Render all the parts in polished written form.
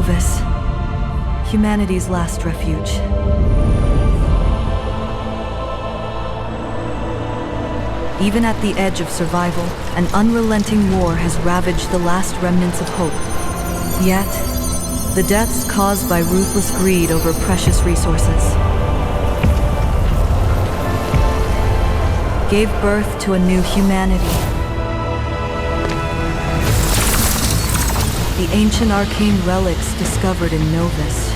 Novus, humanity's last refuge. Even at the edge of survival, an unrelenting war has ravaged the last remnants of hope. Yet, the deaths caused by ruthless greed over precious resources gave birth to a new humanity. The ancient arcane relics discovered in Novus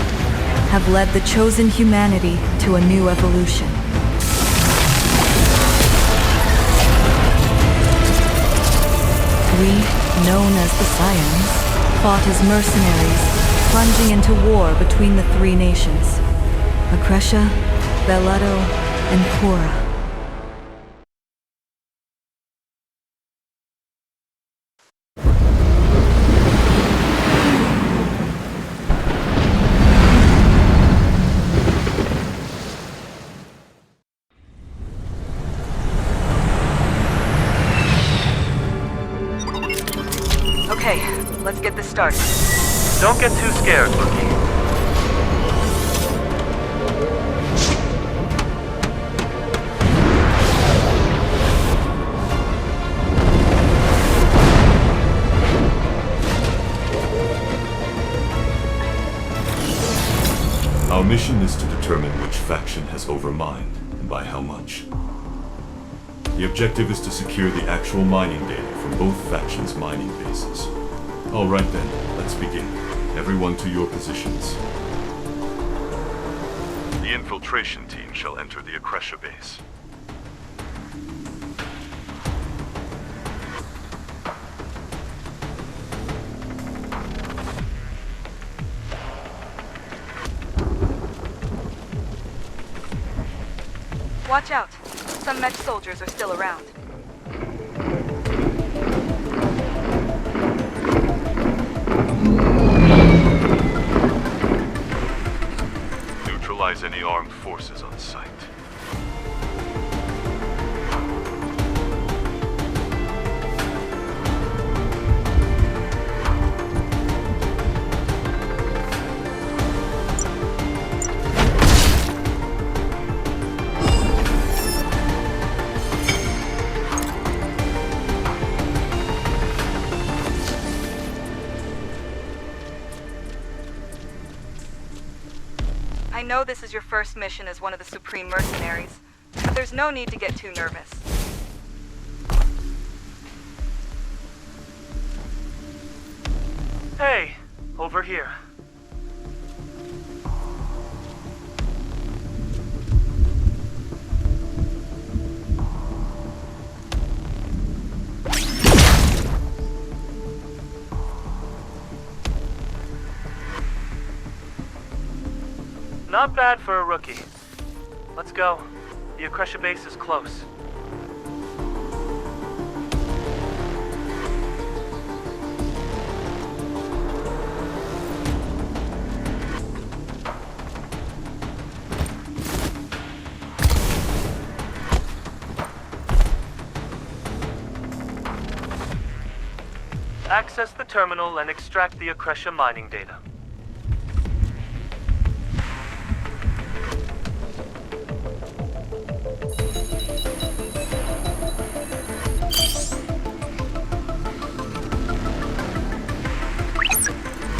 have led the chosen humanity to a new evolution. We, known as the Scions, fought as mercenaries, plunging into war between the three nations, Acretia, Belado, and Cora. Okay, let's get this started. Don't get too scared, Rookie. Our mission is to determine which faction has overmined, and by how much. The objective is to secure the actual mining data from both factions' mining bases. Alright then, let's begin. Everyone to your positions. The infiltration team shall enter the Acretia base. Watch out. Some mech soldiers are still around. Neutralize any armed forces on site. I know this is your first mission as one of the Supreme Mercenaries, but there's no need to get too nervous. Hey, over here. Not bad for a rookie. Let's go. The Acretia base is close. Access the terminal and extract the Acretia mining data.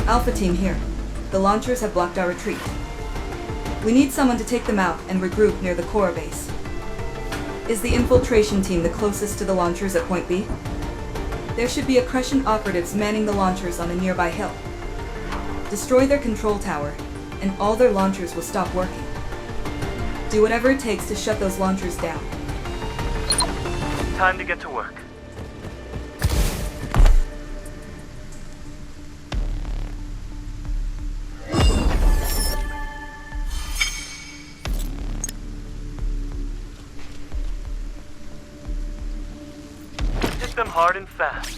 Alpha Team here. The launchers have blocked our retreat. We need someone to take them out and regroup near the core base. Is the infiltration team the closest to the launchers at Point B? There should be Acretian operatives manning the launchers on a nearby hill. Destroy their control tower, and all their launchers will stop working. Do whatever it takes to shut those launchers down. Time to get to work. Hit them hard and fast.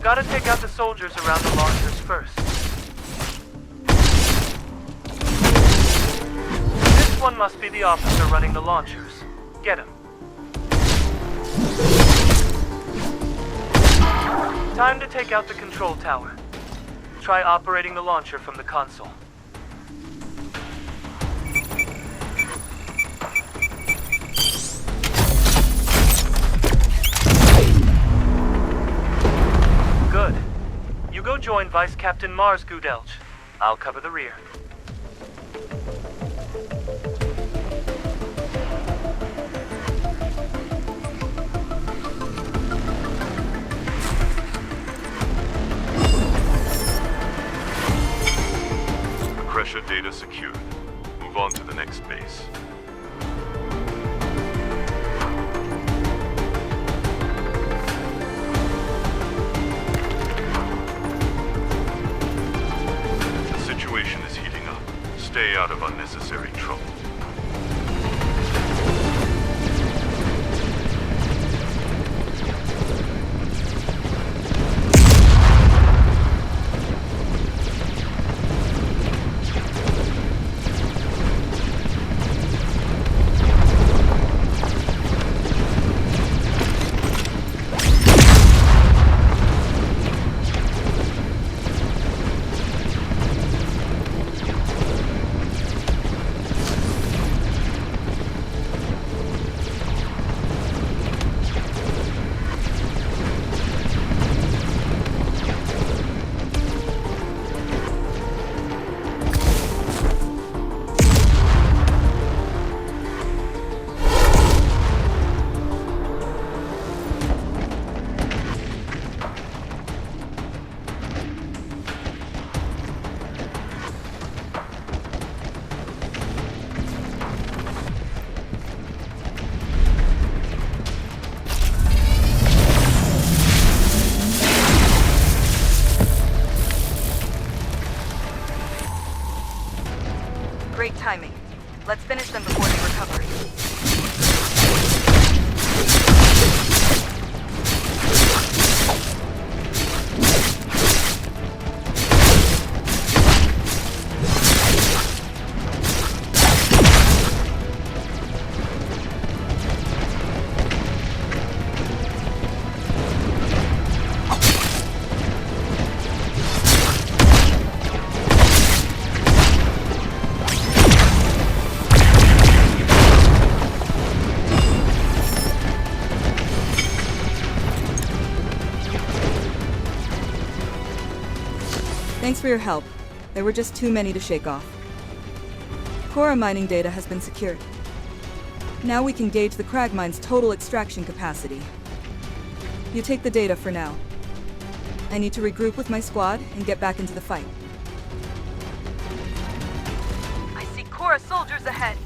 Gotta take out the soldiers around the launchers first. This one must be the officer running the launchers. Get him. Time to take out the control tower. Try operating the launcher from the console. Good. You go join Vice Captain Mars Gudelch. I'll cover the rear. Pressure data secured. Move on to the next base. The situation is heating up. Stay out of unnecessary trouble. Great timing. Let's finish them before they recover. Thanks for your help. There were just too many to shake off. Cora mining data has been secured. Now we can gauge the crag mine's total extraction capacity. You take the data for now. I need to regroup with my squad and get back into the fight. I see Cora soldiers ahead.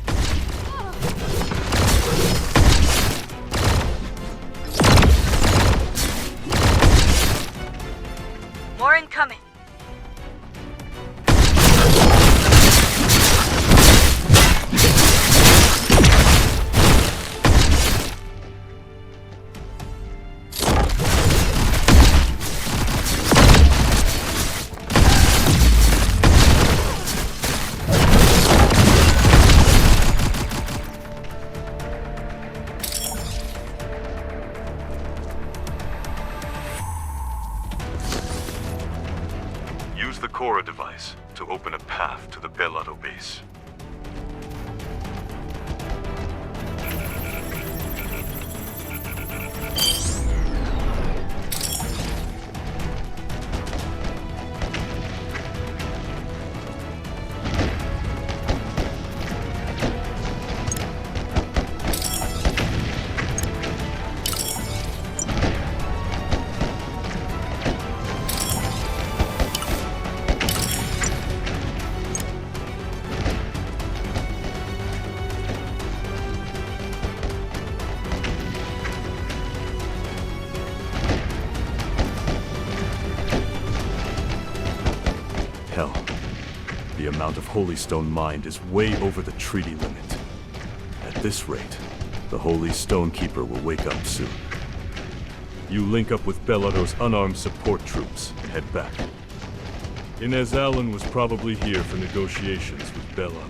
More incoming. Use the Cora device to open a path to the Bellotto base. Hell, the amount of Holy Stone mined is way over the treaty limit. At this rate, the Holy Stone Keeper will wake up soon. You link up with Bellotto's unarmed support troops and head back. Inez Allen was probably here for negotiations with Bellotto.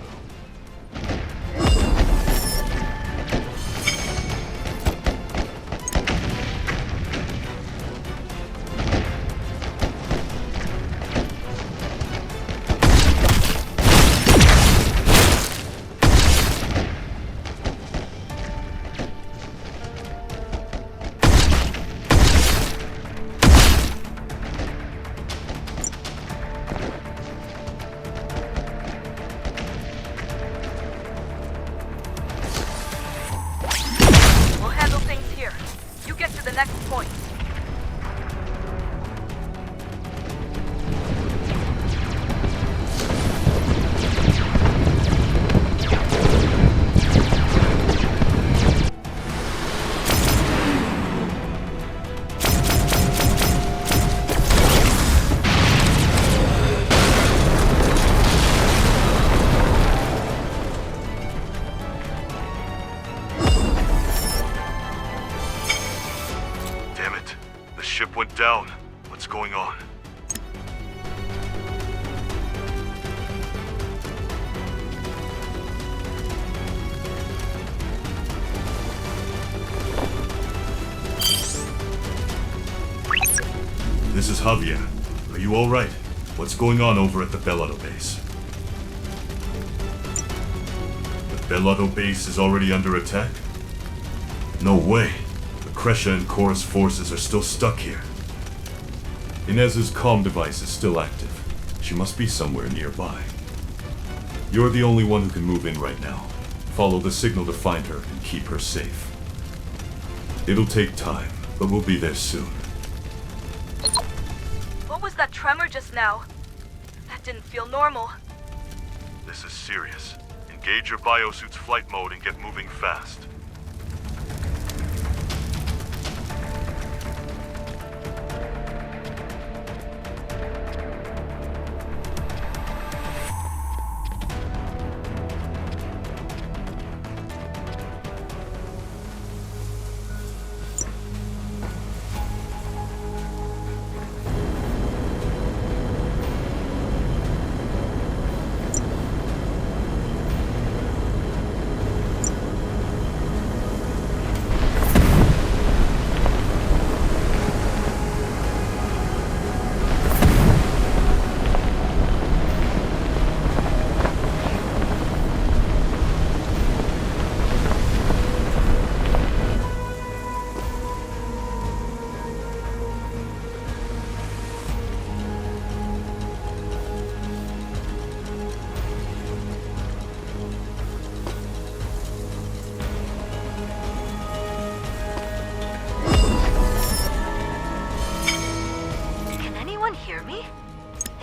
to the next point. Damn it. The ship went down. What's going on? This is Javier. Are you alright? What's going on over at the Bellotto base? The Bellotto base is already under attack? No way. Kresha and Korra's forces are still stuck here. Inez's comm device is still active. She must be somewhere nearby. You're the only one who can move in right now. Follow the signal to find her and keep her safe. It'll take time, but we'll be there soon. What was that tremor just now? That didn't feel normal. This is serious. Engage your biosuit's flight mode and get moving fast.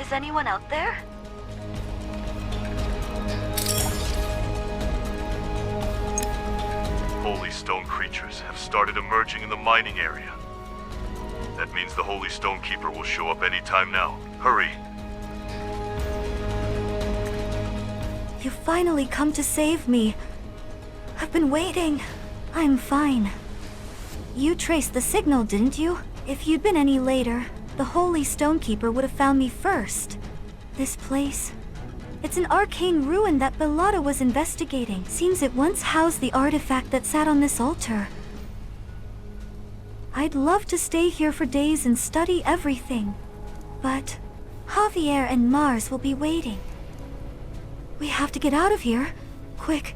Is anyone out there? Holy Stone creatures have started emerging in the mining area. That means the Holy Stone Keeper will show up any time now. Hurry! You finally come to save me. I've been waiting. I'm fine. You traced the signal, didn't you? If you'd been any later, the Holy Stonekeeper would have found me first. This place... it's an arcane ruin that Bellotto was investigating. Seems it once housed the artifact that sat on this altar. I'd love to stay here for days and study everything. But Javier and Mars will be waiting. We have to get out of here. Quick.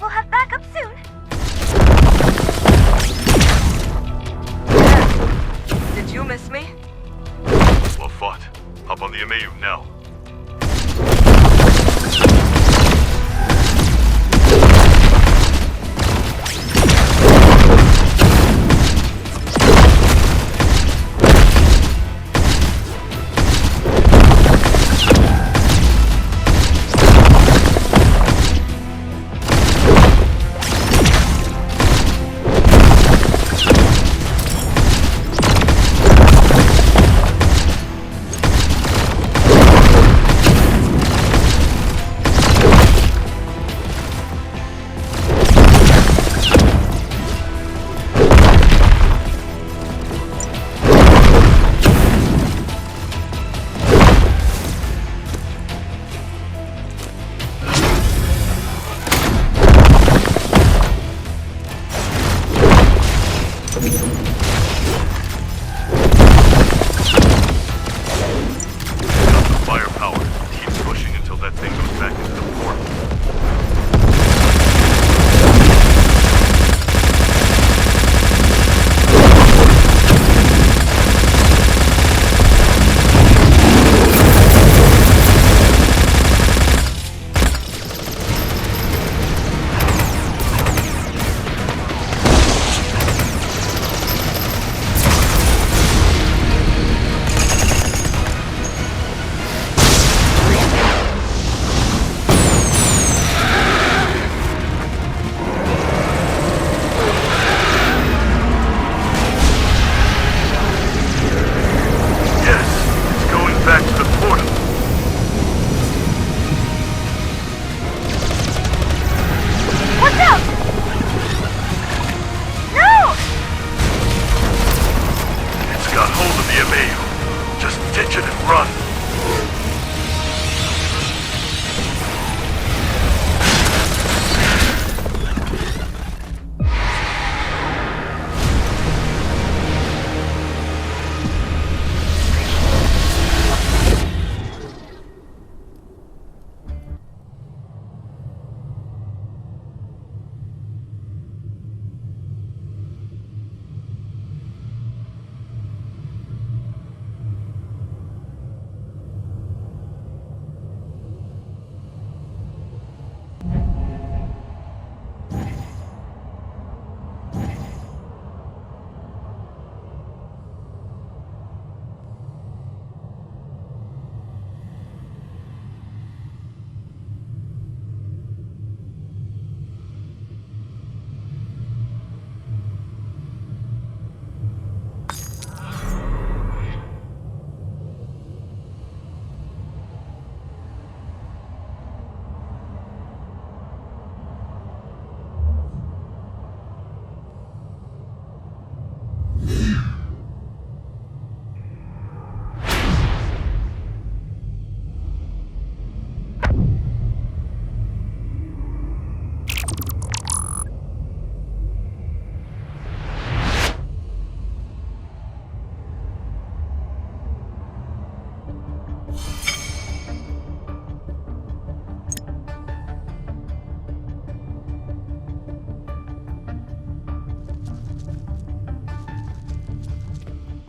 We'll have backup soon. Did you miss me? Well fought. Hop on the Amayu now.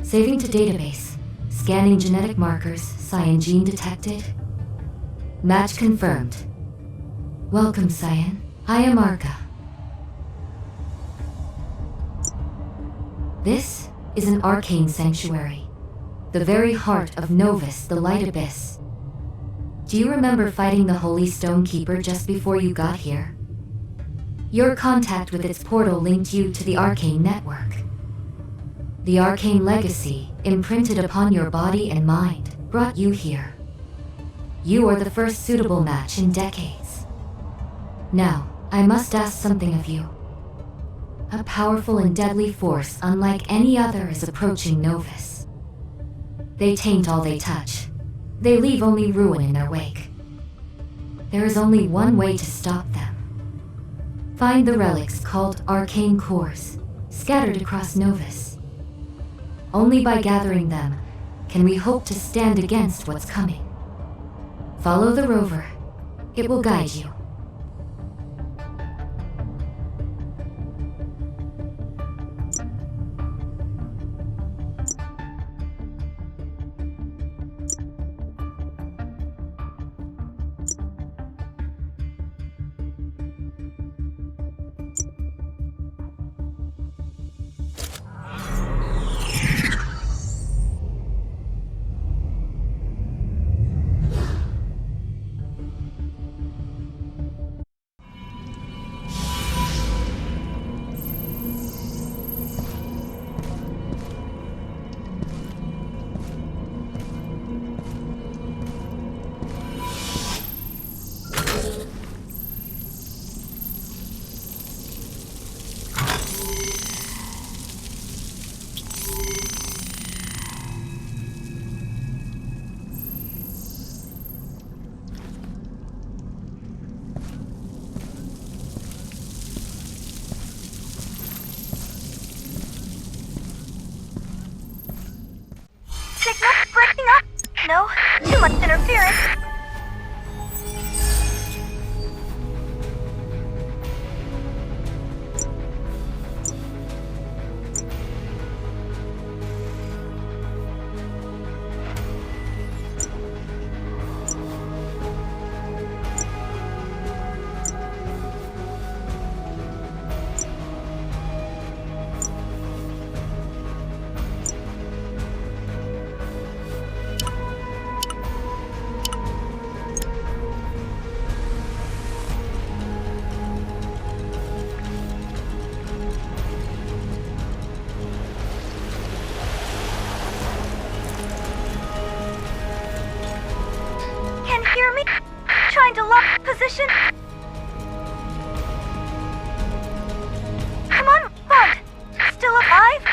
Saving to database. Scanning genetic markers. Cyan gene detected. Match confirmed. Welcome, Cyan. I am Arca. This is an arcane sanctuary. The very heart of Novus, the Light Abyss. Do you remember fighting the Holy Stone Keeper just before you got here? Your contact with its portal linked you to the arcane network. The arcane legacy, imprinted upon your body and mind, brought you here. You are the first suitable match in decades. Now, I must ask something of you. A powerful and deadly force unlike any other is approaching Novus. They taint all they touch. They leave only ruin in their wake. There is only one way to stop them. Find the relics called arcane cores, scattered across Novus. Only by gathering them can we hope to stand against what's coming. Follow the rover. It will guide you. No, too much interference. Can you hear me? Trying to lock position. Come on, Bud. Still alive?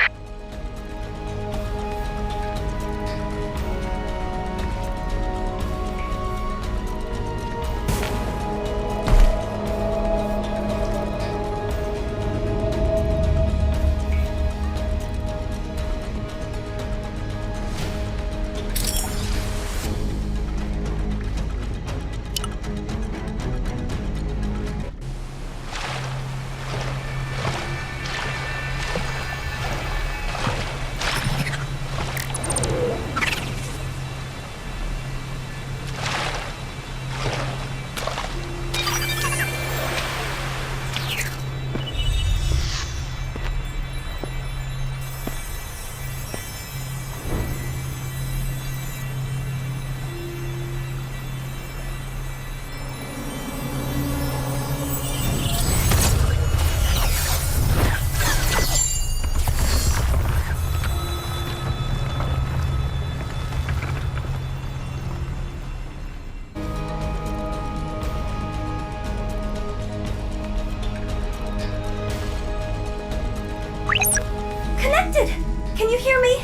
Connected! Can you hear me?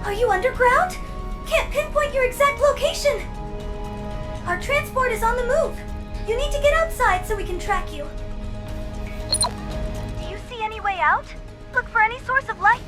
Are you underground? Can't pinpoint your exact location. Our transport is on the move. You need to get outside so we can track you. Do you see any way out? Look for any source of light.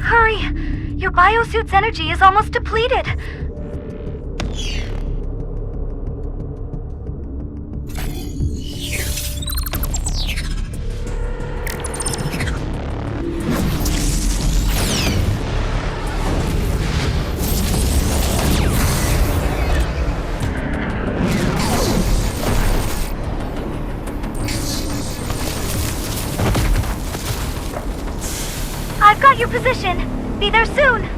Hurry! Your biosuit's energy is almost depleted. I've got your position. Be there soon.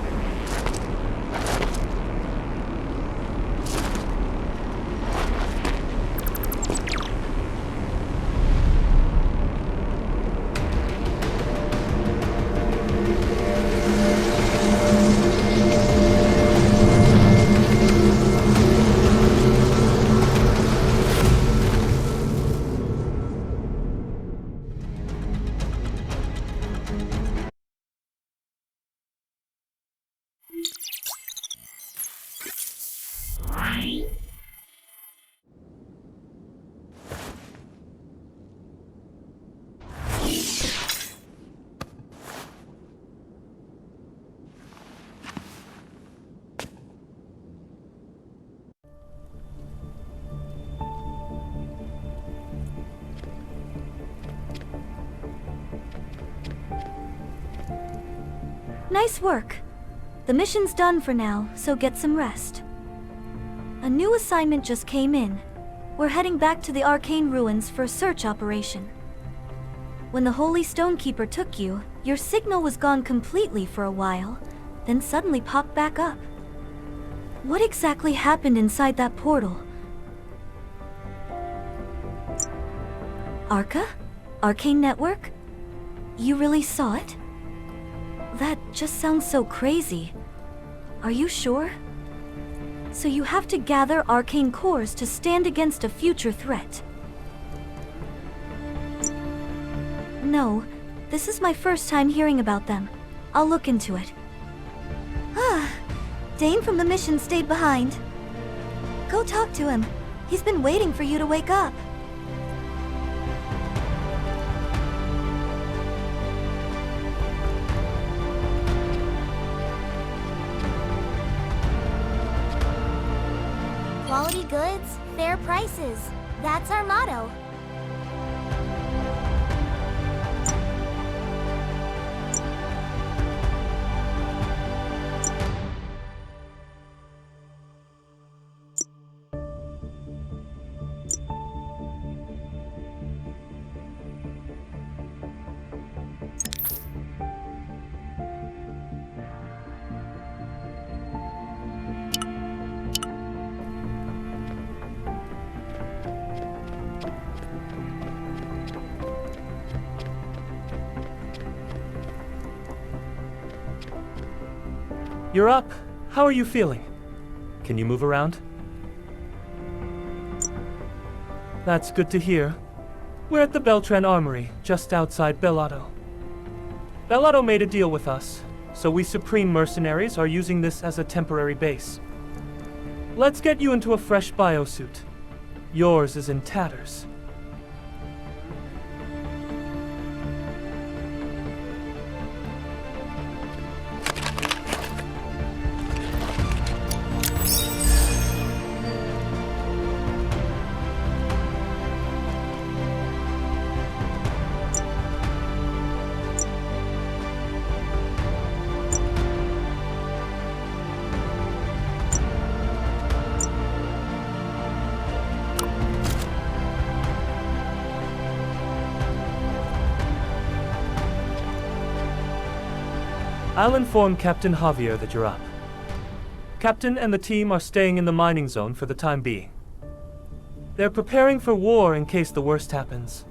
Nice work. The mission's done for now, so get some rest. A new assignment just came in. We're heading back to the arcane ruins for a search operation. When the Holy Stonekeeper took you, your signal was gone completely for a while, then suddenly popped back up. What exactly happened inside that portal? Arca? Arcane Network? You really saw it? That just sounds so crazy. Are you sure? So you have to gather arcane cores to stand against a future threat. No, this is my first time hearing about them. I'll look into it. Ah, Dane from the mission stayed behind. Go talk to him. He's been waiting for you to wake up. Quality goods, fair prices. That's our motto. You're up. How are you feeling? Can you move around? That's good to hear. We're at the Beltran Armory, just outside Bellotto. Bellotto made a deal with us, so we Supreme Mercenaries are using this as a temporary base. Let's get you into a fresh biosuit. Yours is in tatters. I'll inform Captain Javier that you're up. Captain and the team are staying in the mining zone for the time being. They're preparing for war in case the worst happens.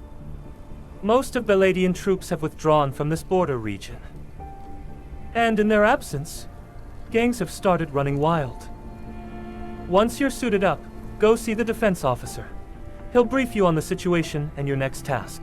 Most of Beladian troops have withdrawn from this border region. And in their absence, gangs have started running wild. Once you're suited up, go see the defense officer. He'll brief you on the situation and your next task.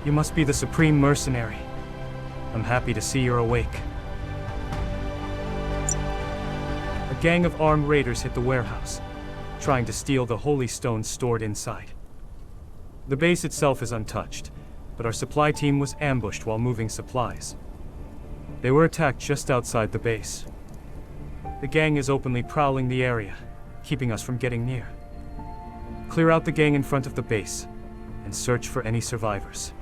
You must be the Supreme Mercenary. I'm happy to see you're awake. A gang of armed raiders hit the warehouse, trying to steal the holy stones stored inside. The base itself is untouched, but our supply team was ambushed while moving supplies. They were attacked just outside the base. The gang is openly prowling the area, keeping us from getting near. Clear out the gang in front of the base, and search for any survivors.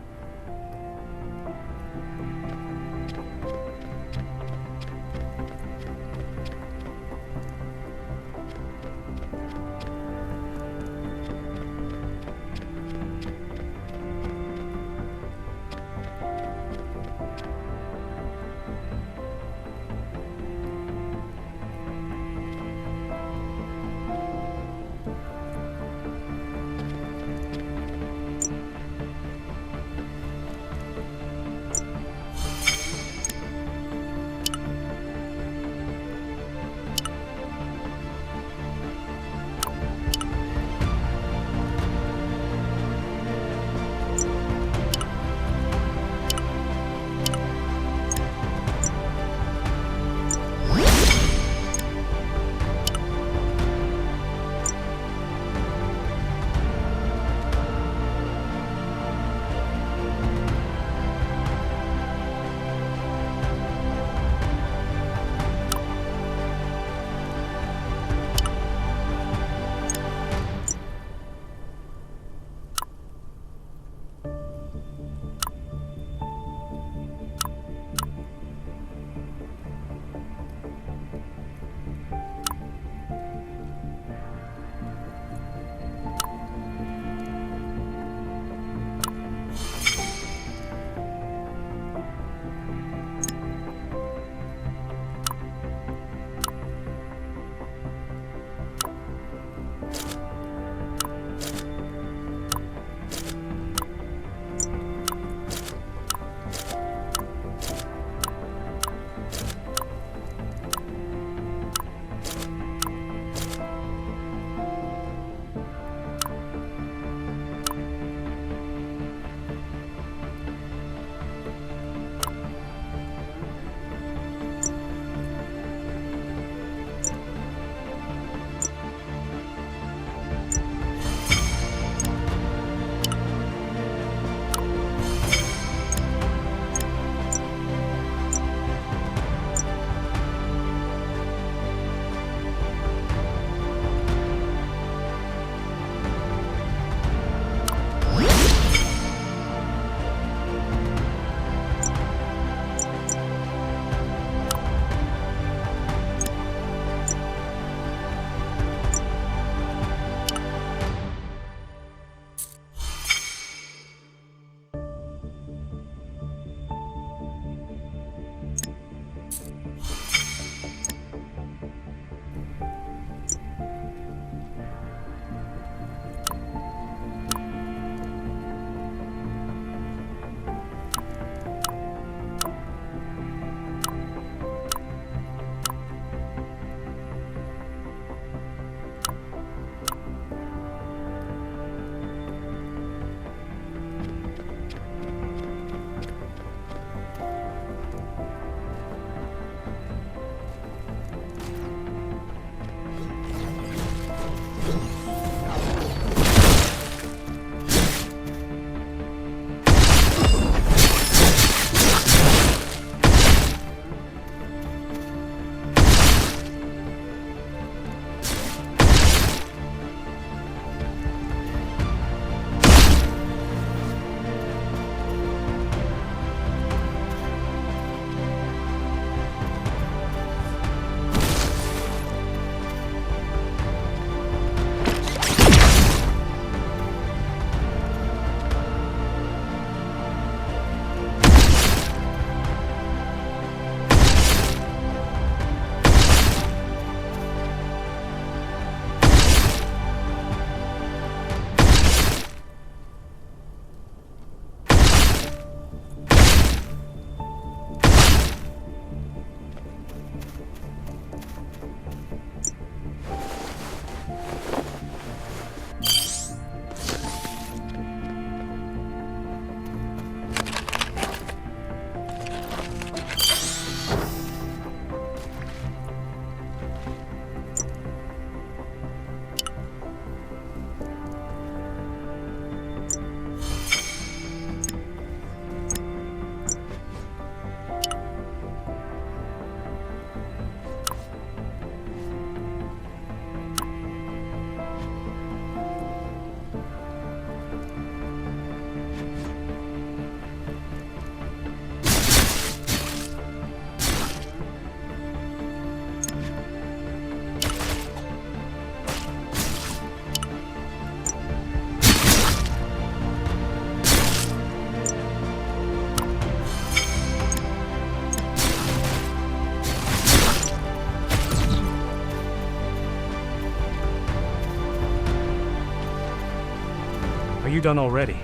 you done already?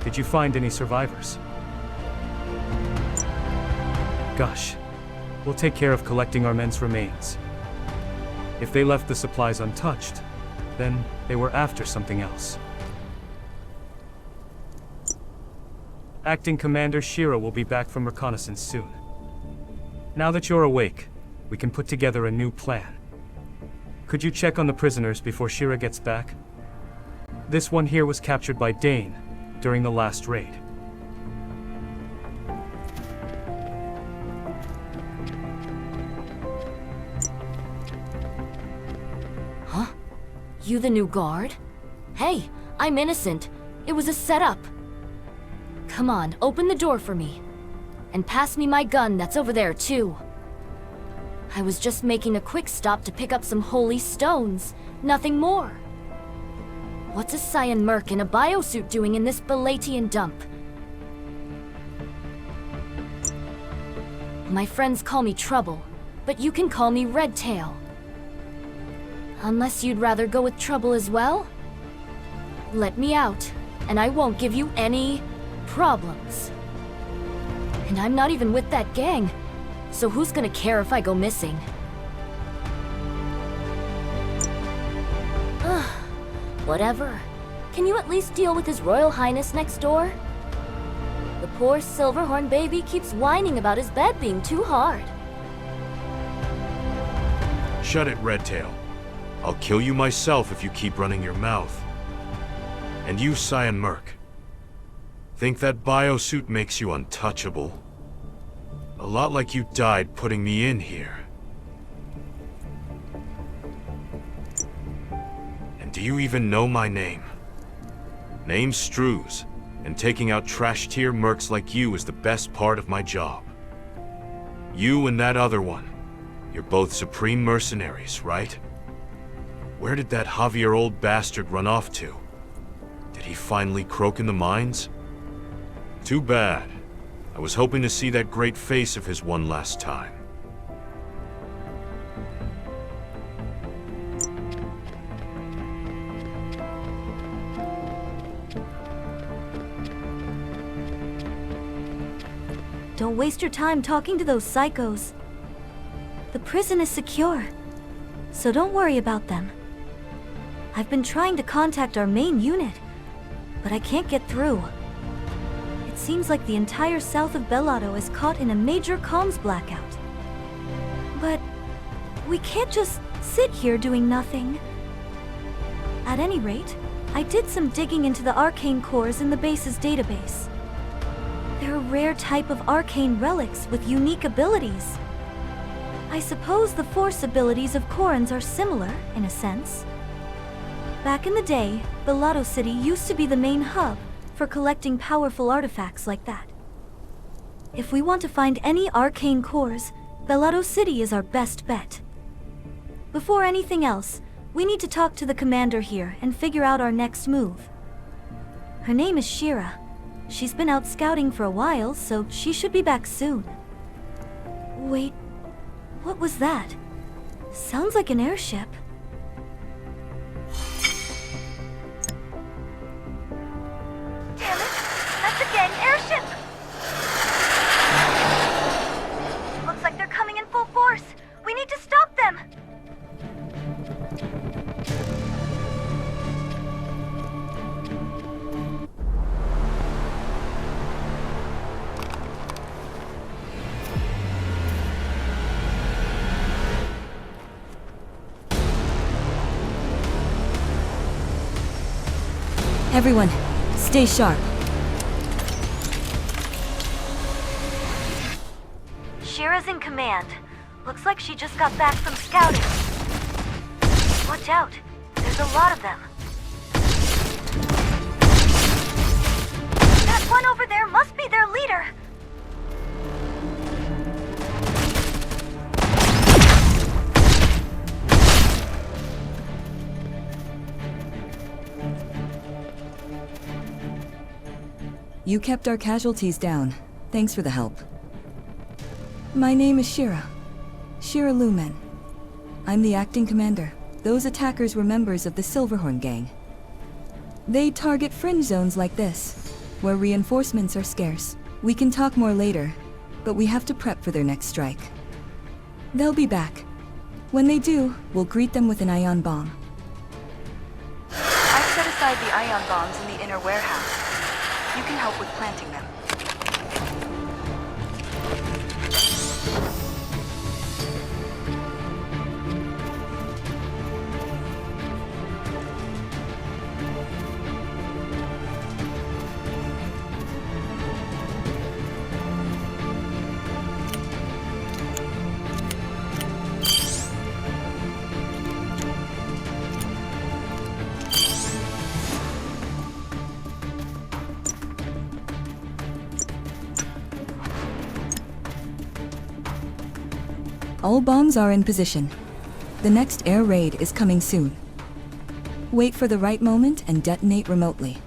Did you find any survivors? Gosh, we'll take care of collecting our men's remains. If they left the supplies untouched, then they were after something else. Acting Commander Shira will be back from reconnaissance soon. Now that you're awake, we can put together a new plan. Could you check on the prisoners before Shira gets back? This one here was captured by Dane during the last raid. Huh? You the new guard? Hey, I'm innocent. It was a setup. Come on, open the door for me. And pass me my gun that's over there, too. I was just making a quick stop to pick up some holy stones. Nothing more. What's a cyan merc in a biosuit doing in this Balatian dump? My friends call me Trouble, but you can call me Redtail. Unless you'd rather go with Trouble as well? Let me out, and I won't give you any problems. And I'm not even with that gang, so who's gonna care if I go missing? Whatever. Can you at least deal with His Royal Highness next door? The poor Silverhorn baby keeps whining about his bed being too hard. Shut it, Redtail. I'll kill you myself if you keep running your mouth. And you, Cyan Merc. Think that biosuit makes you untouchable? A lot like you died putting me in here. And do you even know my name? Name's Strews, and taking out trash-tier mercs like you is the best part of my job. You and that other one, you're both supreme mercenaries, right? Where did that Javier old bastard run off to? Did he finally croak in the mines? Too bad. I was hoping to see that great face of his one last time. Don't waste your time talking to those psychos. The prison is secure, so don't worry about them. I've been trying to contact our main unit, but I can't get through. It seems like the entire south of Bellato is caught in a major comms blackout. But we can't just sit here doing nothing. At any rate, I did some digging into the arcane cores in the base's database. They're a rare type of arcane relics with unique abilities. I suppose the force abilities of Corans are similar, in a sense. Back in the day, Bellato City used to be the main hub for collecting powerful artifacts like that. If we want to find any arcane cores, Bellato City is our best bet. Before anything else, we need to talk to the commander here and figure out our next move. Her name is Shira. She's been out scouting for a while, so she should be back soon. Wait, what was that? Sounds like an airship. Damn it! That's a gang airship! Looks like they're coming in full force. We need to stop them! Everyone, stay sharp. Shira's in command. Looks like she just got back from scouting. Watch out. There's a lot of them. That one over there must be their leader. You kept our casualties down. Thanks for the help. My name is Shira. Shira Lumen. I'm the acting commander. Those attackers were members of the Silverhorn gang. They target fringe zones like this, where reinforcements are scarce. We can talk more later, but we have to prep for their next strike. They'll be back. When they do, we'll greet them with an ion bomb. I've set aside the ion bombs in the inner warehouse. You can help with planting them. All bombs are in position. The next air raid is coming soon. Wait for the right moment and detonate remotely.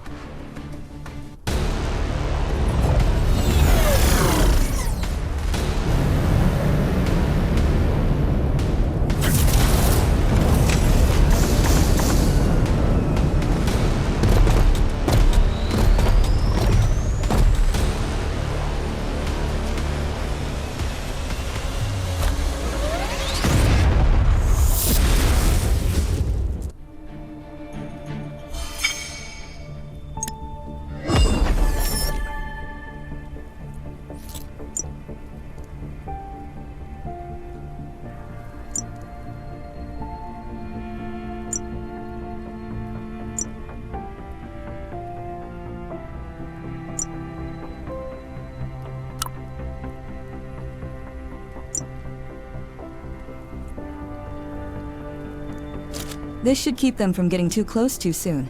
This should keep them from getting too close too soon.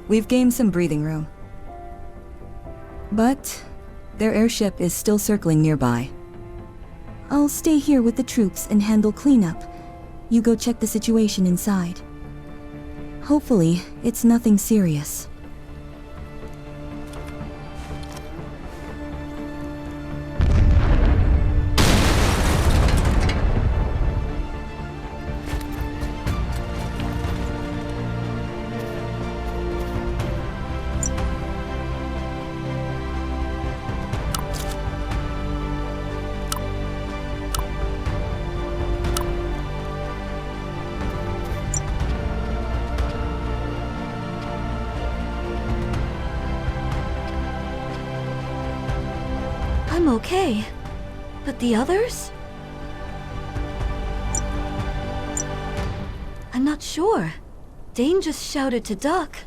We've gained some breathing room. But their airship is still circling nearby. I'll stay here with the troops and handle cleanup. You go check the situation inside. Hopefully, it's nothing serious. I'm okay. But the others? I'm not sure. Dane just shouted to duck.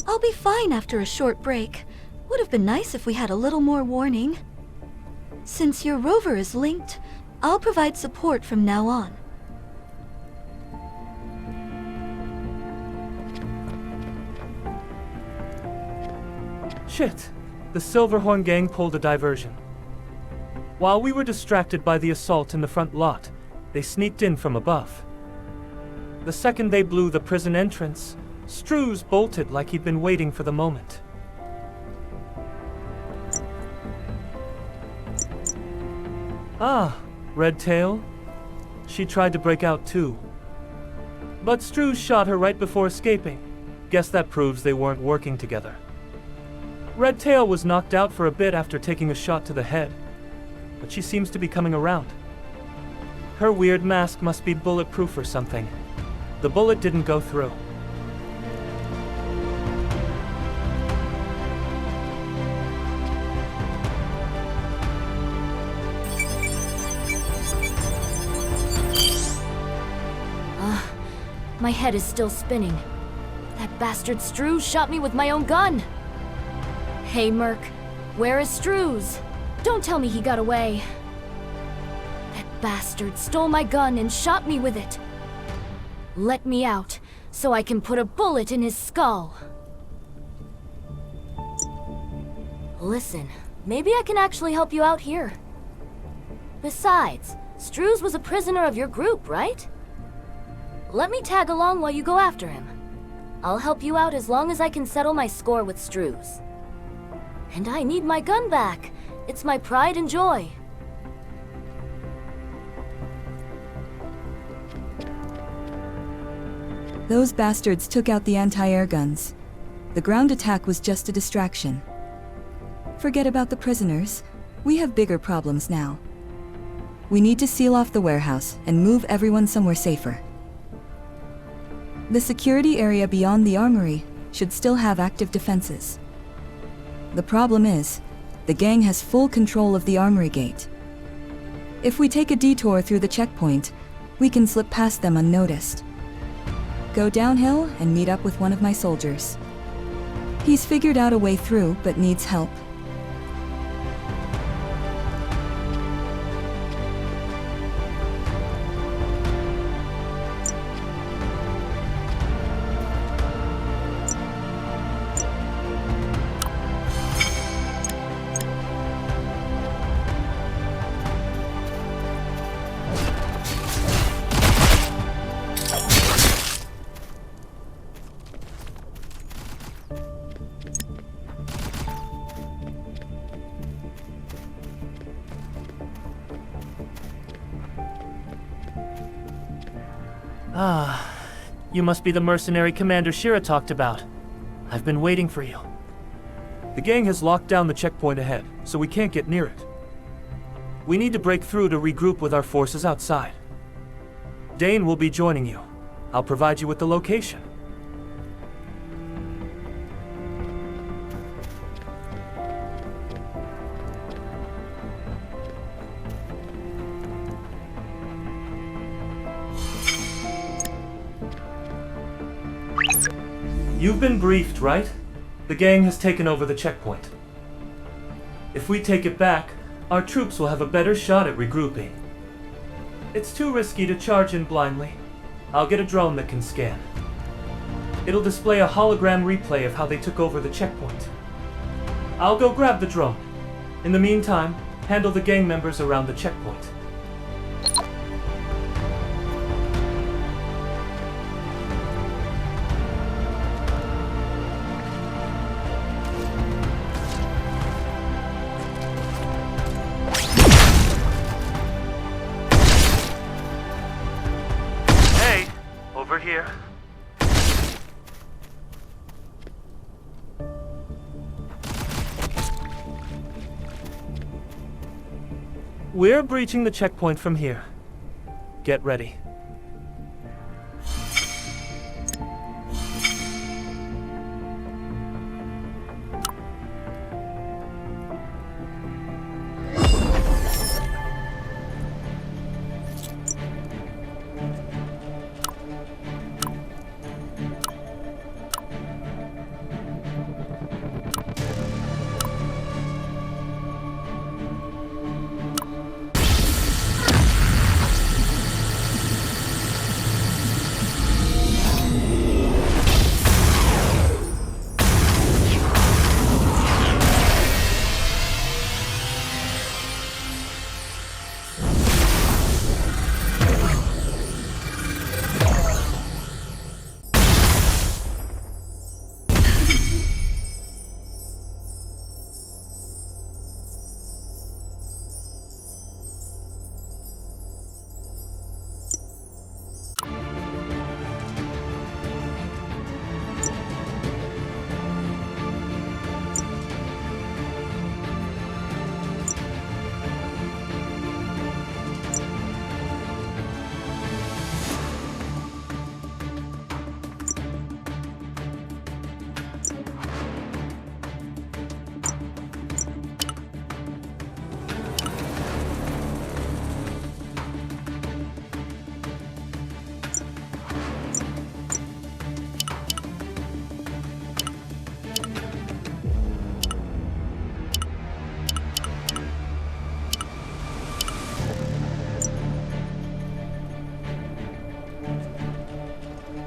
I'll be fine after a short break. Would have been nice if we had a little more warning. Since your rover is linked, I'll provide support from now on. Shit! The Silverhorn gang pulled a diversion. While we were distracted by the assault in the front lot, they sneaked in from above. The second they blew the prison entrance, Strews bolted like he'd been waiting for the moment. Ah, Redtail. She tried to break out too. But Strews shot her right before escaping. Guess that proves they weren't working together. Redtail was knocked out for a bit after taking a shot to the head, but she seems to be coming around. Her weird mask must be bulletproof or something. The bullet didn't go through. My head is still spinning. That bastard Strews shot me with my own gun. Hey, Merc, where is Strews? Don't tell me he got away. That bastard stole my gun and shot me with it. Let me out, so I can put a bullet in his skull. Listen, maybe I can actually help you out here. Besides, Strews was a prisoner of your group, right? Let me tag along while you go after him. I'll help you out as long as I can settle my score with Strews. And I need my gun back. It's my pride and joy. Those bastards took out the anti-air guns. The ground attack was just a distraction. Forget about the prisoners. We have bigger problems now. We need to seal off the warehouse and move everyone somewhere safer. The security area beyond the armory should still have active defenses. The problem is, the gang has full control of the armory gate. If we take a detour through the checkpoint, we can slip past them unnoticed. Go downhill and meet up with one of my soldiers. He's figured out a way through, but needs help. Ah, you must be the mercenary Commander Shira talked about. I've been waiting for you. The gang has locked down the checkpoint ahead, so we can't get near it. We need to break through to regroup with our forces outside. Dane will be joining you. I'll provide you with the location. You've been briefed, right? The gang has taken over the checkpoint. If we take it back, our troops will have a better shot at regrouping. It's too risky to charge in blindly. I'll get a drone that can scan. It'll display a hologram replay of how they took over the checkpoint. I'll go grab the drone. In the meantime, handle the gang members around the checkpoint. Over here. We're breaching the checkpoint from here. Get ready.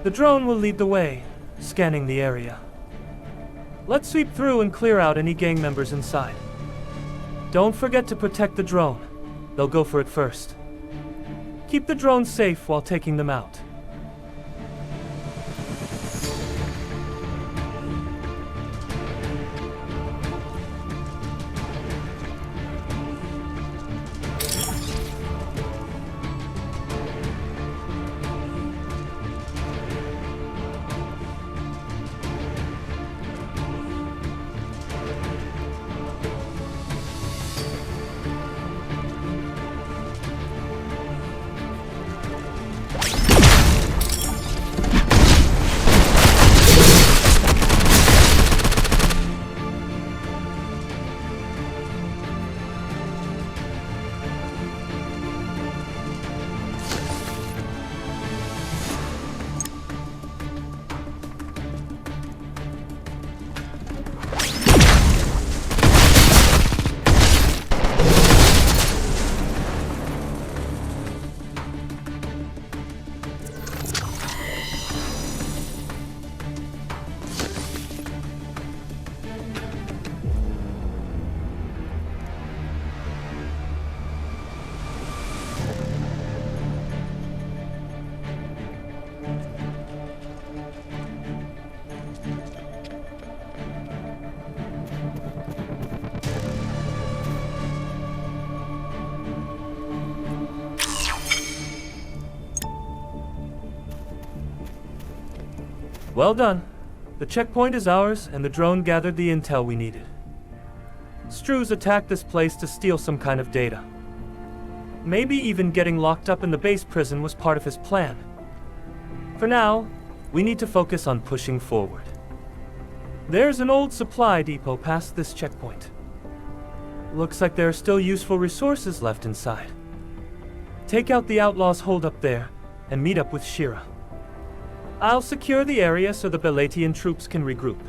The drone will lead the way, scanning the area. Let's sweep through and clear out any gang members inside. Don't forget to protect the drone. They'll go for it first. Keep the drone safe while taking them out. Well done. The checkpoint is ours, and the drone gathered the intel we needed. Struz attacked this place to steal some kind of data. Maybe even getting locked up in the base prison was part of his plan. For now, we need to focus on pushing forward. There's an old supply depot past this checkpoint. Looks like there are still useful resources left inside. Take out the outlaws hold up there, and meet up with Shira. I'll secure the area so the Belatian troops can regroup.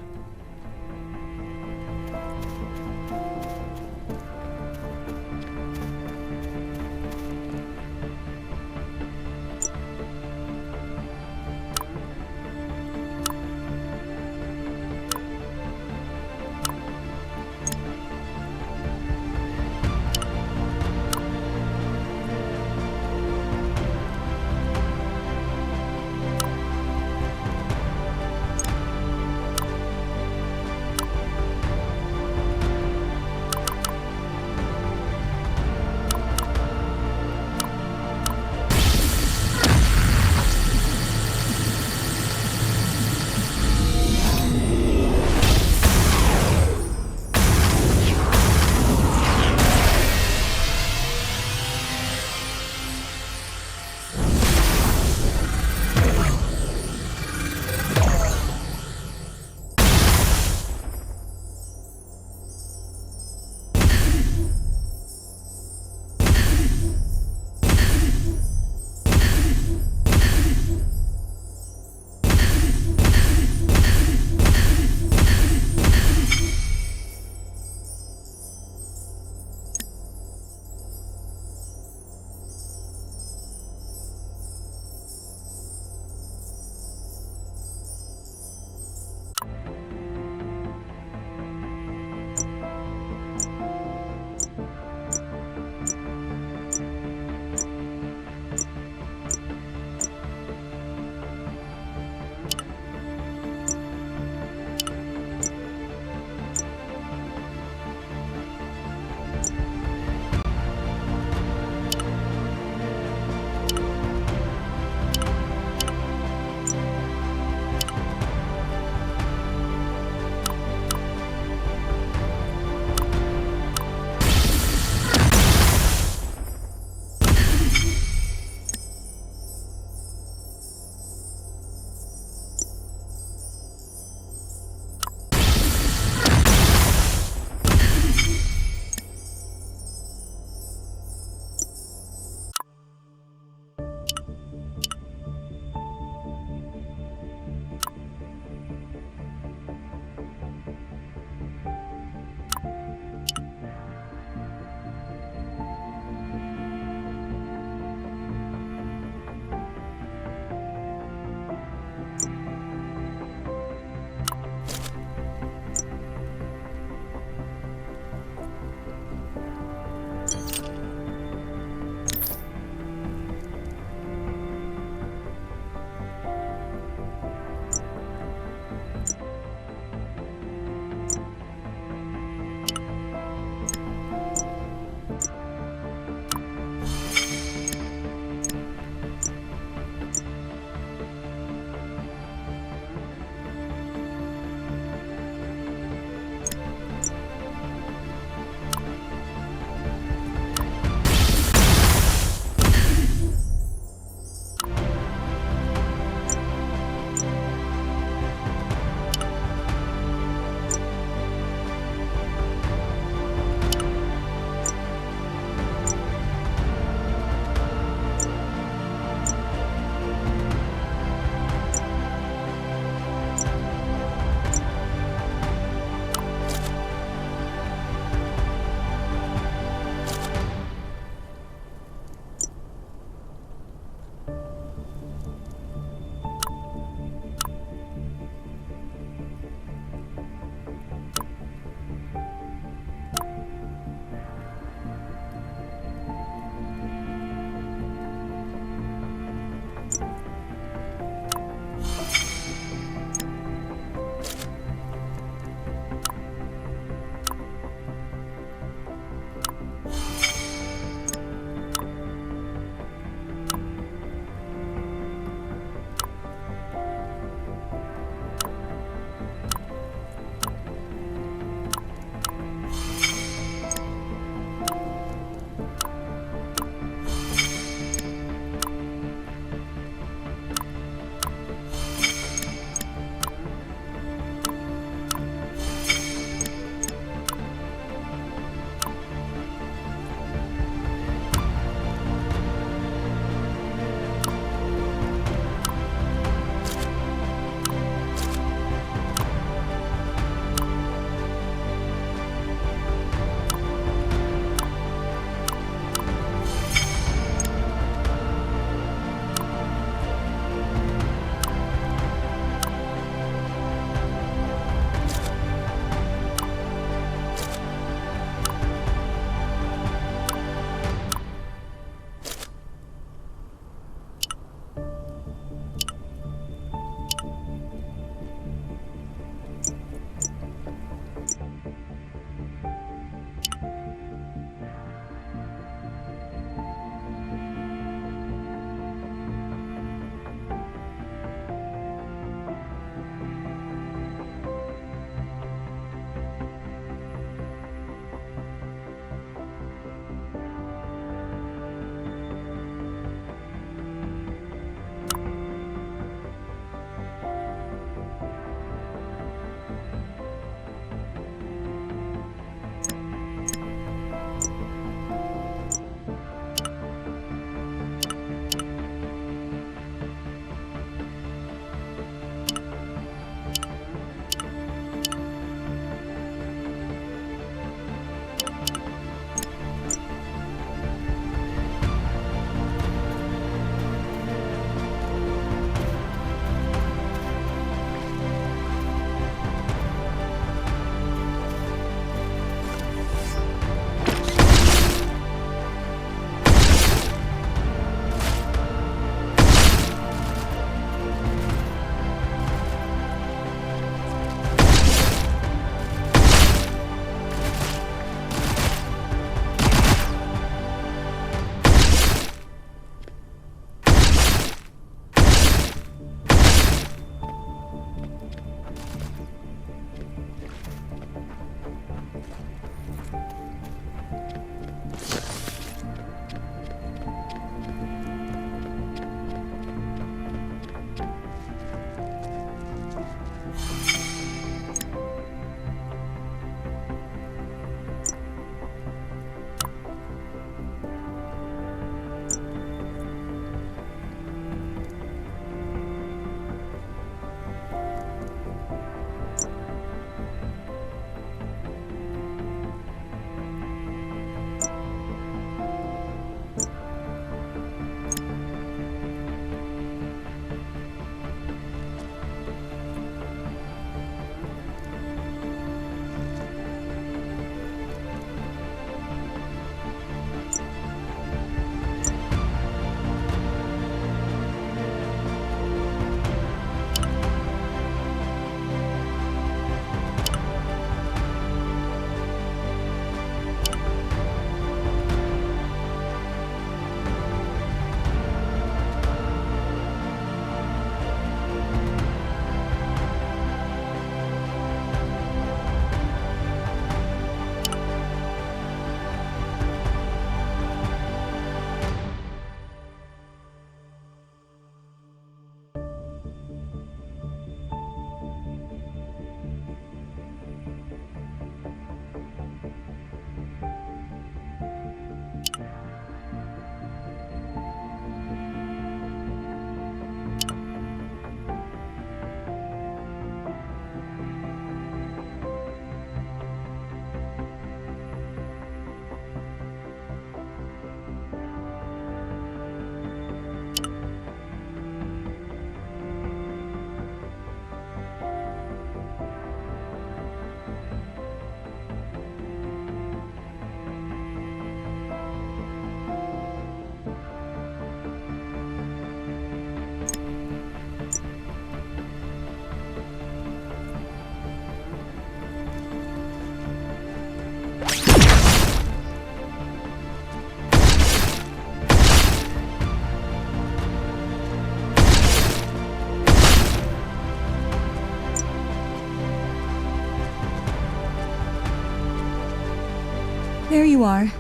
There you are.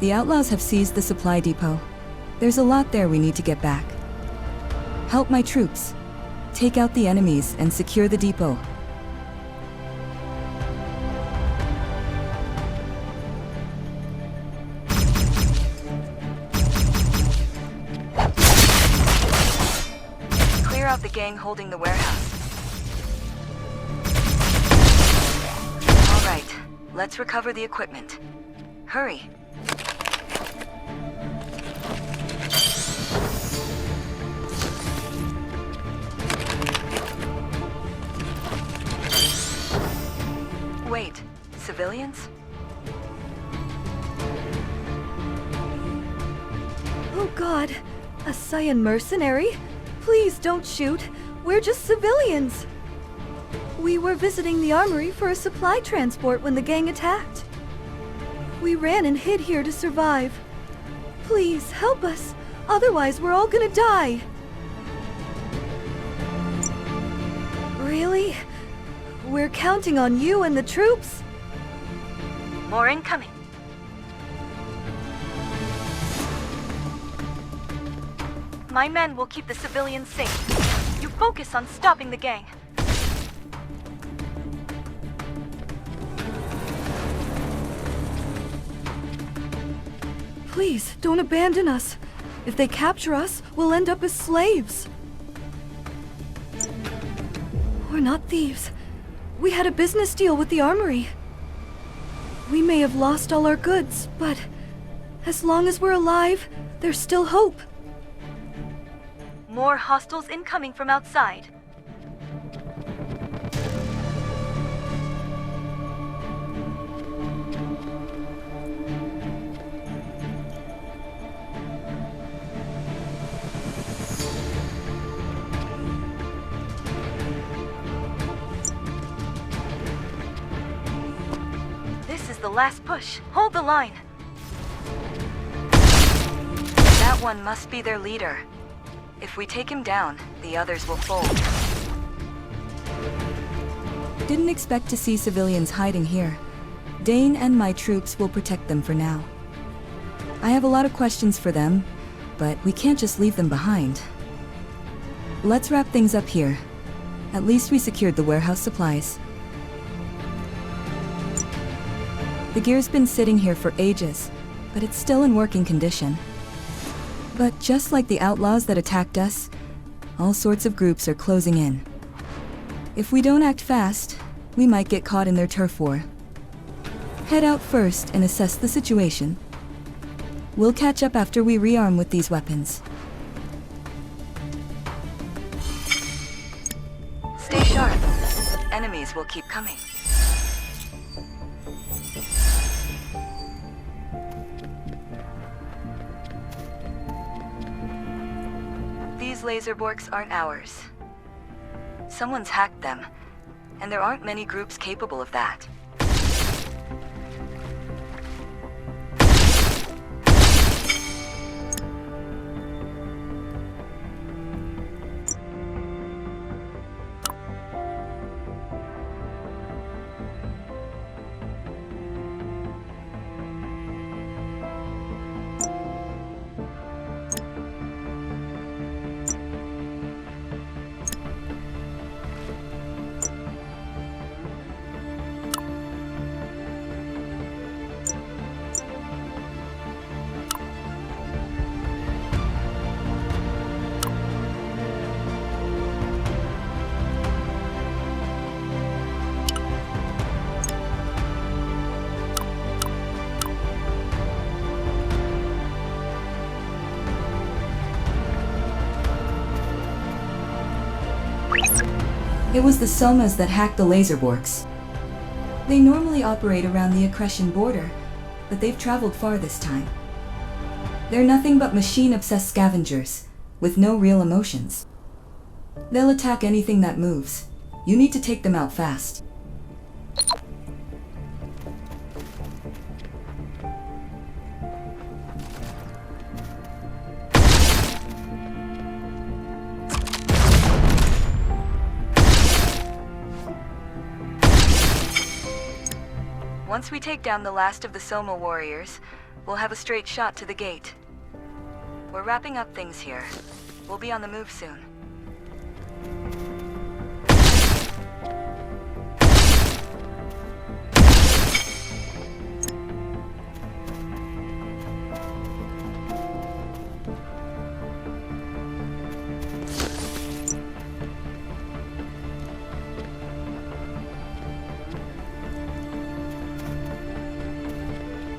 The outlaws have seized the supply depot. There's a lot there we need to get back. Help my troops. Take out the enemies and secure the depot. Clear out the gang holding the warehouse. All right, let's recover the equipment. Hurry. Wait, civilians? Oh God, a Saiyan mercenary? Please don't shoot. We're just civilians. We were visiting the armory for a supply transport when the gang attacked. We ran and hid here to survive. Please help us, otherwise we're all gonna die. Really? We're counting on you and the troops? More incoming. My men will keep the civilians safe. You focus on stopping the gang. Please, don't abandon us. If they capture us, we'll end up as slaves. We're not thieves. We had a business deal with the armory. We may have lost all our goods, but as long as we're alive, there's still hope. More hostiles incoming from outside. This is the last push. Hold the line. That one must be their leader. If we take him down, the others will fold. Didn't expect to see civilians hiding here. Dane and my troops will protect them for now. I have a lot of questions for them, but we can't just leave them behind. Let's wrap things up here. At least we secured the warehouse supplies. The gear's been sitting here for ages, but it's still in working condition. But just like the outlaws that attacked us, all sorts of groups are closing in. If we don't act fast, we might get caught in their turf war. Head out first and assess the situation. We'll catch up after we rearm with these weapons. Stay sharp. Enemies will keep coming. These laser borks aren't ours. Someone's hacked them, and there aren't many groups capable of that. It was the Somas that hacked the laser borks. They normally operate around the Accretion border, but they've traveled far this time. They're nothing but machine-obsessed scavengers, with no real emotions. They'll attack anything that moves. You need to take them out fast. Once we take down the last of the Soma warriors, we'll have a straight shot to the gate. We're wrapping up things here. We'll be on the move soon.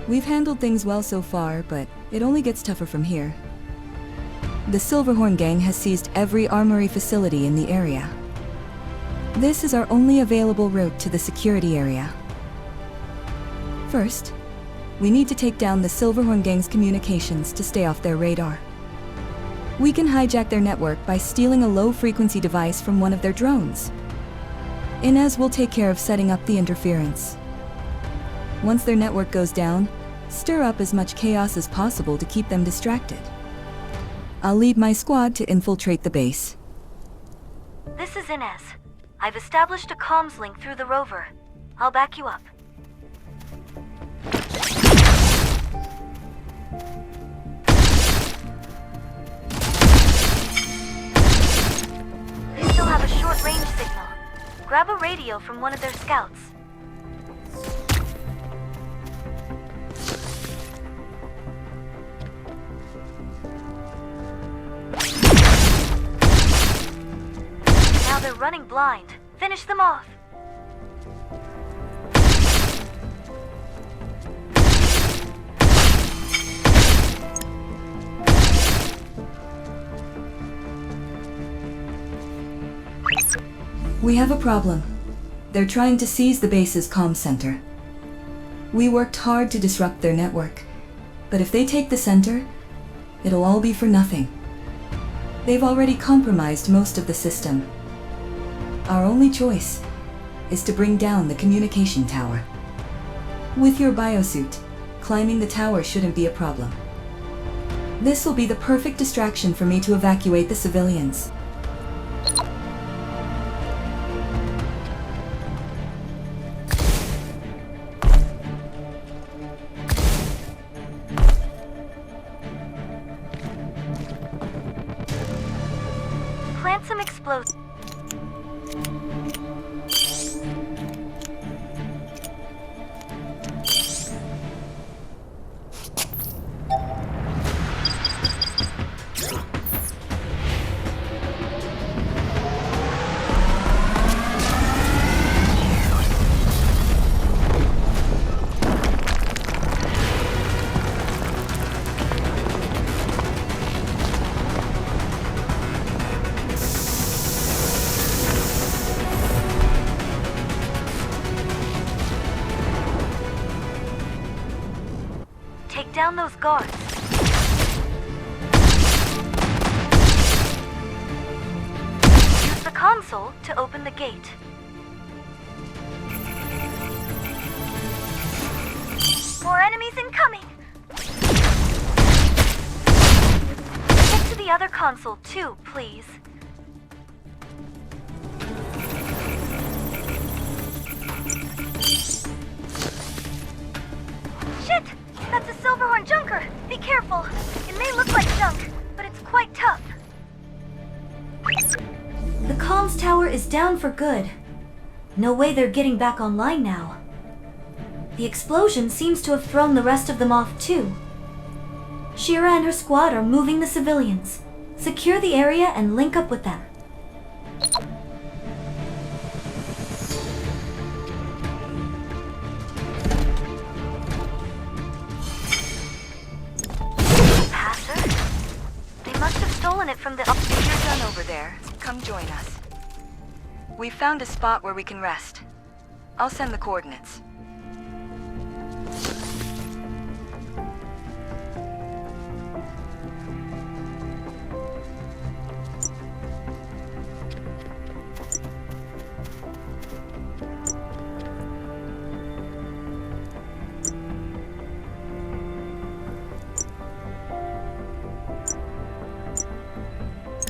We've handled things well so far, but it only gets tougher from here. The Silverhorn gang has seized every armory facility in the area. This is our only available route to the security area. First, we need to take down the Silverhorn gang's communications to stay off their radar. We can hijack their network by stealing a low-frequency device from one of their drones. Inez will take care of setting up the interference. Once their network goes down, stir up as much chaos as possible to keep them distracted. I'll lead my squad to infiltrate the base. This is Inez. I've established a comms link through the rover. I'll back you up. They still have a short-range signal. Grab a radio from one of their scouts. Now they're running blind. Finish them off. We have a problem. They're trying to seize the base's comm center. We worked hard to disrupt their network, but if they take the center, it'll all be for nothing. They've already compromised most of the system. Our only choice is to bring down the communication tower. With your biosuit, climbing the tower shouldn't be a problem. This will be the perfect distraction for me to evacuate the civilians. Plant some explosives. Take down those guards. Use the console to open the gate. More enemies incoming! Get to the other console too, please. Shit! That's a Silverhorn junker! Be careful! It may look like junk, but it's quite tough. The comms tower is down for good. No way they're getting back online now. The explosion seems to have thrown the rest of them off too. Shira and her squad are moving the civilians. Secure the area and link up with them. Stolen it from the... If you're done over there, come join us. We've found a spot where we can rest. I'll send the coordinates.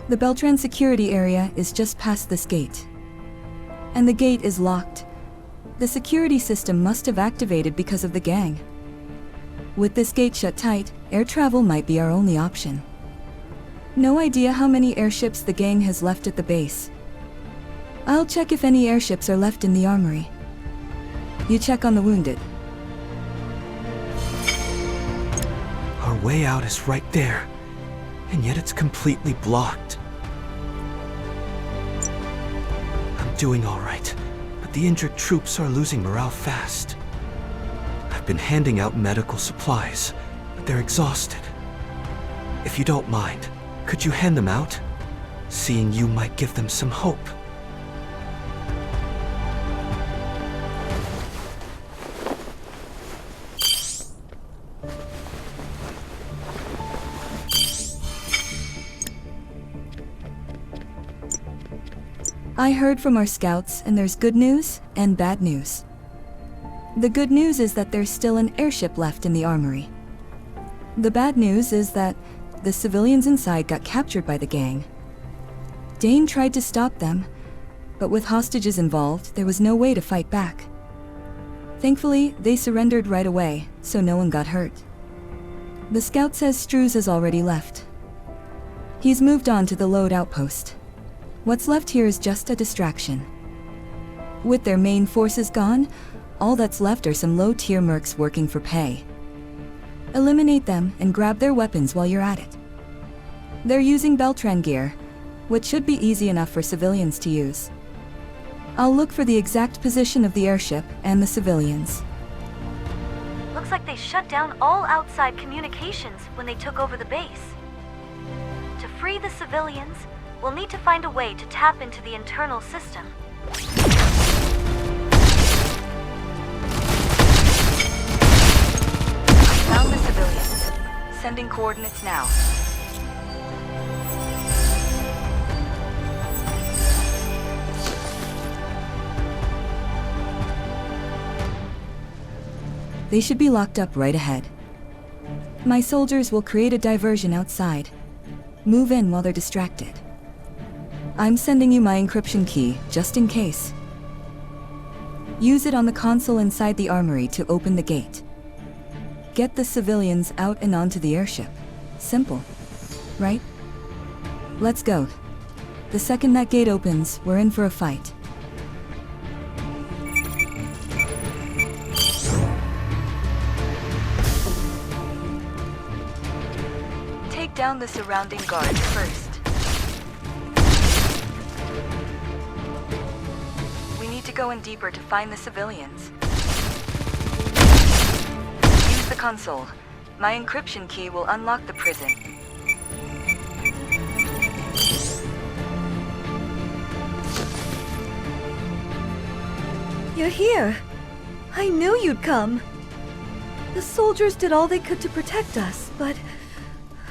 The Beltran security area is just past this gate. And the gate is locked, The security system must have activated because of the gang. With this gate shut tight, air travel might be our only option. No idea how many airships the gang has left at the base. I'll check if any airships are left in the armory. You check on the wounded. Our way out is right there, and yet it's completely blocked. I'm doing all right, but the injured troops are losing morale fast. I've been handing out medical supplies, but they're exhausted. If you don't mind, could you hand them out? Seeing you might give them some hope. I heard from our scouts, and there's good news and bad news. The good news is that there's still an airship left in the armory. The bad news is that the civilians inside got captured by the gang. Dane tried to stop them, but with hostages involved, there was no way to fight back. Thankfully, they surrendered right away, so no one got hurt. The scout says Struz has already left. He's moved on to the load outpost. What's left here is just a distraction. With their main forces gone, all that's left are some low-tier mercs working for pay. Eliminate them and grab their weapons while you're at it. They're using Beltran gear, which should be easy enough for civilians to use. I'll look for the exact position of the airship and the civilians. Looks like they shut down all outside communications when they took over the base. To free the civilians, we'll need to find a way to tap into the internal system. Found the civilians. Sending coordinates now. They should be locked up right ahead. My soldiers will create a diversion outside. Move in while they're distracted. I'm sending you my encryption key, just in case. Use it on the console inside the armory to open the gate. Get the civilians out and onto the airship. Simple, right? Let's go. The second that gate opens, we're in for a fight. Take down the surrounding guards first. We need to go in deeper to find the civilians. Use the console. My encryption key will unlock the prison. You're here. I knew you'd come. The soldiers did all they could to protect us, but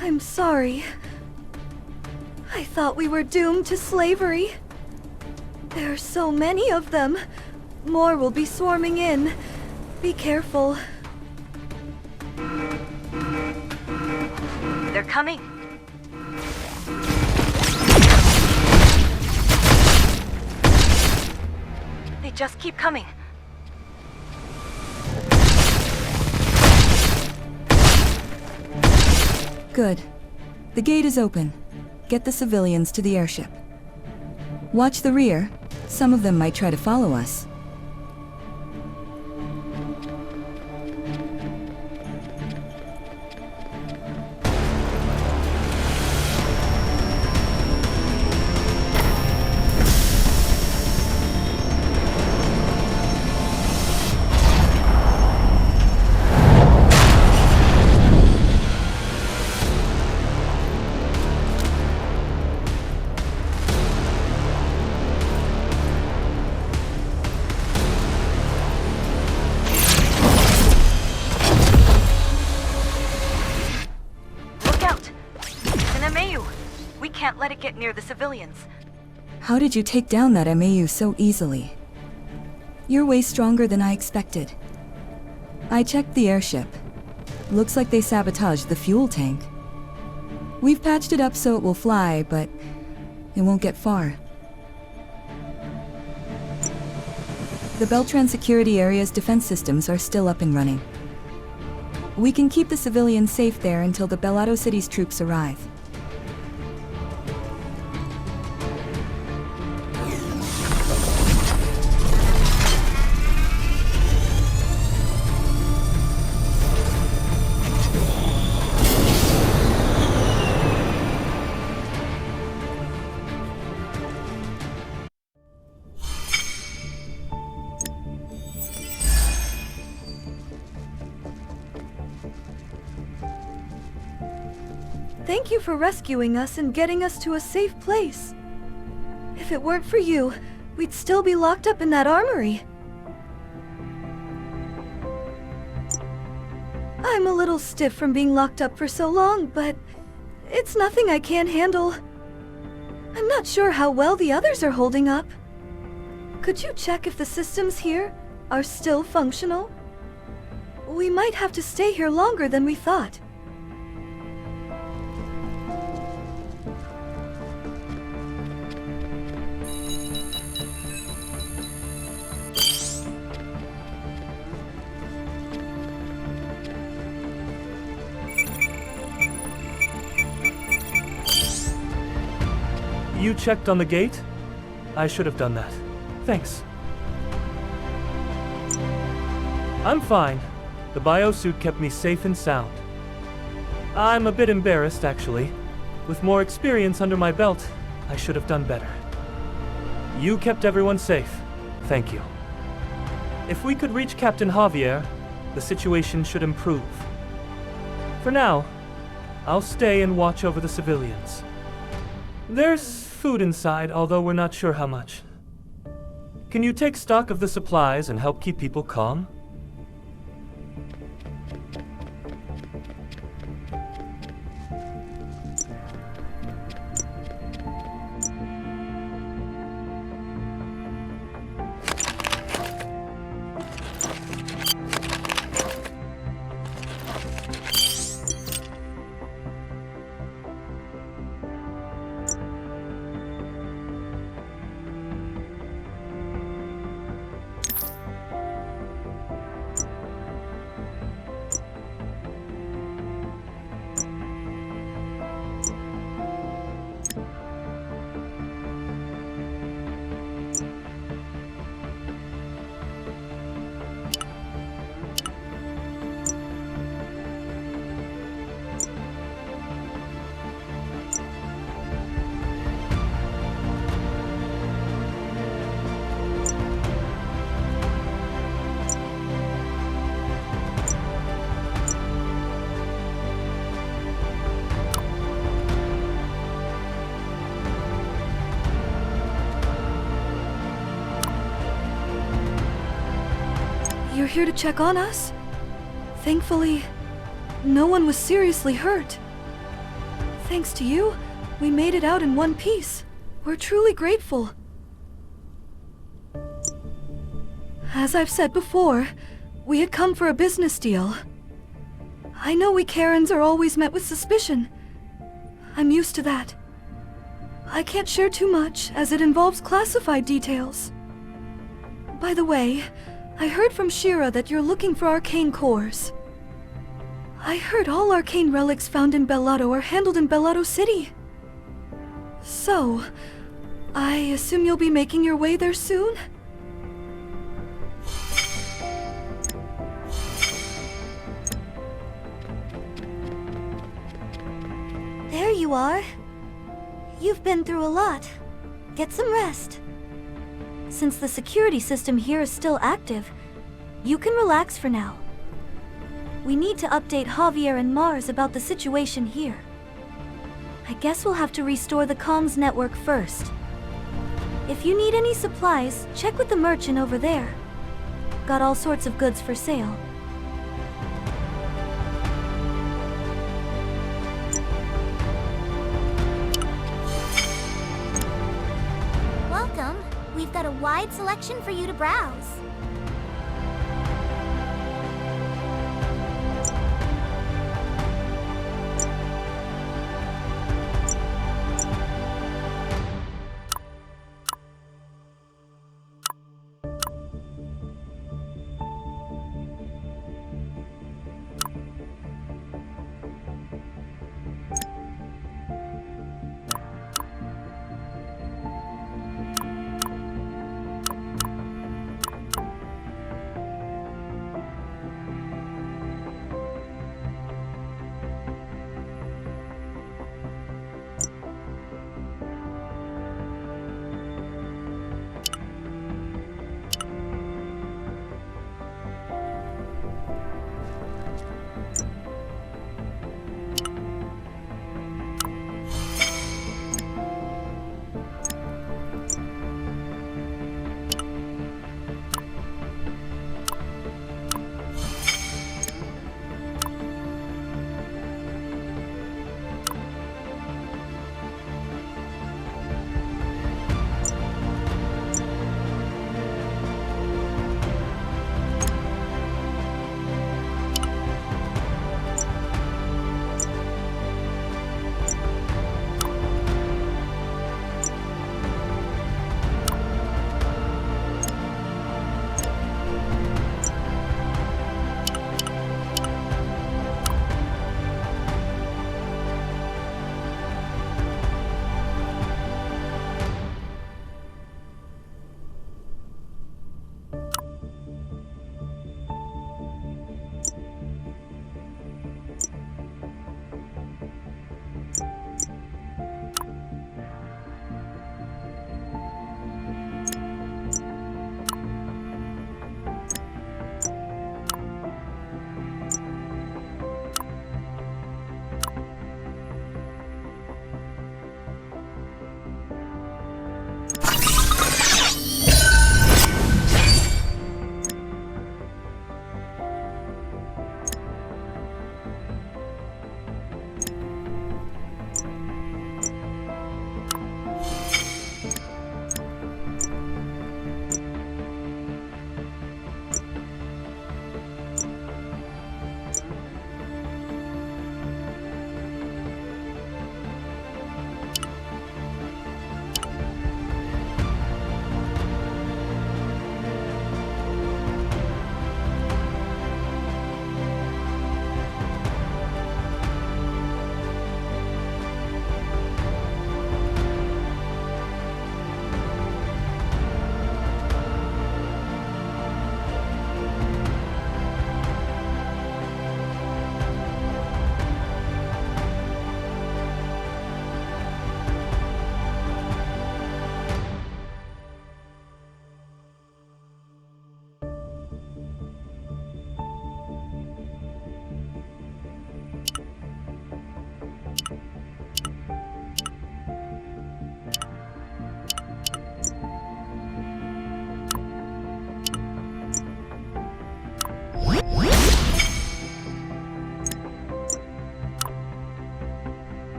I'm sorry. I thought we were doomed to slavery. There are so many of them. More will be swarming in. Be careful. They're coming. They just keep coming. Good. The gate is open. Get the civilians to the airship. Watch the rear. Some of them might try to follow us. Can't let it get near the civilians. How did you take down that MAU so easily? You're way stronger than I expected. I checked the airship. Looks like they sabotaged the fuel tank. We've patched it up so it will fly, but it won't get far. The Beltran security area's defense systems are still up and running. We can keep the civilians safe there until the Bellado City's troops arrive. Thank you for rescuing us and getting us to a safe place. If it weren't for you, we'd still be locked up in that armory. I'm a little stiff from being locked up for so long, but it's nothing I can't handle. I'm not sure how well the others are holding up. Could you check if the systems here are still functional? We might have to stay here longer than we thought. You checked on the gate? I should have done that. Thanks. I'm fine. The biosuit kept me safe and sound. I'm a bit embarrassed, actually. With more experience under my belt, I should have done better. You kept everyone safe. Thank you. If we could reach Captain Javier, the situation should improve. For now, I'll stay and watch over the civilians. There's food inside, although we're not sure how much. Can you take stock of the supplies and help keep people calm? You're here to check on us? Thankfully, no one was seriously hurt. Thanks to you, we made it out in one piece. We're truly grateful. As I've said before, we had come for a business deal. I know we Karens are always met with suspicion. I'm used to that. I can't share too much, as it involves classified details. By the way, I heard from Shira that you're looking for arcane cores. I heard all arcane relics found in Bellado are handled in Bellado City. So, I assume you'll be making your way there soon? There you are. You've been through a lot. Get some rest. Since the security system here is still active, you can relax for now. We need to update Javier and Mars about the situation here. I guess we'll have to restore the comms network first. If you need any supplies, check with the merchant over there. Got all sorts of goods for sale. Welcome. We've got a wide selection for you to browse.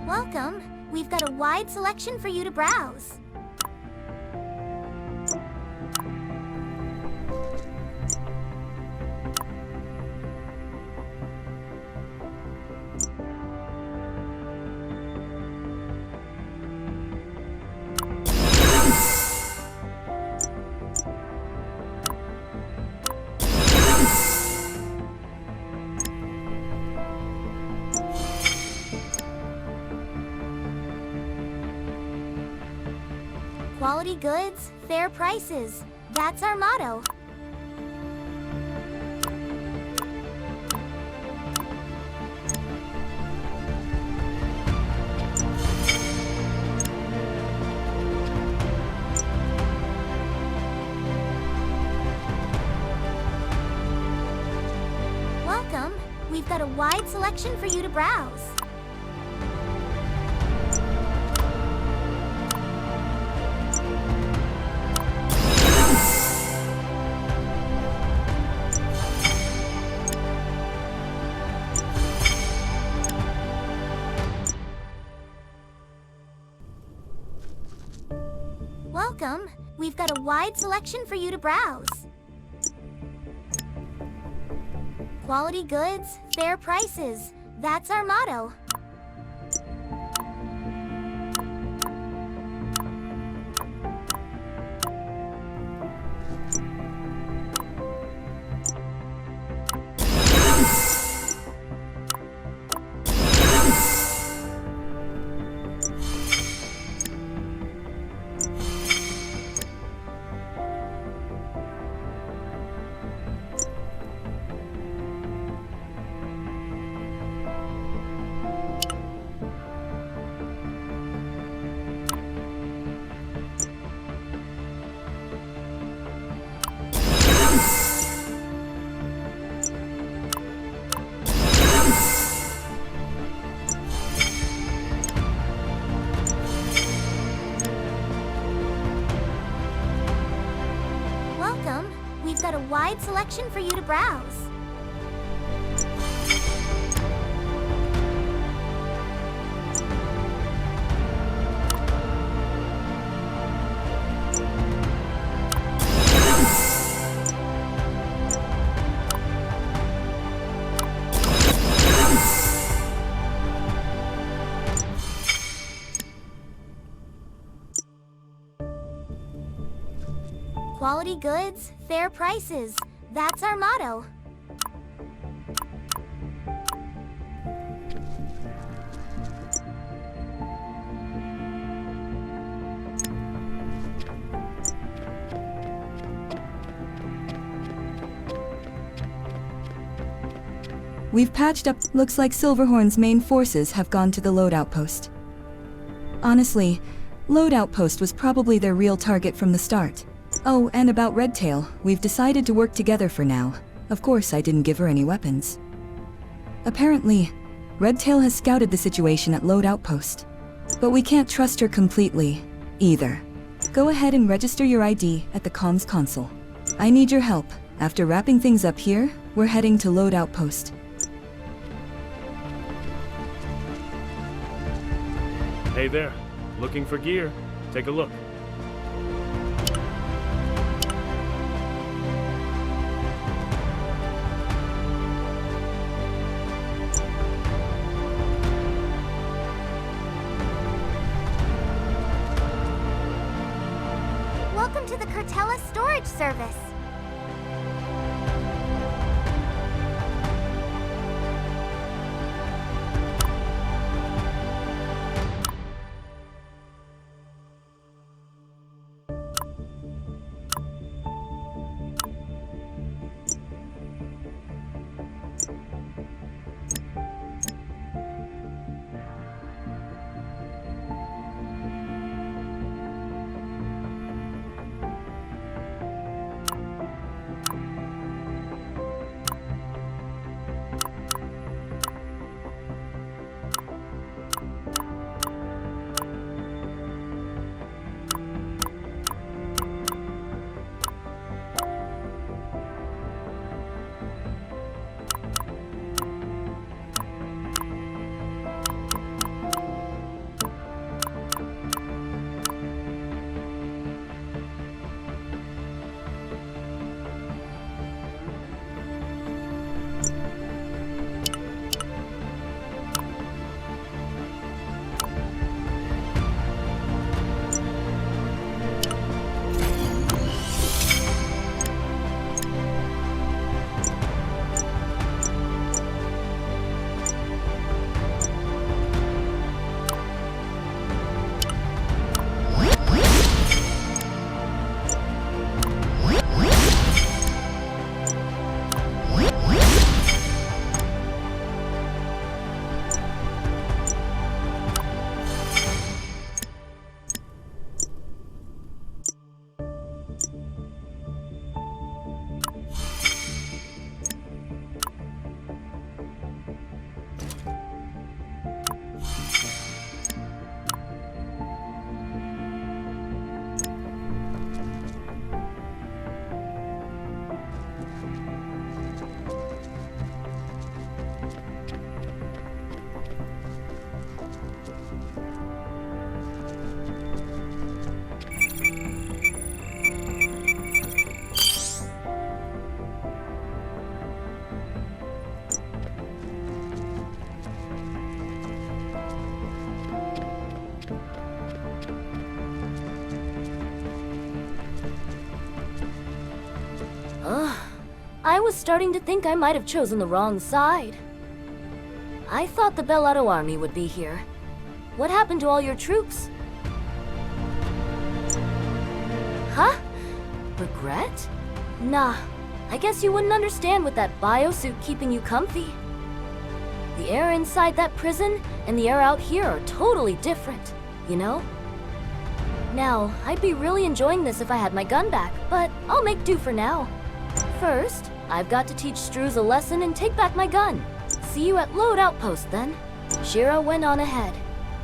Welcome. We've got a wide selection for you to browse. Quality goods, fair prices. That's our motto. Welcome. We've got a wide selection for you to browse. Welcome. We've got a wide selection for you to browse. Quality goods, fair prices. That's our motto. Welcome. We've got a wide selection for you to browse. Quality goods, fair prices. That's our motto. We've patched up. Looks like Silverhorn's main forces have gone to the load outpost. Honestly, load outpost was probably their real target from the start. Oh, and about Redtail, we've decided to work together for now. Of course, I didn't give her any weapons. Apparently, Redtail has scouted the situation at load outpost. But we can't trust her completely, either. Go ahead and register your ID at the comms console. I need your help. After wrapping things up here, we're heading to load outpost. Hey there. Looking for gear? Take a look. Welcome to the Cortella storage service. was starting to think I might have chosen the wrong side. I thought the Bellato army would be here. What happened to all your troops? Huh? Regret? Nah, I guess you wouldn't understand with that biosuit keeping you comfy. The air inside that prison and the air out here are totally different, you know? Now, I'd be really enjoying this if I had my gun back, but I'll make do for now. First, I've got to teach Struz a lesson and take back my gun. See you at Load Outpost then. Shira went on ahead.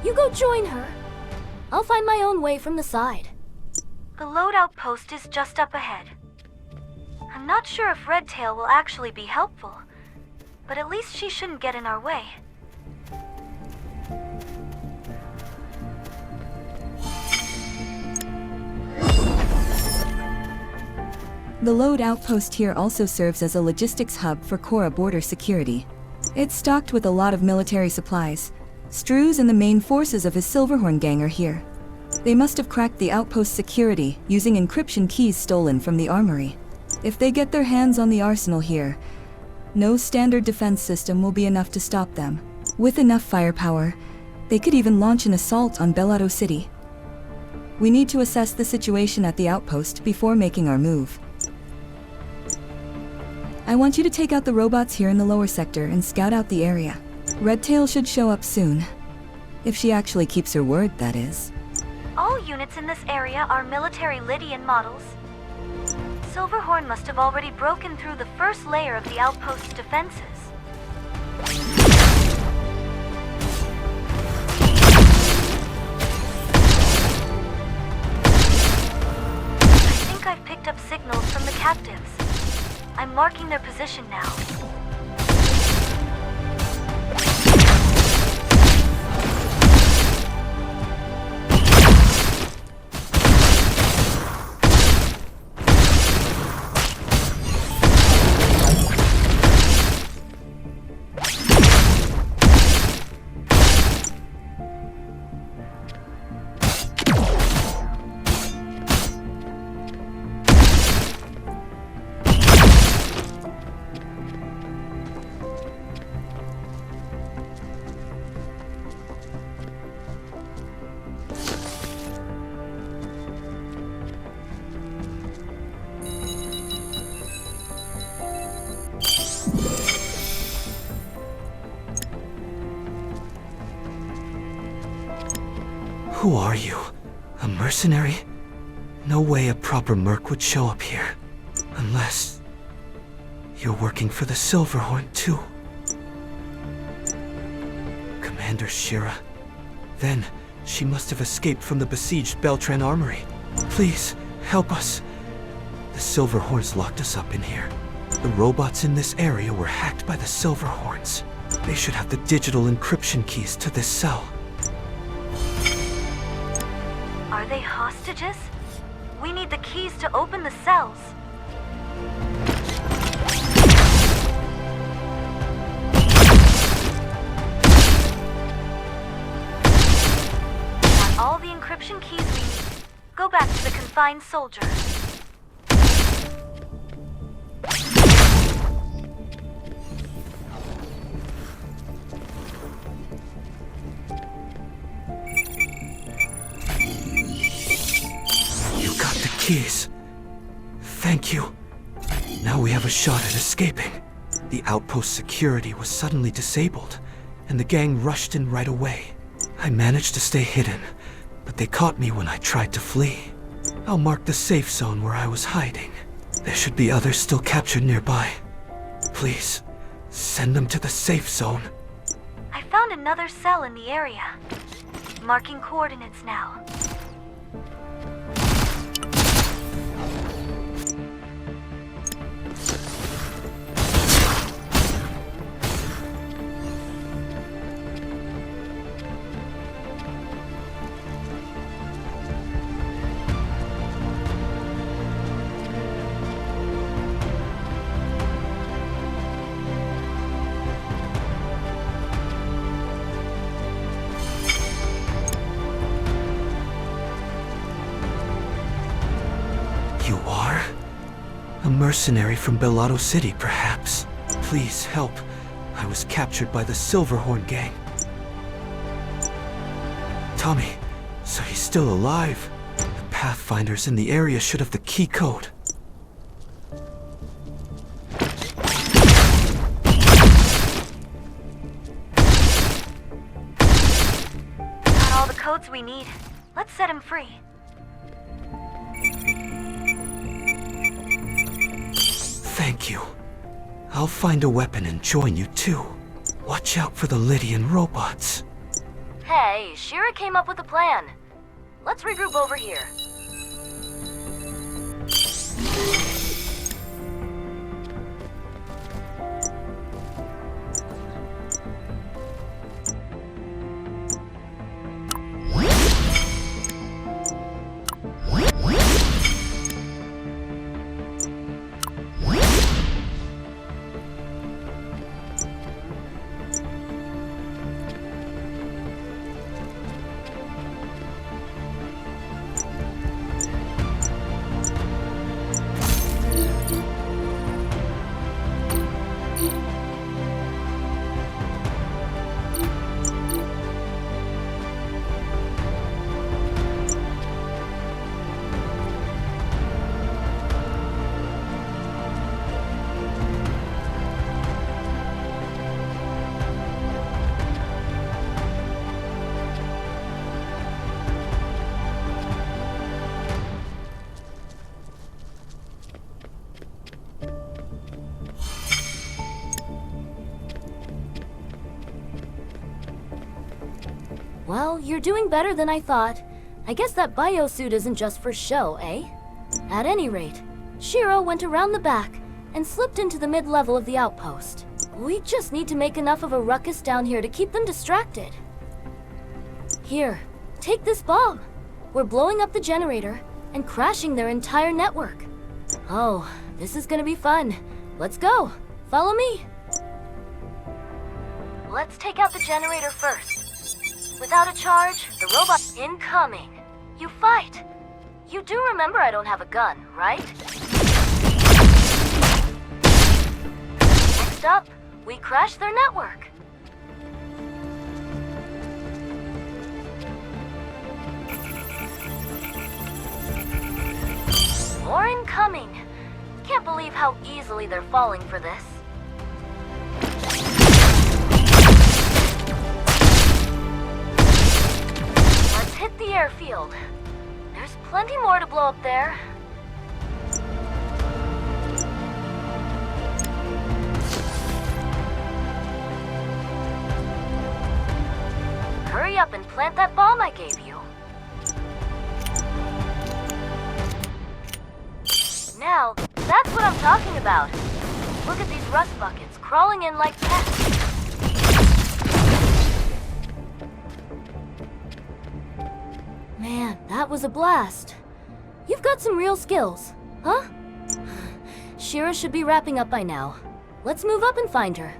You go join her. I'll find my own way from the side. The Load Outpost is just up ahead. I'm not sure if Redtail will actually be helpful, but at least she shouldn't get in our way. The Load Outpost here also serves as a logistics hub for Korra border security. It's stocked with a lot of military supplies. Struz and the main forces of his Silverhorn gang are here. They must have cracked the outpost security using encryption keys stolen from the armory. If they get their hands on the arsenal here, no standard defense system will be enough to stop them. With enough firepower, they could even launch an assault on Bellato City. We need to assess the situation at the outpost before making our move. I want you to take out the robots here in the lower sector and scout out the area. Redtail should show up soon. If she actually keeps her word, that is. All units in this area are military Lydian models. Silverhorn must have already broken through the first layer of the outpost's defenses. I think I've picked up signals from the captives. I'm marking their position now. Who are you? A mercenary? No way a proper merc would show up here. Unless... you're working for the Silverhorn too. Commander Shira. Then, she must have escaped from the besieged Beltran armory. Please, help us. The Silverhorns locked us up in here. The robots in this area were hacked by the Silverhorns. They should have the digital encryption keys to this cell. Are they hostages? We need the keys to open the cells. Got all the encryption keys we need. Go back to the confined soldier. Keys. Thank you. Now we have a shot at escaping. The outpost security was suddenly disabled, and the gang rushed in right away. I managed to stay hidden, but they caught me when I tried to flee. I'll mark the safe zone where I was hiding. There should be others still captured nearby. Please, send them to the safe zone. I found another cell in the area. Marking coordinates now. A mercenary from Bellotto City, perhaps. Please help. I was captured by the Silverhorn gang. Tommy, so he's still alive. The Pathfinders in the area should have the key code. Got all the codes we need. Let's set him free. Thank you. I'll find a weapon and join you too. Watch out for the Lydian robots. Hey, Shira came up with a plan. Let's regroup over here. Well, you're doing better than I thought. I guess that biosuit isn't just for show, eh? At any rate, Shiro went around the back and slipped into the mid-level of the outpost. We just need to make enough of a ruckus down here to keep them distracted. Here, take this bomb. We're blowing up the generator and crashing their entire network. Oh, this is gonna be fun. Let's go. Follow me. Let's take out the generator first. Without a charge, the robot incoming. You fight. You do remember I don't have a gun, right? Next up, we crash their network. More incoming. Can't believe how easily they're falling for this. Let's hit the airfield. There's plenty more to blow up there. Hurry up and plant that bomb I gave you. Now, that's what I'm talking about. Look at these rust buckets crawling in like pests. Man, that was a blast. You've got some real skills, huh? Shira should be wrapping up by now. Let's move up and find her.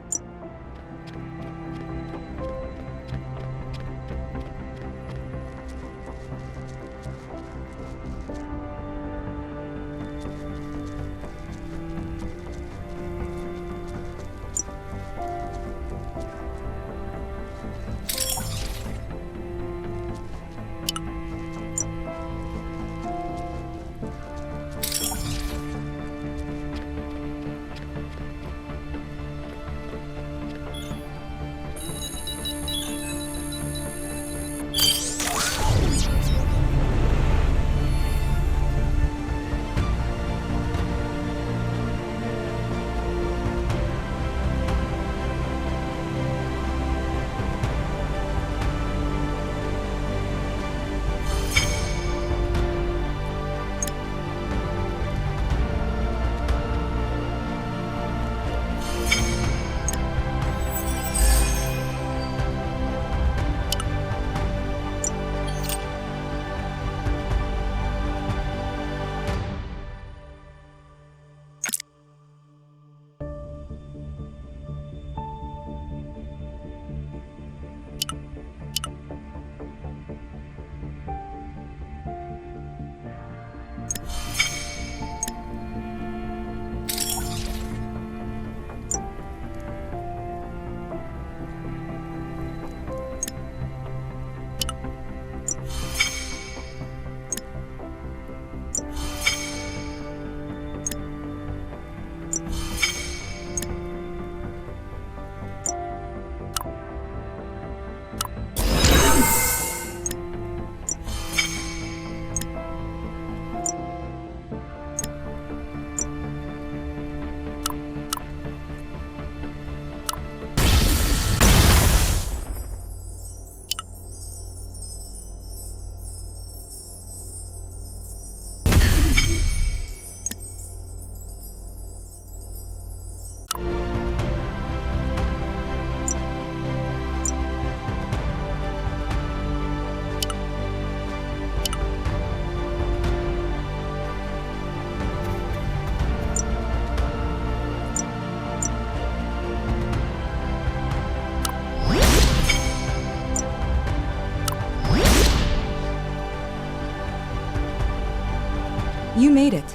You made it.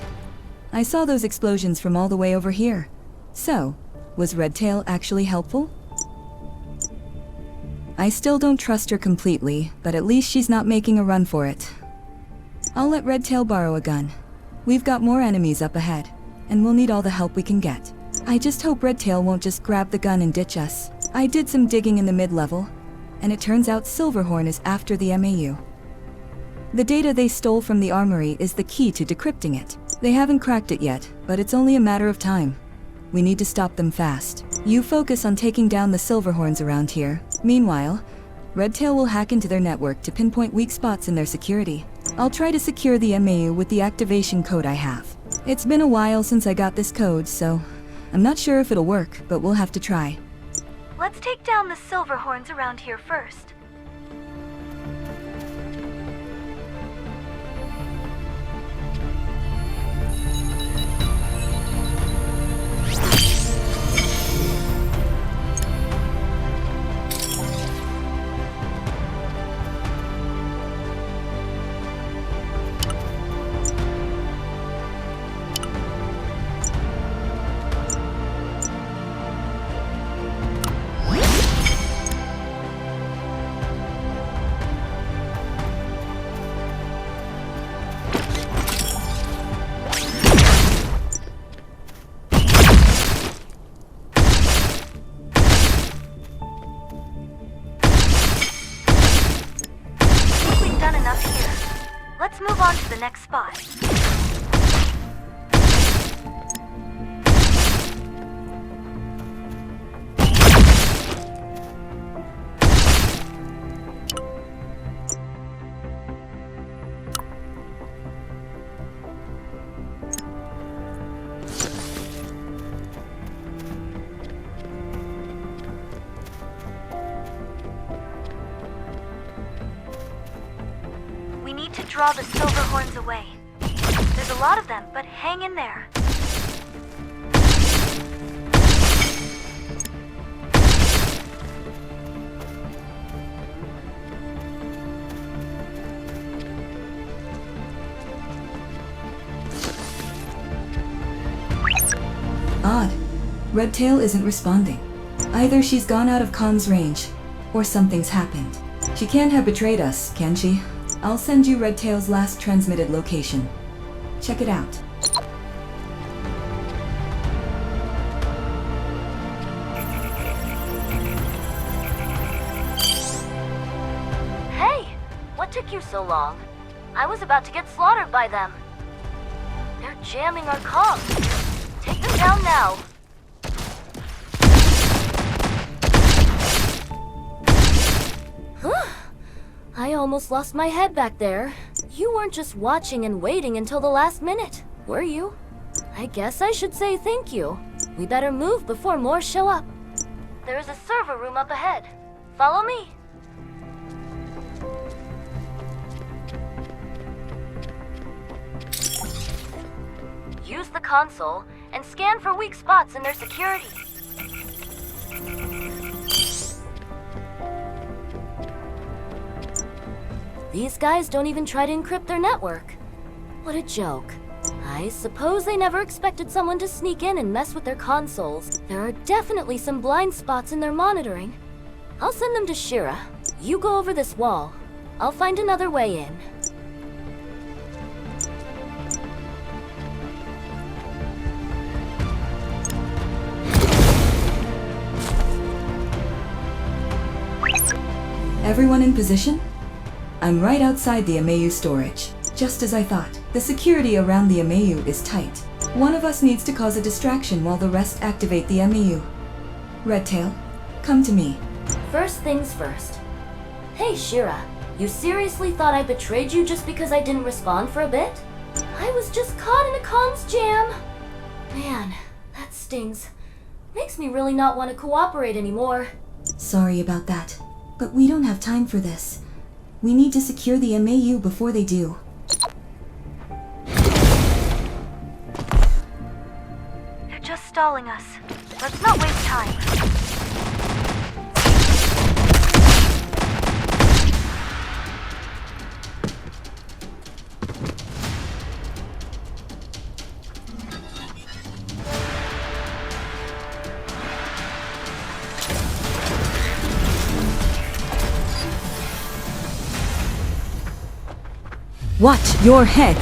I saw those explosions from all the way over here. So, was Redtail actually helpful? I still don't trust her completely, but at least she's not making a run for it. I'll let Redtail borrow a gun. We've got more enemies up ahead, and we'll need all the help we can get. I just hope Redtail won't just grab the gun and ditch us. I did some digging in the mid-level, and it turns out Silverhorn is after the MAU. The data they stole from the armory is the key to decrypting it. They haven't cracked it yet, but it's only a matter of time. We need to stop them fast. You focus on taking down the Silverhorns around here. Meanwhile, Redtail will hack into their network to pinpoint weak spots in their security. I'll try to secure the MAU with the activation code I have. It's been a while since I got this code, so I'm not sure if it'll work, but we'll have to try. Let's take down the Silverhorns around here first. Let's move on to the next spot. We need to draw the Silverhorns away. There's a lot of them, but hang in there. Odd. Redtail isn't responding. Either she's gone out of comms range, or something's happened. She can't have betrayed us, can she? I'll send you Redtail's last transmitted location. Check it out. Hey! What took you so long? I was about to get slaughtered by them. They're jamming our comms. Take them down now. I almost lost my head back there. You weren't just watching and waiting until the last minute, were you? I guess I should say thank you. We better move before more show up. There's a server room up ahead. Follow me. Use the console and scan for weak spots in their security. These guys don't even try to encrypt their network. What a joke. I suppose they never expected someone to sneak in and mess with their consoles. There are definitely some blind spots in their monitoring. I'll send them to Shira. You go over this wall. I'll find another way in. Everyone in position? I'm right outside the MAU storage. Just as I thought, the security around the MAU is tight. One of us needs to cause a distraction while the rest activate the MAU. Redtail, come to me. First things first. Hey, Shira, you seriously thought I betrayed you just because I didn't respond for a bit? I was just caught in a comms jam. Man, that stings. Makes me really not want to cooperate anymore. Sorry about that, but we don't have time for this. We need to secure the MAU before they do. They're just stalling us. Let's not waste time. Watch your head!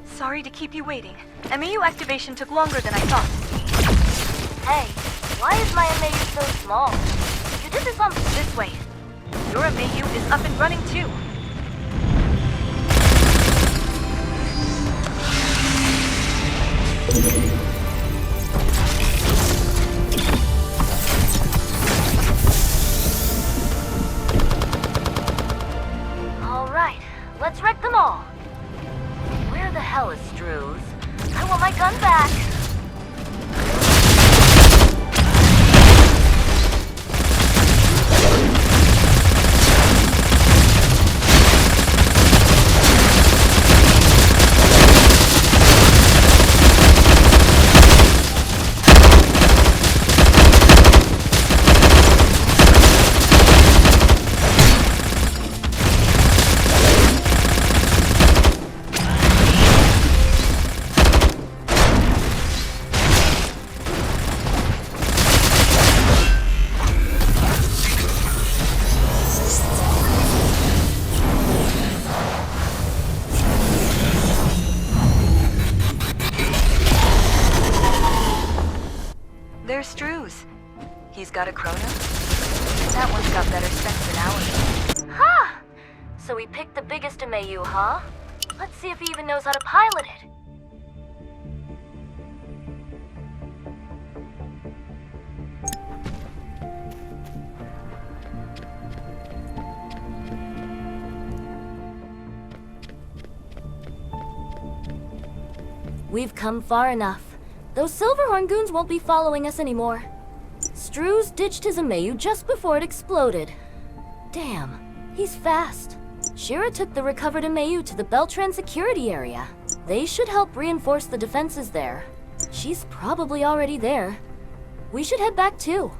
Sorry to keep you waiting. MAU activation took longer than I thought. Hey, why is my MAU so small? You did this on This way. Your MAU is up and running too. All right, let's wreck them all. Where the hell is Struze? I want my gun back. There's Struze. He's got a chrono. That one's got better specs than ours. Ha! So we picked the biggest MAU, huh? Let's see if he even knows how to pilot it. We've come far enough. Those Silverhorn goons won't be following us anymore. Struze ditched his MAU just before it exploded. Damn, he's fast. Shira took the recovered MAU to the Beltran security area. They should help reinforce the defenses there. She's probably already there. We should head back too.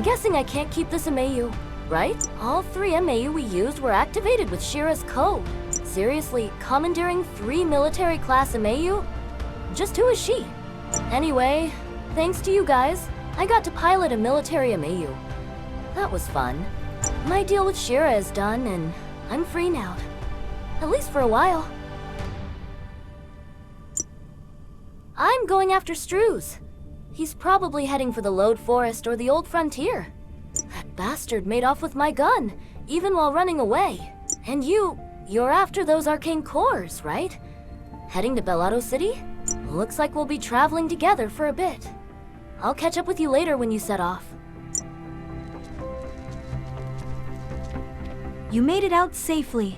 I'm guessing I can't keep this MAU, right? All 3 MAU we used were activated with Shira's code. Seriously, commandeering 3 military-class MAU? Just who is she? Anyway, thanks to you guys, I got to pilot a military MAU. That was fun. My deal with Shira is done, and I'm free now. At least for a while. I'm going after Struz. He's probably heading for the Lode Forest or the Old Frontier. That bastard made off with my gun, even while running away. And you're after those arcane cores, right? Heading to Bellado City? Looks like we'll be traveling together for a bit. I'll catch up with you later when you set off. You made it out safely.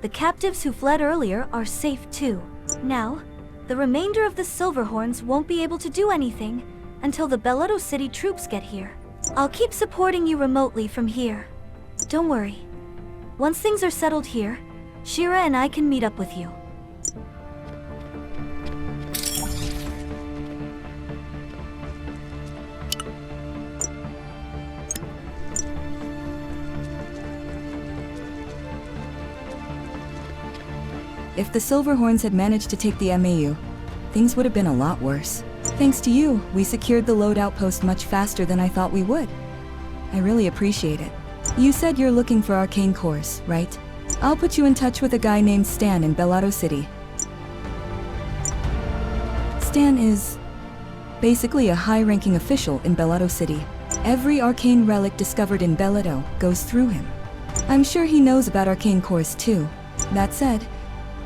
The captives who fled earlier are safe too. Now, the remainder of the Silverhorns won't be able to do anything until the Bellado City troops get here. I'll keep supporting you remotely from here. Don't worry. Once things are settled here, Shira and I can meet up with you. If the Silverhorns had managed to take the MAU, things would have been a lot worse. Thanks to you, we secured the load outpost much faster than I thought we would. I really appreciate it. You said you're looking for arcane cores, right? I'll put you in touch with a guy named Stan in Bellado City. Stan is basically a high-ranking official in Bellado City. Every arcane relic discovered in Bellado goes through him. I'm sure he knows about arcane cores too. That said,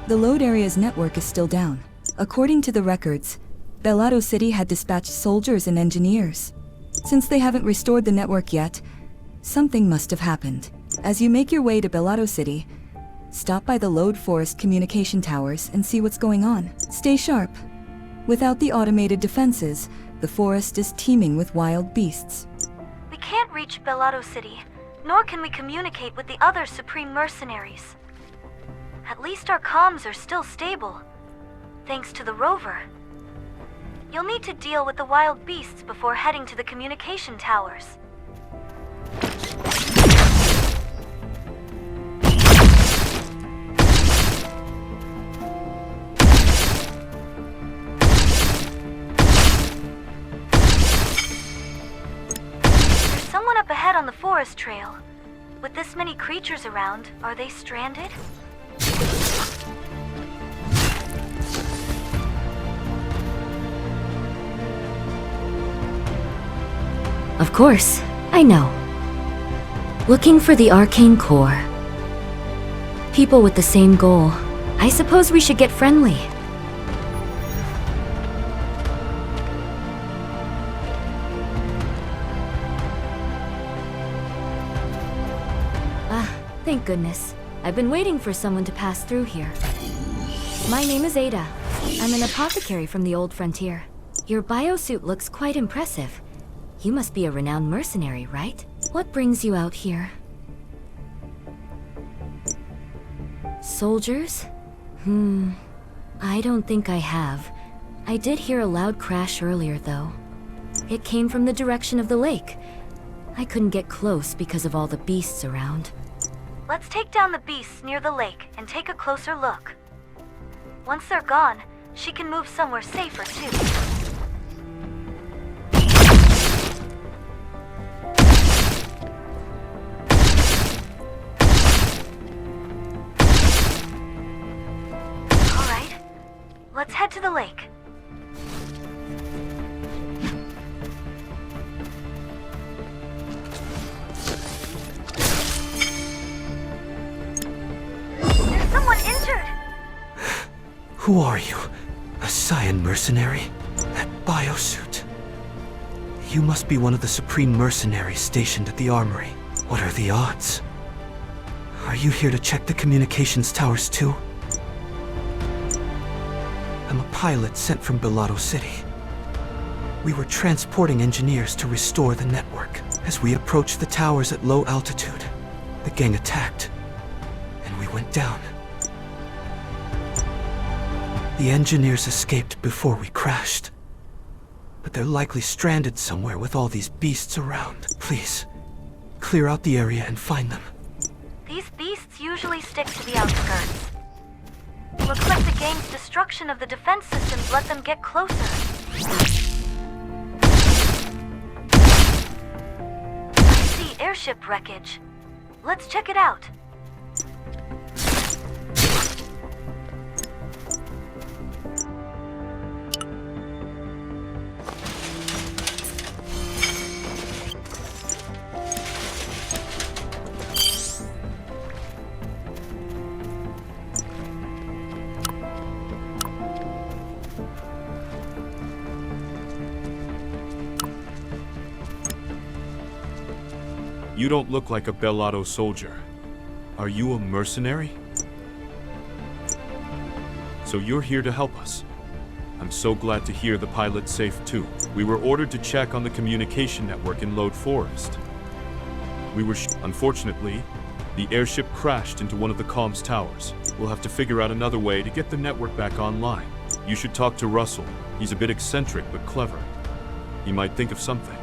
the load area's network is still down. According to the records, Bellado City had dispatched soldiers and engineers. Since they haven't restored the network yet, something must have happened. As you make your way to Bellado City, stop by the Lode Forest communication towers and see what's going on. Stay sharp. Without the automated defenses, the forest is teeming with wild beasts. We can't reach Bellado City, nor can we communicate with the other Supreme Mercenaries. At least our comms are still stable, thanks to the rover. You'll need to deal with the wild beasts before heading to the communication towers. There's someone up ahead on the forest trail. With this many creatures around, are they stranded? Of course, I know. Looking for the arcane core. People with the same goal. I suppose we should get friendly. Thank goodness. I've been waiting for someone to pass through here. My name is Ada. I'm an apothecary from the Old Frontier. Your biosuit looks quite impressive. You must be a renowned mercenary, right? What brings you out here? Soldiers? I don't think I have. I did hear a loud crash earlier, though. It came from the direction of the lake. I couldn't get close because of all the beasts around. Let's take down the beasts near the lake and take a closer look. Once they're gone, she can move somewhere safer, too. Let's head to the lake. There's someone injured! Who are you? A Cyan mercenary? That biosuit. You must be one of the Supreme Mercenaries stationed at the armory. What are the odds? Are you here to check the communications towers too? I'm a pilot sent from Bellado City. We were transporting engineers to restore the network. As we approached the towers at low altitude, the gang attacked, and we went down. The engineers escaped before we crashed. but they're likely stranded somewhere with all these beasts around. Please, clear out the area and find them. These beasts usually stick to the outskirts. Looks like the gang's destruction of the defense systems let them get closer. I see airship wreckage. Let's check it out. You don't look like a Bellotto soldier. Are you a mercenary? So you're here to help us. I'm so glad to hear the pilot's safe too. We were ordered to check on the communication network in Lode Forest. Unfortunately, the airship crashed into one of the comms towers. We'll have to figure out another way to get the network back online. You should talk to Russell. He's a bit eccentric but clever. He might think of something.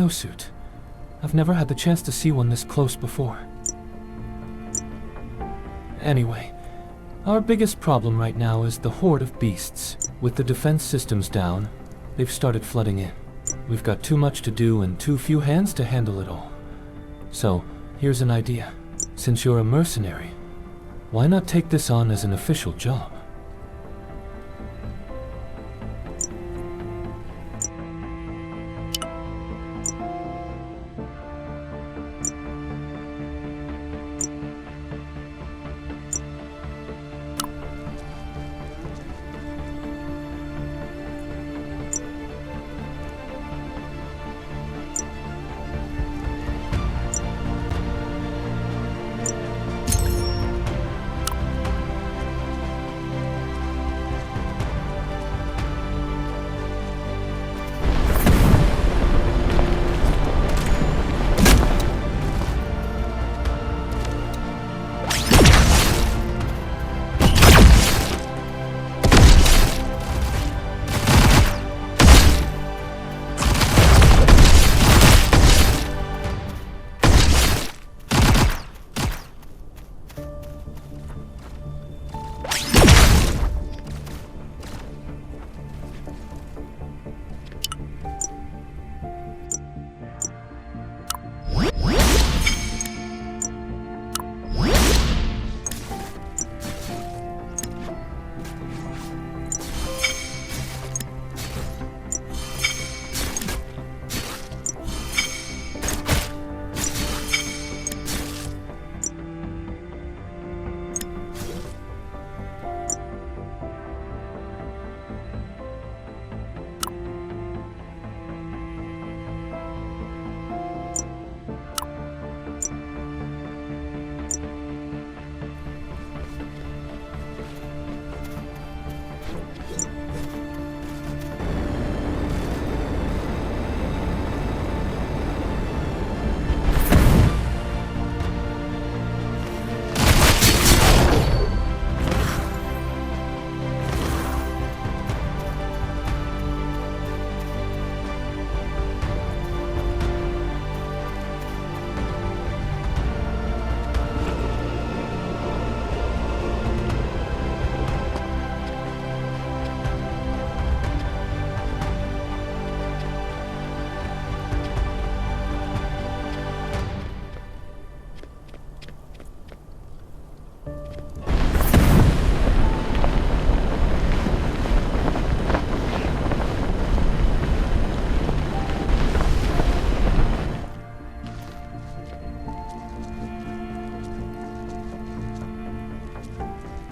biosuit. I've never had the chance to see one this close before. Anyway, our biggest problem right now is the horde of beasts. With the defense systems down, they've started flooding in. We've got too much to do and too few hands to handle it all. So, here's an idea. Since you're a mercenary, why not take this on as an official job?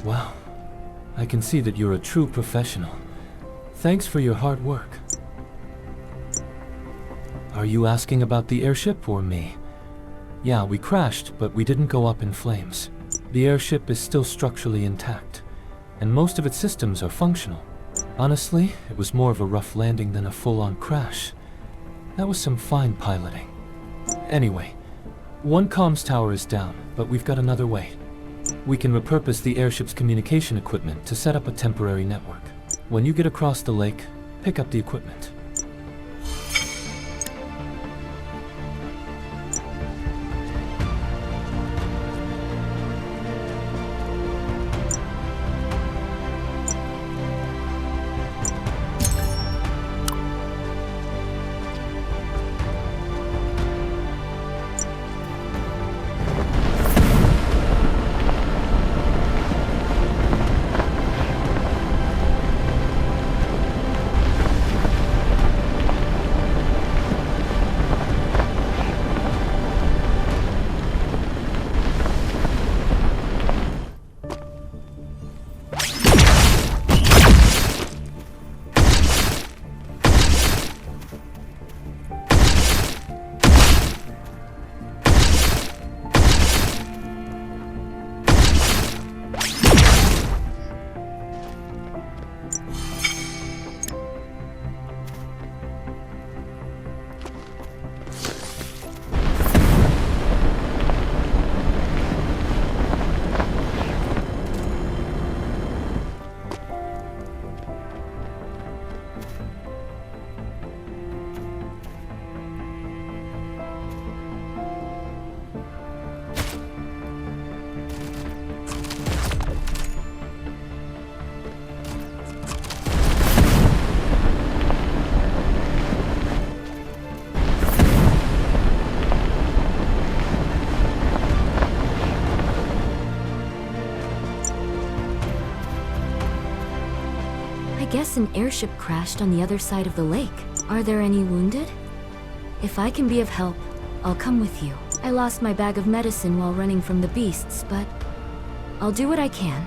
Wow, I can see that you're a true professional. Thanks for your hard work. Are you asking about the airship or me? Yeah, we crashed, but we didn't go up in flames. The airship is still structurally intact, and most of its systems are functional. Honestly, it was more of a rough landing than a full-on crash. That was some fine piloting. Anyway, one comms tower is down, but we've got another way. We can repurpose the airship's communication equipment to set up a temporary network. When you get across the lake, pick up the equipment. guess an airship crashed on the other side of the lake. Are there any wounded? If I can be of help, I'll come with you. I lost my bag of medicine while running from the beasts, but I'll do what I can.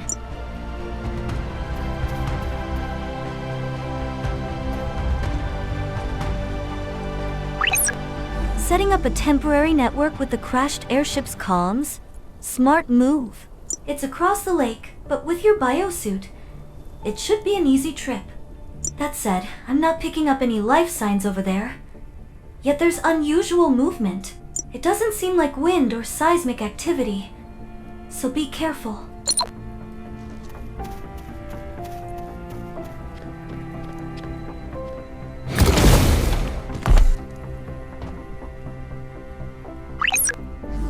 Setting up a temporary network with the crashed airship's comms? Smart move. It's across the lake, but with your biosuit, it should be an easy trip. That said, I'm not picking up any life signs over there. Yet there's unusual movement. It doesn't seem like wind or seismic activity, so be careful.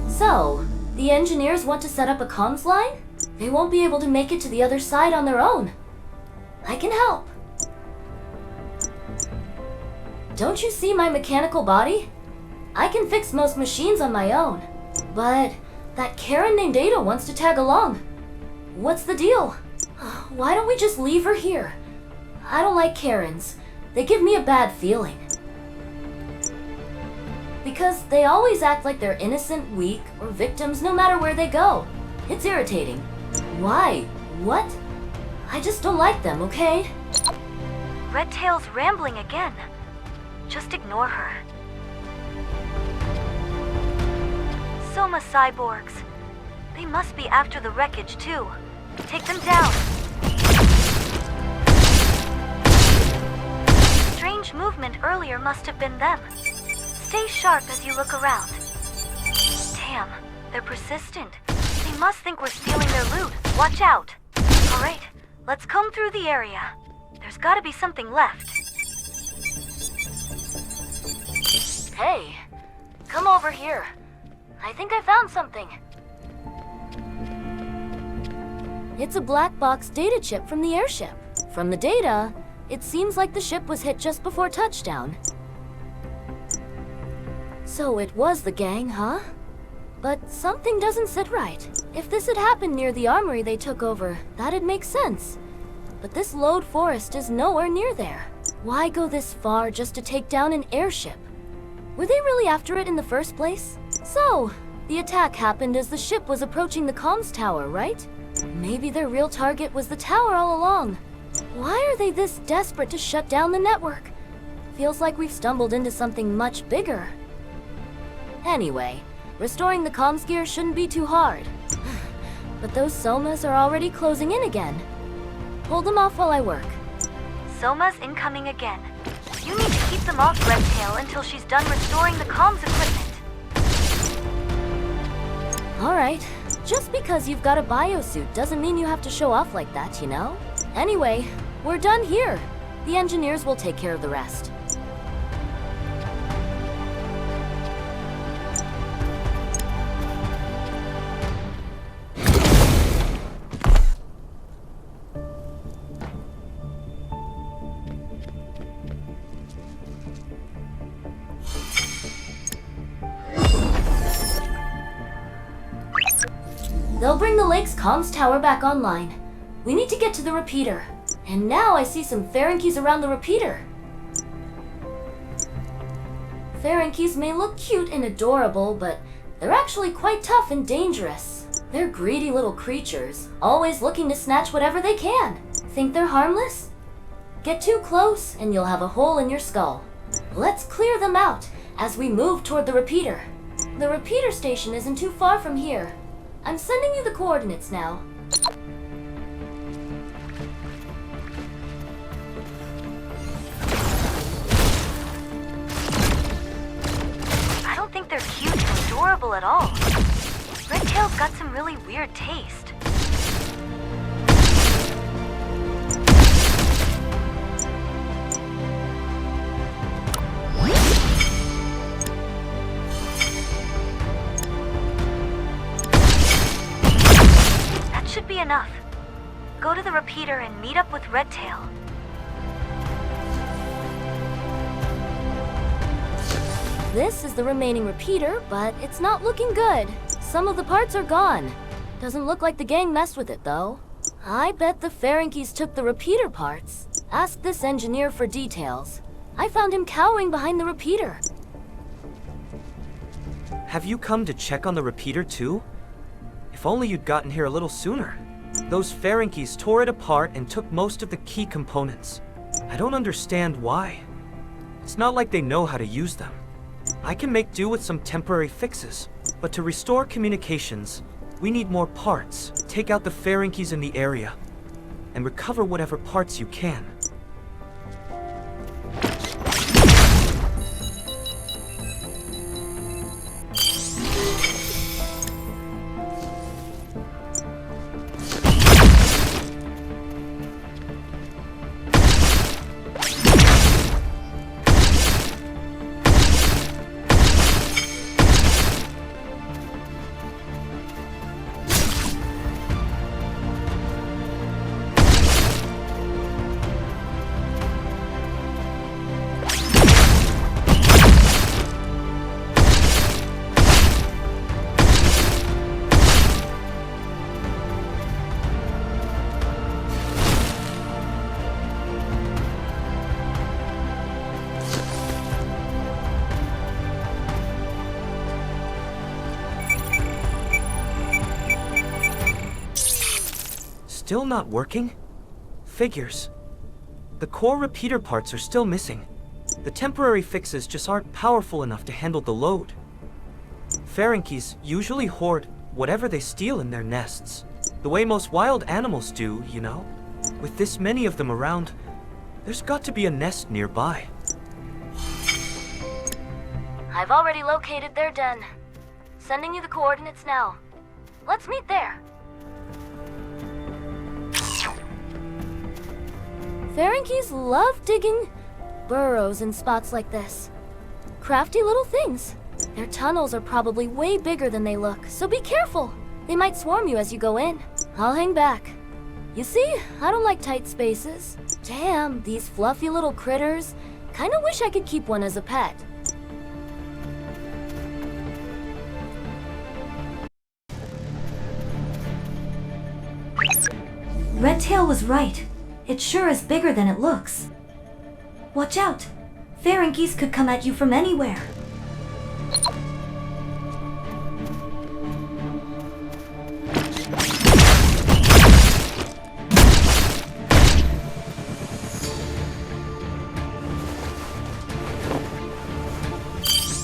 So, the engineers want to set up a comms line? They won't be able to make it to the other side on their own. I can help. Don't you see my mechanical body? I can fix most machines on my own. But that Karen named Ada wants to tag along. What's the deal? Why don't we just leave her here? I don't like Karens. They give me a bad feeling. Because they always act like they're innocent, weak, or victims no matter where they go. It's irritating. Why? What? I just don't like them, okay? Redtail's rambling again. Just ignore her. Soma cyborgs. They must be after the wreckage too. Take them down. Strange movement earlier must have been them. Stay sharp as you look around. Damn, they're persistent. They must think we're stealing their loot. Watch out. Alright, let's comb through the area. There's gotta be something left. Hey, come over here. I think I found something. It's a black box data chip from the airship. From the data, it seems like the ship was hit just before touchdown. So it was the gang, huh? But something doesn't sit right. If this had happened near the armory they took over, that'd make sense. But this Lode Forest is nowhere near there. Why go this far just to take down an airship? Were they really after it in the first place? So, the attack happened as the ship was approaching the comms tower, right? Maybe their real target was the tower all along. Why are they this desperate to shut down the network? Feels like we've stumbled into something much bigger. Anyway, restoring the comms gear shouldn't be too hard. But those Somas are already closing in again. Hold them off while I work. Soma's incoming again. You need to keep them off Redtail until she's done restoring the comms equipment. Alright, just because you've got a biosuit doesn't mean you have to show off like that, you know? Anyway, we're done here. The engineers will take care of the rest. They'll bring the lake's comms tower back online. We need to get to the repeater. And now I see some Ferengies around the repeater. Ferengies may look cute and adorable, but they're actually quite tough and dangerous. They're greedy little creatures, always looking to snatch whatever they can. Think they're harmless? Get too close and you'll have a hole in your skull. Let's clear them out as we move toward the repeater. The repeater station isn't too far from here. I'm sending you the coordinates now. I don't think they're cute and adorable at all. Redtail's got some really weird taste. Should be enough. Go to the repeater and meet up with Redtail. This is the remaining repeater, but it's not looking good. Some of the parts are gone. Doesn't look like the gang messed with it, though. I bet the Ferengies took the repeater parts. Ask this engineer for details. I found him cowering behind the repeater. Have you come to check on the repeater too? If only you'd gotten here a little sooner. Those Ferengies tore it apart and took most of the key components. I don't understand why. It's not like they know how to use them. I can make do with some temporary fixes, but to restore communications, we need more parts. Take out the Ferengies in the area, and recover whatever parts you can. Still not working? Figures. The core repeater parts are still missing. The temporary fixes just aren't powerful enough to handle the load. Ferengies usually hoard whatever they steal in their nests. The way most wild animals do, you know? With this many of them around, there's got to be a nest nearby. I've already located their den. Sending you the coordinates now. Let's meet there. Ferengies love digging burrows in spots like this. Crafty little things. Their tunnels are probably way bigger than they look, so be careful. They might swarm you as you go in. I'll hang back. You see, I don't like tight spaces. Damn, these fluffy little critters. Kinda wish I could keep one as a pet. Redtail was right. It sure is bigger than it looks. Watch out! Ferengies could come at you from anywhere.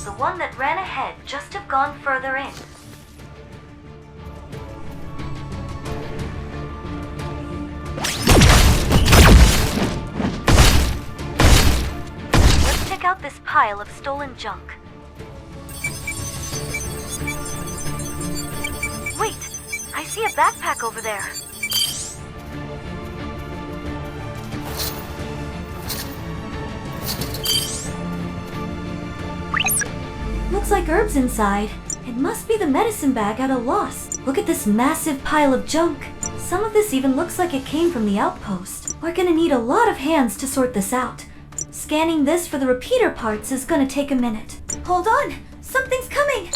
The one that ran ahead just have gone further in. Check out this pile of stolen junk. Wait! I see a backpack over there. Looks like herbs inside. It must be the medicine bag at a loss. Look at this massive pile of junk. Some of this even looks like it came from the outpost. We're gonna need a lot of hands to sort this out. Scanning this for the repeater parts is gonna take a minute. Hold on! Something's coming!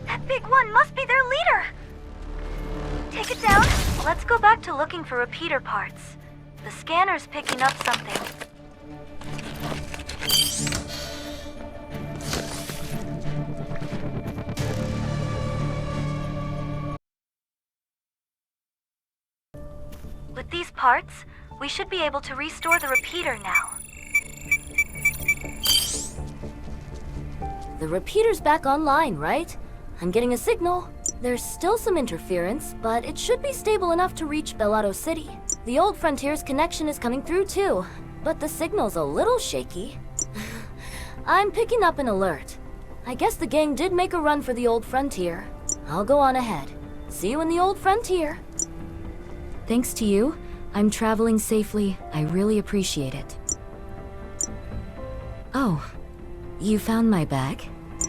That big one must be their leader! Take it down. Let's go back to looking for repeater parts. The scanner's picking up something. With these parts, we should be able to restore the repeater now. The repeater's back online, right? I'm getting a signal. There's still some interference, but it should be stable enough to reach Bellado City. The old Frontier's connection is coming through too, but the signal's a little shaky. I'm picking up an alert. I guess the gang did make a run for the old Frontier. I'll go on ahead. See you in the old Frontier. Thanks to you, I'm traveling safely. I really appreciate it. Oh, you found my bag?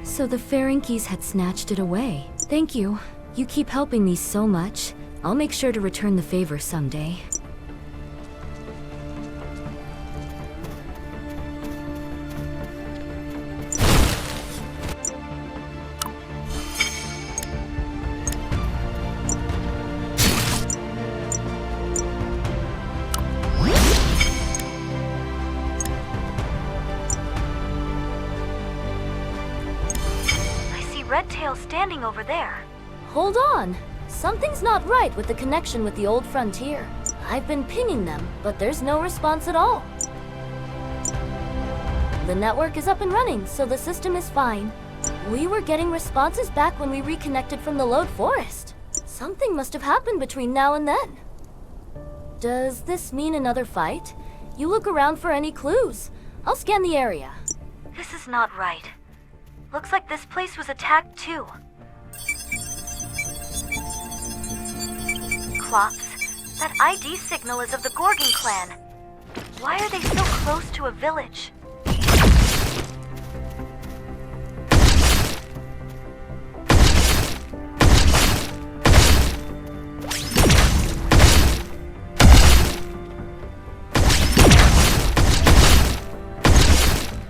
So the Ferengies had snatched it away. Thank you. You keep helping me so much. I'll make sure to return the favor someday. Redtail standing over there. Hold on! Something's not right with the connection with the old frontier. I've been pinging them, but there's no response at all. The network is up and running, so the system is fine. We were getting responses back when we reconnected from the Lode Forest. Something must have happened between now and then. Does this mean another fight? You look around for any clues. I'll scan the area. This is not right. Looks like this place was attacked too. Klops, that ID signal is of the Gorgon clan. Why are they so close to a village?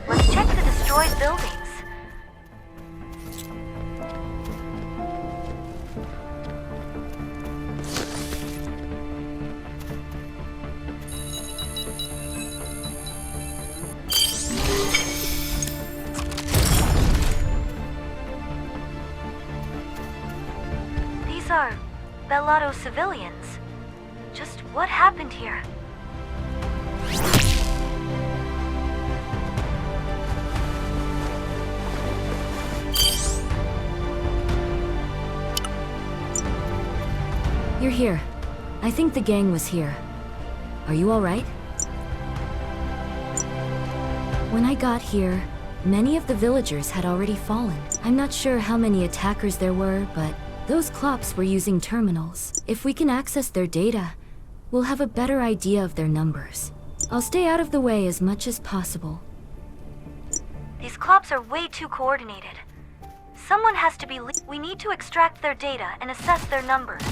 Let's check the destroyed buildings. These are Bellotto civilians. Just what happened here? You're here. I think the gang was here. Are you alright? When I got here, many of the villagers had already fallen. I'm not sure how many attackers there were, but those Klops were using terminals. If we can access their data, we'll have a better idea of their numbers. I'll stay out of the way as much as possible. These Klops are way too coordinated. Someone has to be we need to extract their data and assess their numbers.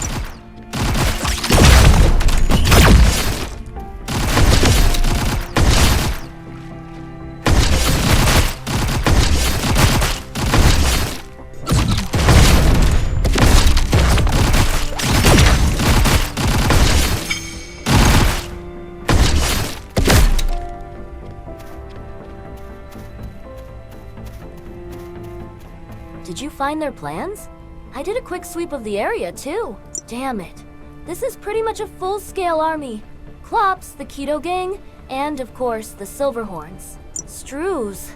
Did you find their plans? I did a quick sweep of the area, too. Damn it. This is pretty much a full-scale army. Klops, the Keto Gang, and, of course, the Silverhorns. Strews.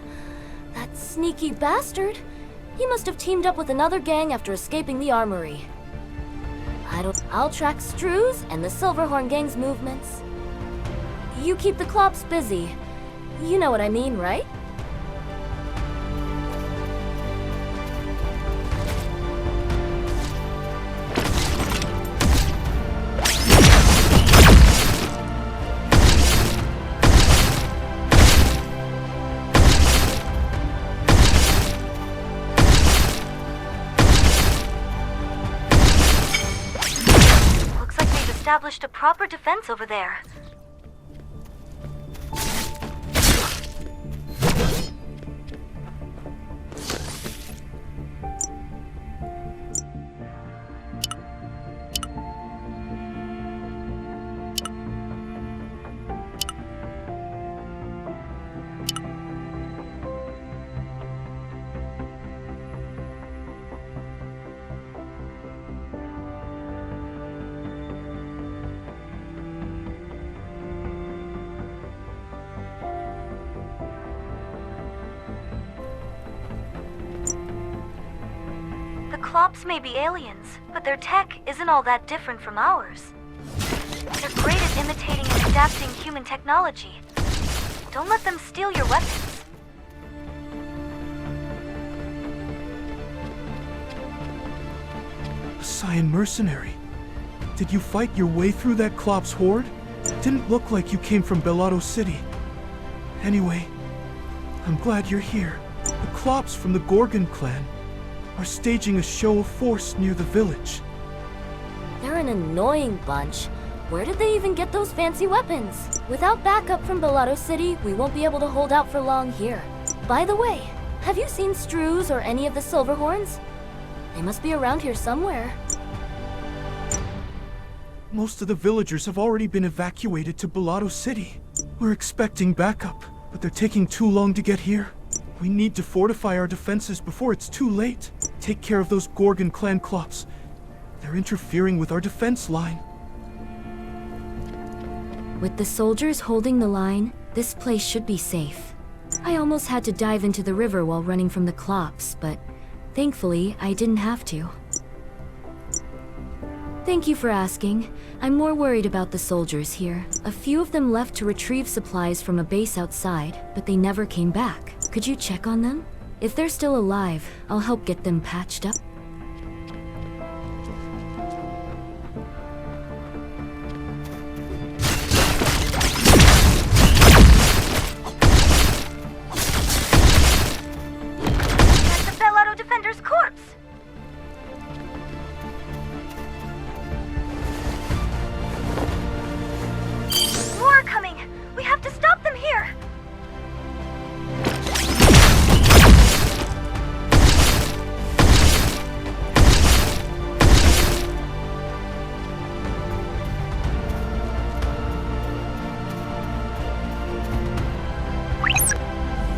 That sneaky bastard. He must have teamed up with another gang after escaping the armory. I'll track Strews and the Silverhorn Gang's movements. You keep the Klops busy. You know what I mean, right? Established a proper defense over there. Klops may be aliens, but their tech isn't all that different from ours. They're great at imitating and adapting human technology. Don't let them steal your weapons. A Saiyan mercenary. Did you fight your way through that Klops horde? Didn't look like you came from Bellotto City. Anyway, I'm glad you're here. The Klops from the Gorgon clan are staging a show of force near the village. They're an annoying bunch. Where did they even get those fancy weapons? Without backup from Bellotto City, we won't be able to hold out for long here. By the way, have you seen Struz or any of the Silverhorns? They must be around here somewhere. Most of the villagers have already been evacuated to Bellotto City. We're expecting backup, but they're taking too long to get here. We need to fortify our defenses before it's too late. Take care of those Gorgon clan clops. They're interfering with our defense line. With the soldiers holding the line, this place should be safe. I almost had to dive into the river while running from the Clops, but thankfully, I didn't have to. Thank you for asking. I'm more worried about the soldiers here. A few of them left to retrieve supplies from a base outside, but they never came back. Could you check on them? If they're still alive, I'll help get them patched up. That's the Bellotto Defender's corpse! More are coming! We have to stop them here!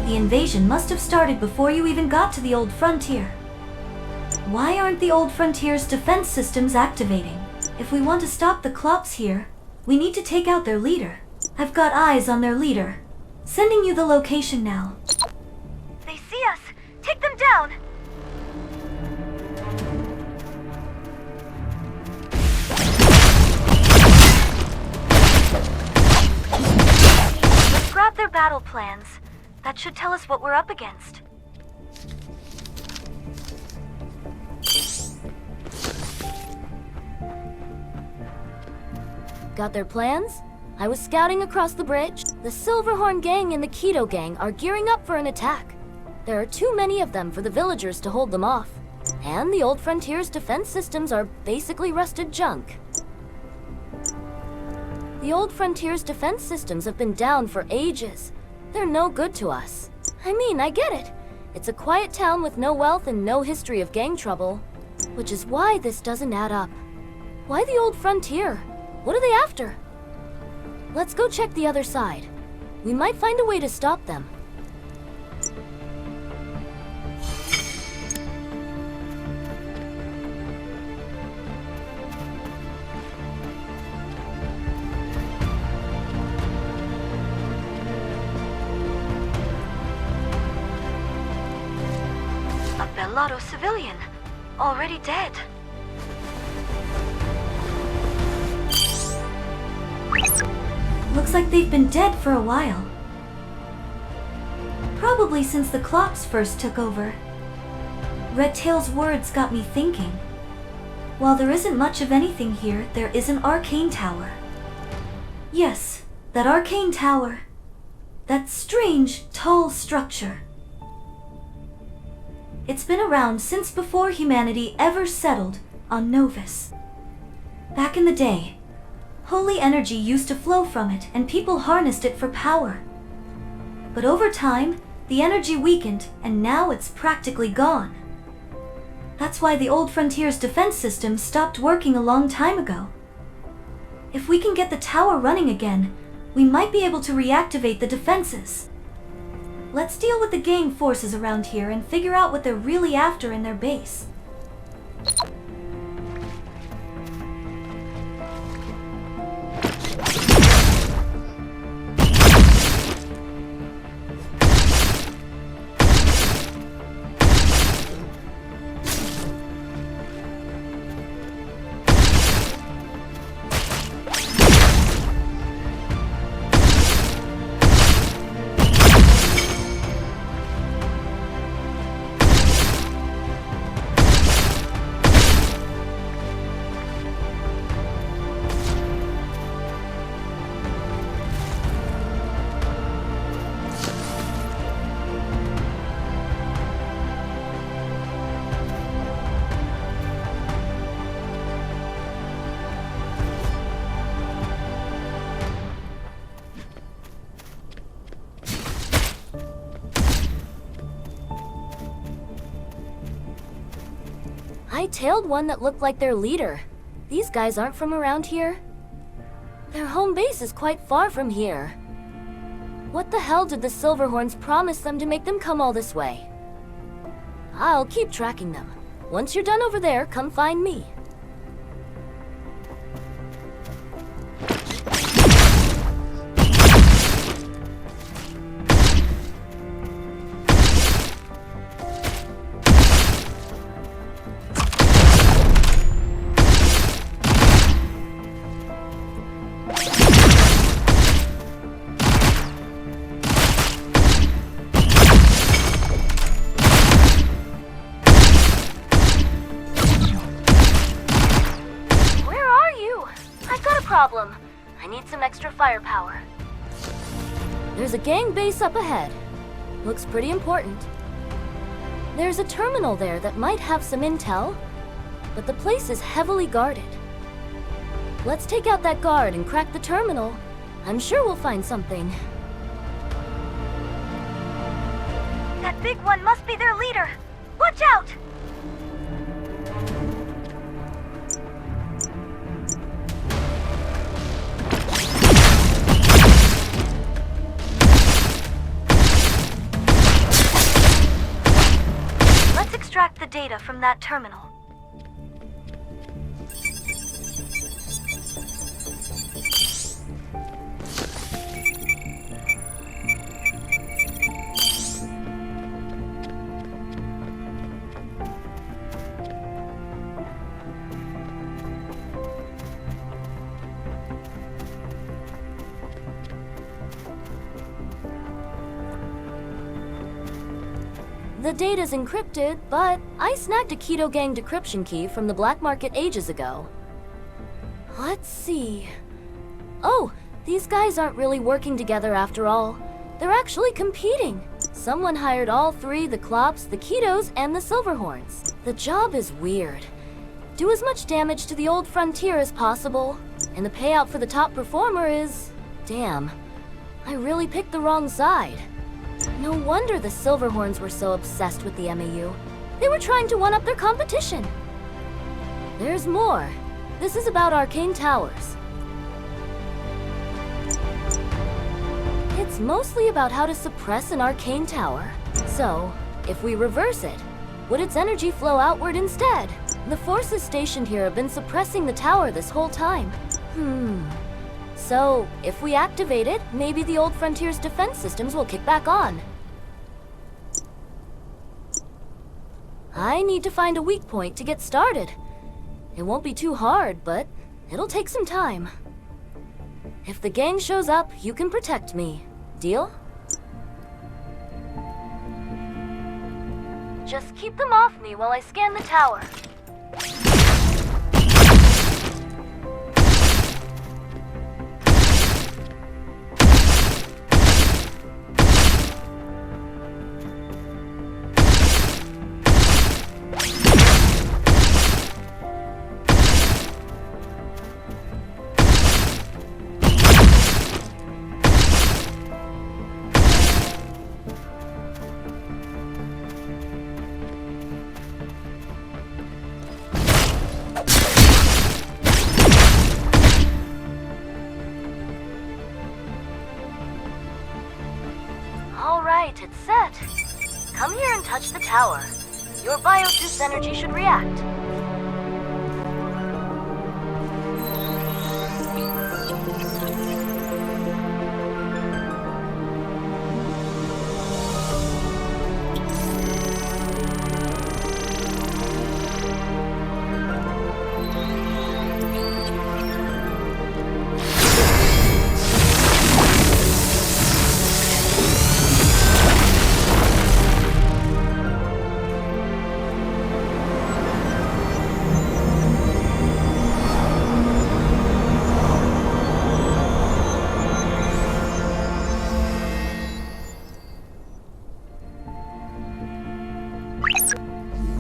The invasion must have started before you even got to the Old Frontier. Why aren't the Old Frontier's defense systems activating? If we want to stop the Klops here, we need to take out their leader. I've got eyes on their leader. Sending you the location now. They see us! Take them down! Let's grab their battle plans. That should tell us what we're up against. Got their plans? I was scouting across the bridge. The Silverhorn gang and the Keto gang are gearing up for an attack. There are too many of them for the villagers to hold them off. And the Old Frontier's defense systems are basically rusted junk. The Old Frontier's defense systems have been down for ages. They're no good to us. I mean, I get it. It's a quiet town with no wealth and no history of gang trouble. Which is why this doesn't add up. Why the Old Frontier? What are they after? Let's go check the other side. We might find a way to stop them. A Bellotto civilian, already dead. Looks like they've been dead for a while. Probably since the Klops first took over. Redtail's words got me thinking. While there isn't much of anything here, there is an arcane tower. Yes, that arcane tower. That strange, tall structure. It's been around since before humanity ever settled on Novus. Back in the day, holy energy used to flow from it and people harnessed it for power. But over time, the energy weakened and now it's practically gone. That's why the Old Frontier's defense system stopped working a long time ago. If we can get the tower running again, we might be able to reactivate the defenses. Let's deal with the gang forces around here and figure out what they're really after in their base. I tailed one that looked like their leader. These guys aren't from around here. Their home base is quite far from here. What the hell did the Silverhorns promise them to make them come all this way? I'll keep tracking them. Once you're done over there, come find me. Problem. I need some extra firepower. There's a gang base up ahead. Looks pretty important. There's a terminal there that might have some intel, but the place is heavily guarded. Let's take out that guard and crack the terminal. I'm sure we'll find something. That big one must be their leader. Watch out! Extract the data from that terminal. The data's encrypted, but I snagged a Keto Gang decryption key from the black market ages ago. Let's see. Oh, these guys aren't really working together after all. They're actually competing. Someone hired all three, the Klops, the Ketos, and the Silverhorns. The job is weird. Do as much damage to the old frontier as possible, and the payout for the top performer is... Damn, I really picked the wrong side. No wonder the Silverhorns were so obsessed with the MAU. They were trying to one-up their competition. There's more. This is about arcane towers. It's mostly about how to suppress an arcane tower. So, if we reverse it, would its energy flow outward instead? The forces stationed here have been suppressing the tower this whole time. So, if we activate it, maybe the old Frontier's defense systems will kick back on. I need to find a weak point to get started. It won't be too hard, but it'll take some time. If the gang shows up, you can protect me. Deal? Just keep them off me while I scan the tower. Alright, it's set. Come here and touch the tower. Your biojuice energy should react.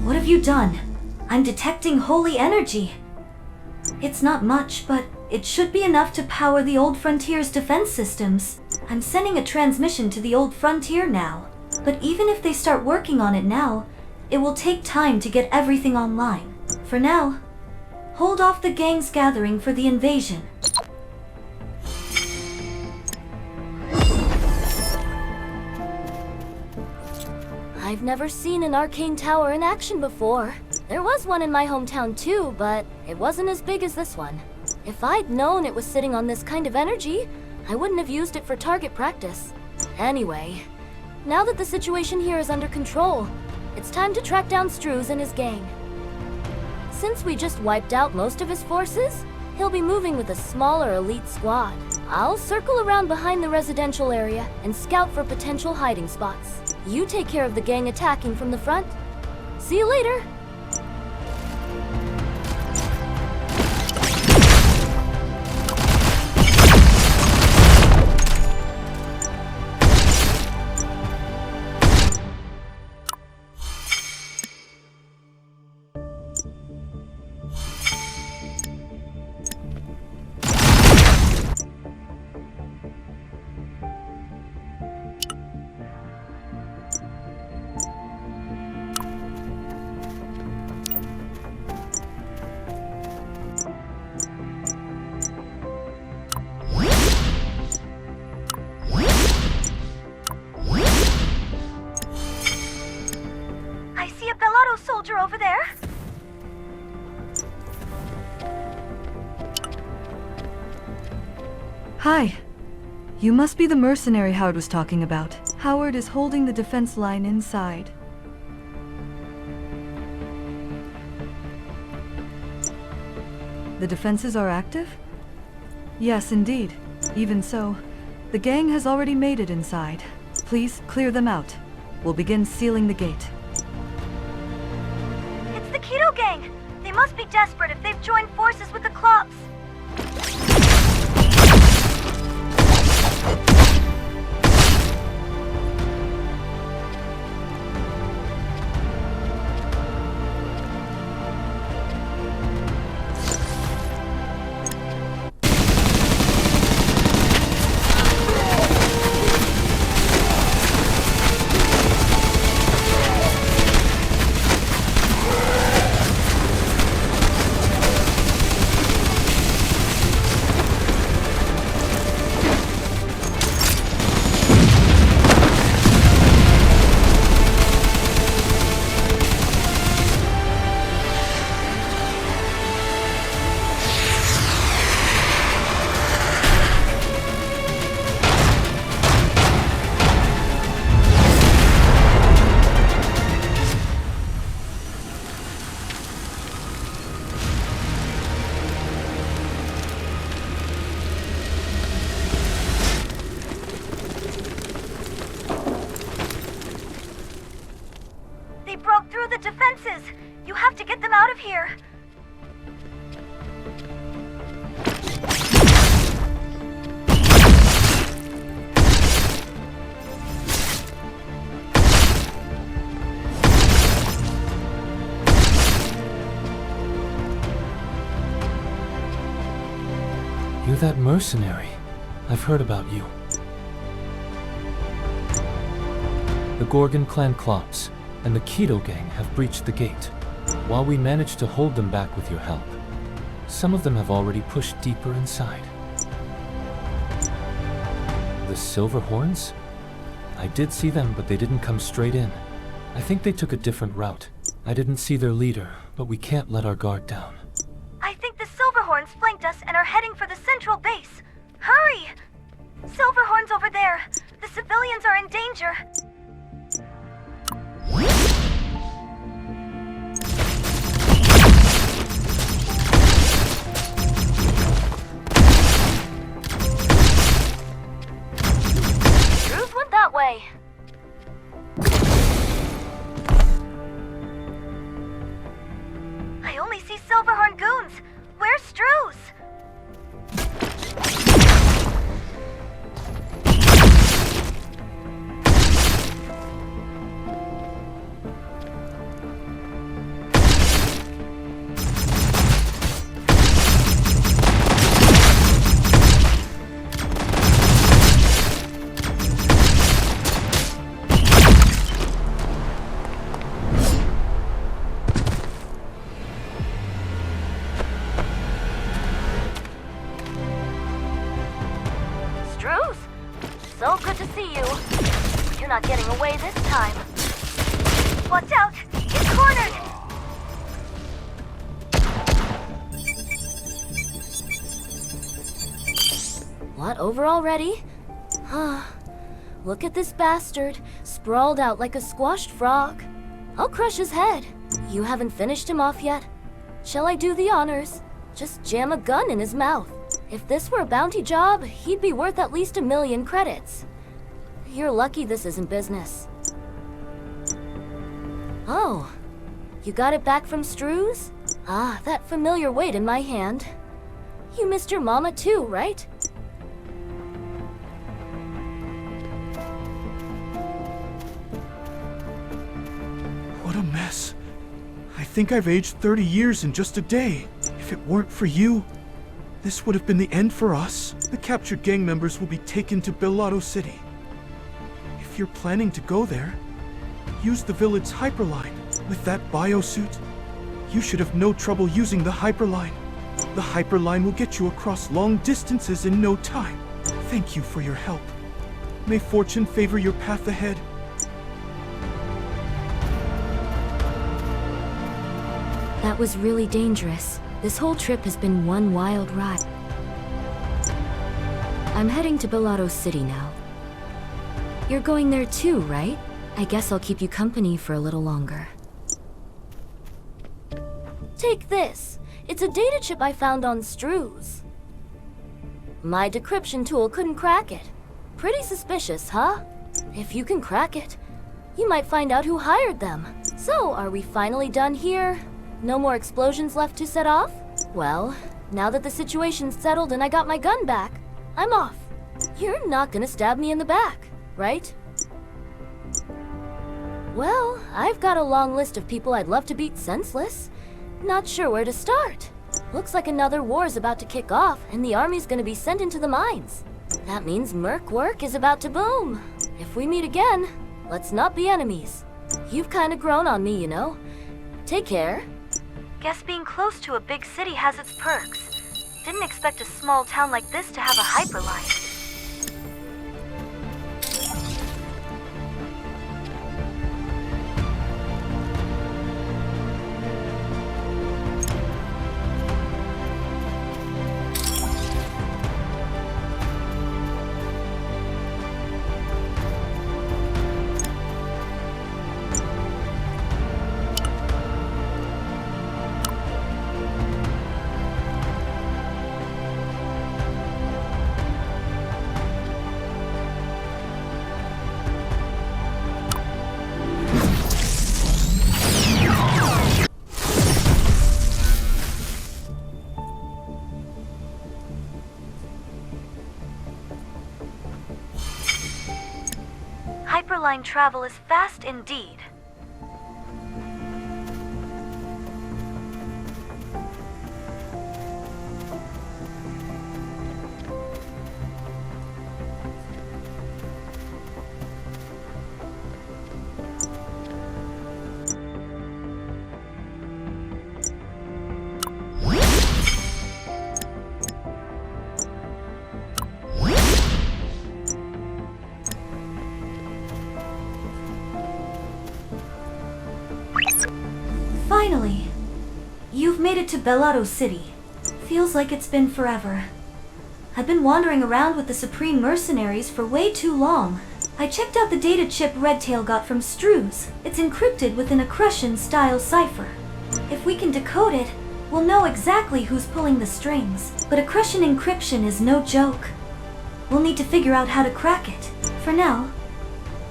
What have you done? I'm detecting holy energy. It's not much, but it should be enough to power the Old Frontier's defense systems. I'm sending a transmission to the Old Frontier now. But even if they start working on it now, it will take time to get everything online. For now, hold off the gang's gathering for the invasion. I've never seen an arcane tower in action before. There was one in my hometown too, but it wasn't as big as this one. If I'd known it was sitting on this kind of energy, I wouldn't have used it for target practice. Anyway, now that the situation here is under control, it's time to track down Struz and his gang. Since we just wiped out most of his forces, he'll be moving with a smaller elite squad. I'll circle around behind the residential area and scout for potential hiding spots. You take care of the gang attacking from the front. See you later! Soldier over there. Hi. You must be the mercenary Howard was talking about. Howard is holding the defense line inside. The defenses are active? Yes, indeed. Even so, the gang has already made it inside. Please clear them out. We'll begin sealing the gate. The Keto Gang! They must be desperate if they've joined forces with the Klops. The defenses! You have to get them out of here! You're that mercenary. I've heard about you. The Gorgon clan Klops and the Keto Gang have breached the gate. While we managed to hold them back with your help, some of them have already pushed deeper inside. The Silver Horns? I did see them, but they didn't come straight in. I think they took a different route. I didn't see their leader, but we can't let our guard down. I think the Silverhorns flanked us and are heading for the central base. Hurry! Silverhorns over there. The civilians are in danger. Struz went that way. I only see Silverhorn goons. Where's Struz? You're not getting away this time. Watch out! It's cornered! What, over already? Look at this bastard, sprawled out like a squashed frog. I'll crush his head. You haven't finished him off yet? Shall I do the honors? Just jam a gun in his mouth. If this were a bounty job, he'd be worth at least 1,000,000 credits. You're lucky this isn't business. Oh, you got it back from Strews? Ah, that familiar weight in my hand. You missed your mama too, right? What a mess. I think I've aged 30 years in just a day. If it weren't for you, this would have been the end for us. The captured gang members will be taken to Bellotto City. If you're planning to go there, use the village hyperline. With that biosuit, you should have no trouble using the hyperline. The hyperline will get you across long distances in no time. Thank you for your help. May fortune favor your path ahead. That was really dangerous. This whole trip has been one wild ride. I'm heading to Bellotto City now. You're going there too, right? I guess I'll keep you company for a little longer. Take this. It's a data chip I found on Strews. My decryption tool couldn't crack it. Pretty suspicious, huh? If you can crack it, you might find out who hired them. So, are we finally done here? No more explosions left to set off? Well, now that the situation's settled and I got my gun back, I'm off. You're not gonna stab me in the back, right? Well, I've got a long list of people I'd love to beat senseless. Not sure where to start. Looks like another war's about to kick off and the army's gonna be sent into the mines. That means merc work is about to boom. If we meet again, let's not be enemies. You've kinda grown on me, you know. Take care. Guess being close to a big city has its perks. Didn't expect a small town like this to have a hyperline. Hyperline travel is fast indeed. Finally! You've made it to Bellotto City. Feels like it's been forever. I've been wandering around with the Supreme Mercenaries for way too long. I checked out the data chip Redtail got from Strews. It's encrypted within a Crucian-style cipher. If we can decode it, we'll know exactly who's pulling the strings. But a Crucian encryption is no joke. We'll need to figure out how to crack it. For now,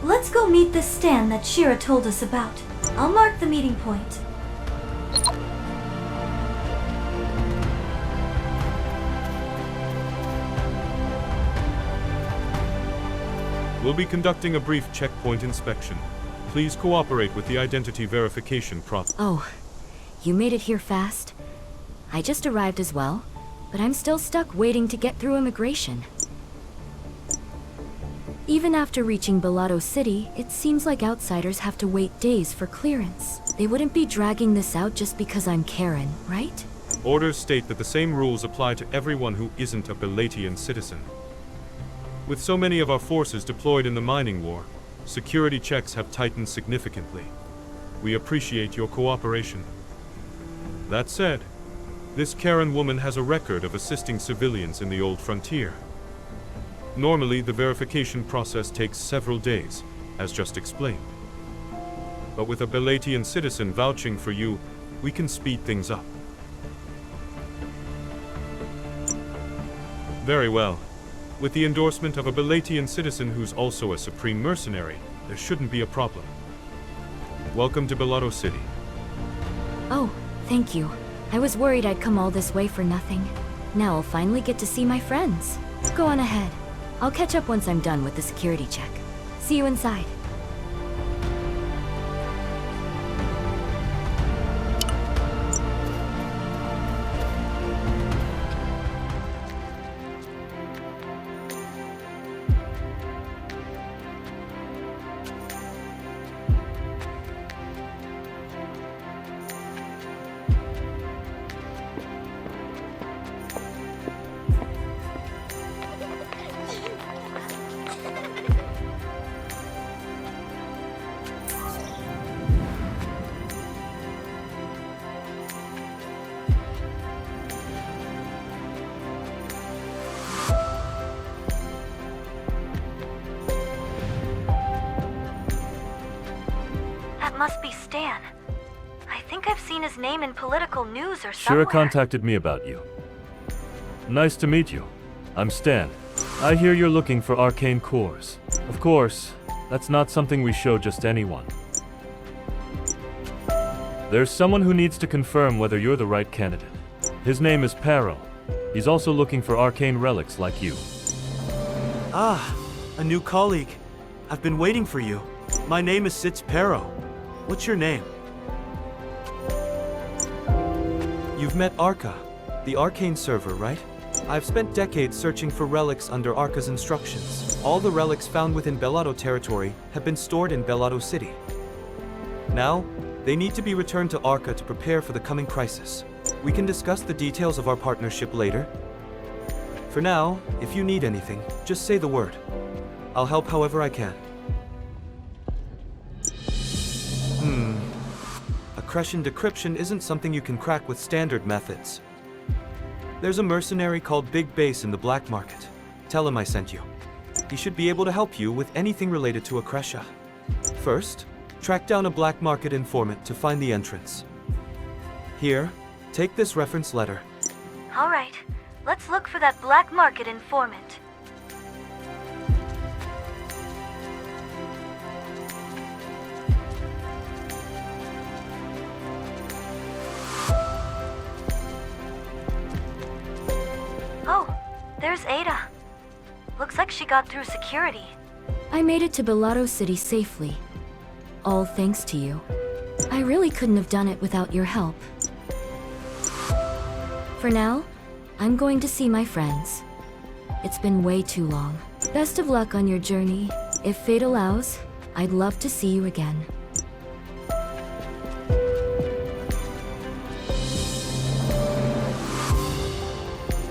let's go meet this stand that Shira told us about. I'll mark the meeting point. We'll be conducting a brief checkpoint inspection. Please cooperate with the identity verification process. Oh, you made it here fast? I just arrived as well, but I'm still stuck waiting to get through immigration. Even after reaching Bellotto City, it seems like outsiders have to wait days for clearance. They wouldn't be dragging this out just because I'm Karen, right? Orders state that the same rules apply to everyone who isn't a Belatian citizen. With so many of our forces deployed in the mining war, security checks have tightened significantly. We appreciate your cooperation. That said, this Karen woman has a record of assisting civilians in the Old Frontier. Normally, the verification process takes several days, as just explained. But with a Belatian citizen vouching for you, we can speed things up. Very well. With the endorsement of a Belatian citizen who's also a supreme mercenary, there shouldn't be a problem. Welcome to Bellotto City. Oh, thank you. I was worried I'd come all this way for nothing. Now I'll finally get to see my friends. Go on ahead. I'll catch up once I'm done with the security check. See you inside. Must be Stan. I think I've seen his name in political news or somewhere. Shira contacted me about you. Nice to meet you. I'm Stan. I hear you're looking for arcane cores. Of course, that's not something we show just anyone. There's someone who needs to confirm whether you're the right candidate. His name is Pero. He's also looking for arcane relics like you. Ah, a new colleague. I've been waiting for you. My name is Sitz Pero. What's your name? You've met Arca, the arcane server, right? I've spent decades searching for relics under Arca's instructions. All the relics found within Bellotto territory have been stored in Bellotto City. Now, they need to be returned to Arca to prepare for the coming crisis. We can discuss the details of our partnership later. For now, if you need anything, just say the word. I'll help however I can. Accretion decryption isn't something you can crack with standard methods. There's a mercenary called Big Bass in the black market. Tell him I sent you. He should be able to help you with anything related to Accretia. First, track down a black market informant to find the entrance. Here, take this reference letter. All right, let's look for that black market informant. Oh, there's Ada. Looks like she got through security. I made it to Bellotto City safely. All thanks to you. I really couldn't have done it without your help. For now, I'm going to see my friends. It's been way too long. Best of luck on your journey. If fate allows, I'd love to see you again.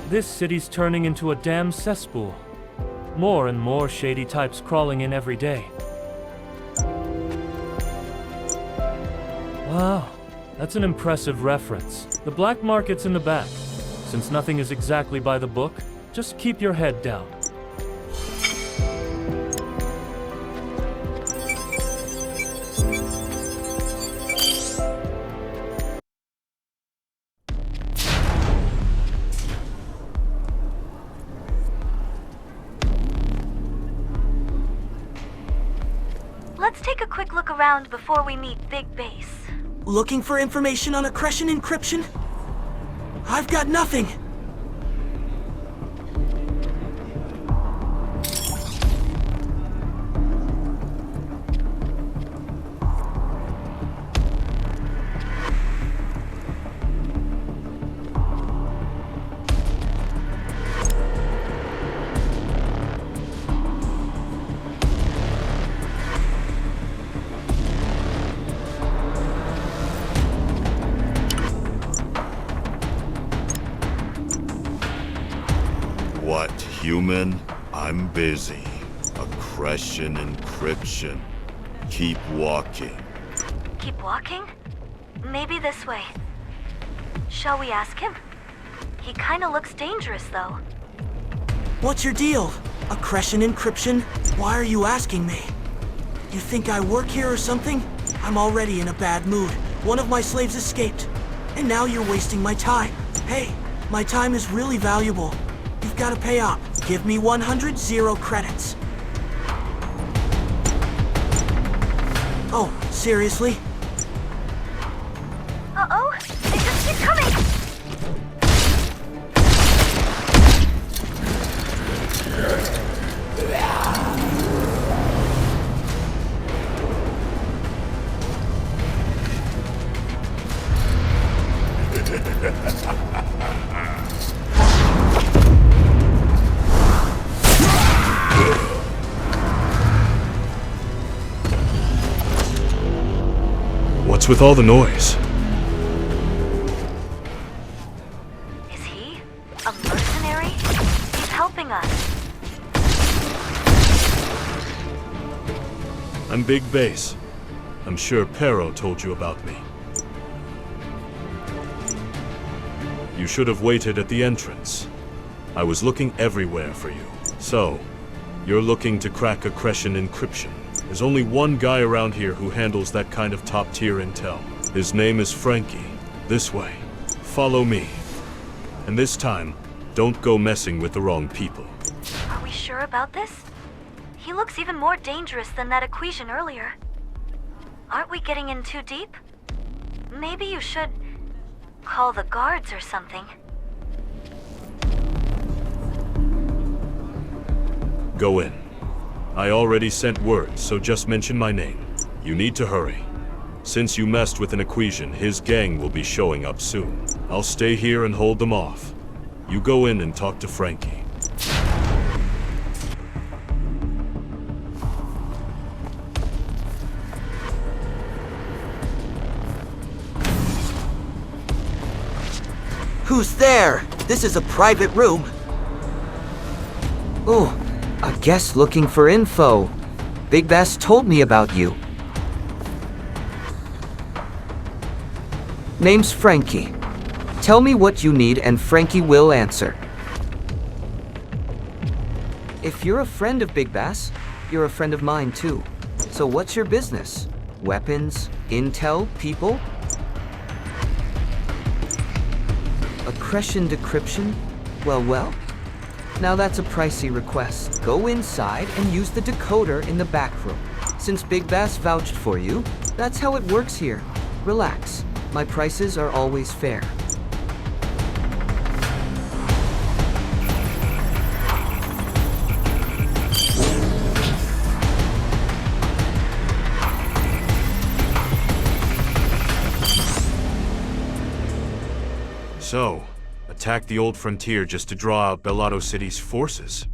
This city's turning into a damn cesspool. More and more shady types crawling in every day. Wow, that's an impressive reference. The black market's in the back. Since nothing is exactly by the book, just keep your head down. Let's take a quick look around before we meet Big Bass. Looking for information on accretion encryption? I've got nothing! What, human? I'm busy. Accretion encryption. Keep walking. Keep walking? Maybe this way. Shall we ask him? He kinda looks dangerous, though. What's your deal? Accretion encryption? Why are you asking me? You think I work here or something? I'm already in a bad mood. One of my slaves escaped. And now you're wasting my time. Hey, my time is really valuable. You've got to pay up. Give me 100 0 credits. Oh, seriously? Uh-oh! They just keep coming! What's with all the noise? Is he a mercenary? He's helping us. I'm Big Base. I'm sure Pero told you about me. You should have waited at the entrance. I was looking everywhere for you. So, you're looking to crack accretion encryption. There's only one guy around here who handles that kind of top-tier intel. His name is Frankie. This way. Follow me. And this time, don't go messing with the wrong people. Are we sure about this? He looks even more dangerous than that equation earlier. Aren't we getting in too deep? Maybe you should call the guards or something. Go in. I already sent word, so just mention my name. You need to hurry. Since you messed with an equation, his gang will be showing up soon. I'll stay here and hold them off. You go in and talk to Frankie. Who's there? This is a private room. Oh, a guest looking for info. Big Bass told me about you. Name's Frankie. Tell me what you need and Frankie will answer. If you're a friend of Big Bass, you're a friend of mine too. So what's your business? Weapons? Intel? People? Accretion decryption? Well. Now that's a pricey request. Go inside and use the decoder in the back room. Since Big Bass vouched for you, that's how it works here. Relax. My prices are always fair. So, attack the old frontier just to draw out Bellotto City's forces.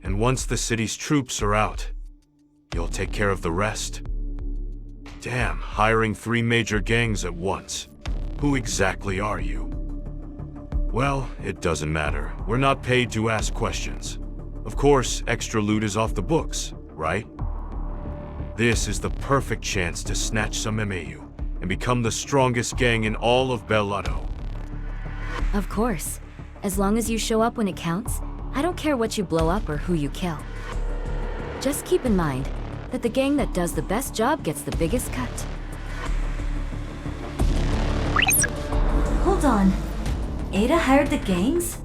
And once the city's troops are out, you'll take care of the rest. Damn, hiring 3 major gangs at once. Who exactly are you? Well, it doesn't matter. We're not paid to ask questions. Of course, extra loot is off the books, right? This is the perfect chance to snatch some MAU and become the strongest gang in all of Bellotto. Of course. As long as you show up when it counts, I don't care what you blow up or who you kill. Just keep in mind that the gang that does the best job gets the biggest cut. Hold on. Ada hired the gangs?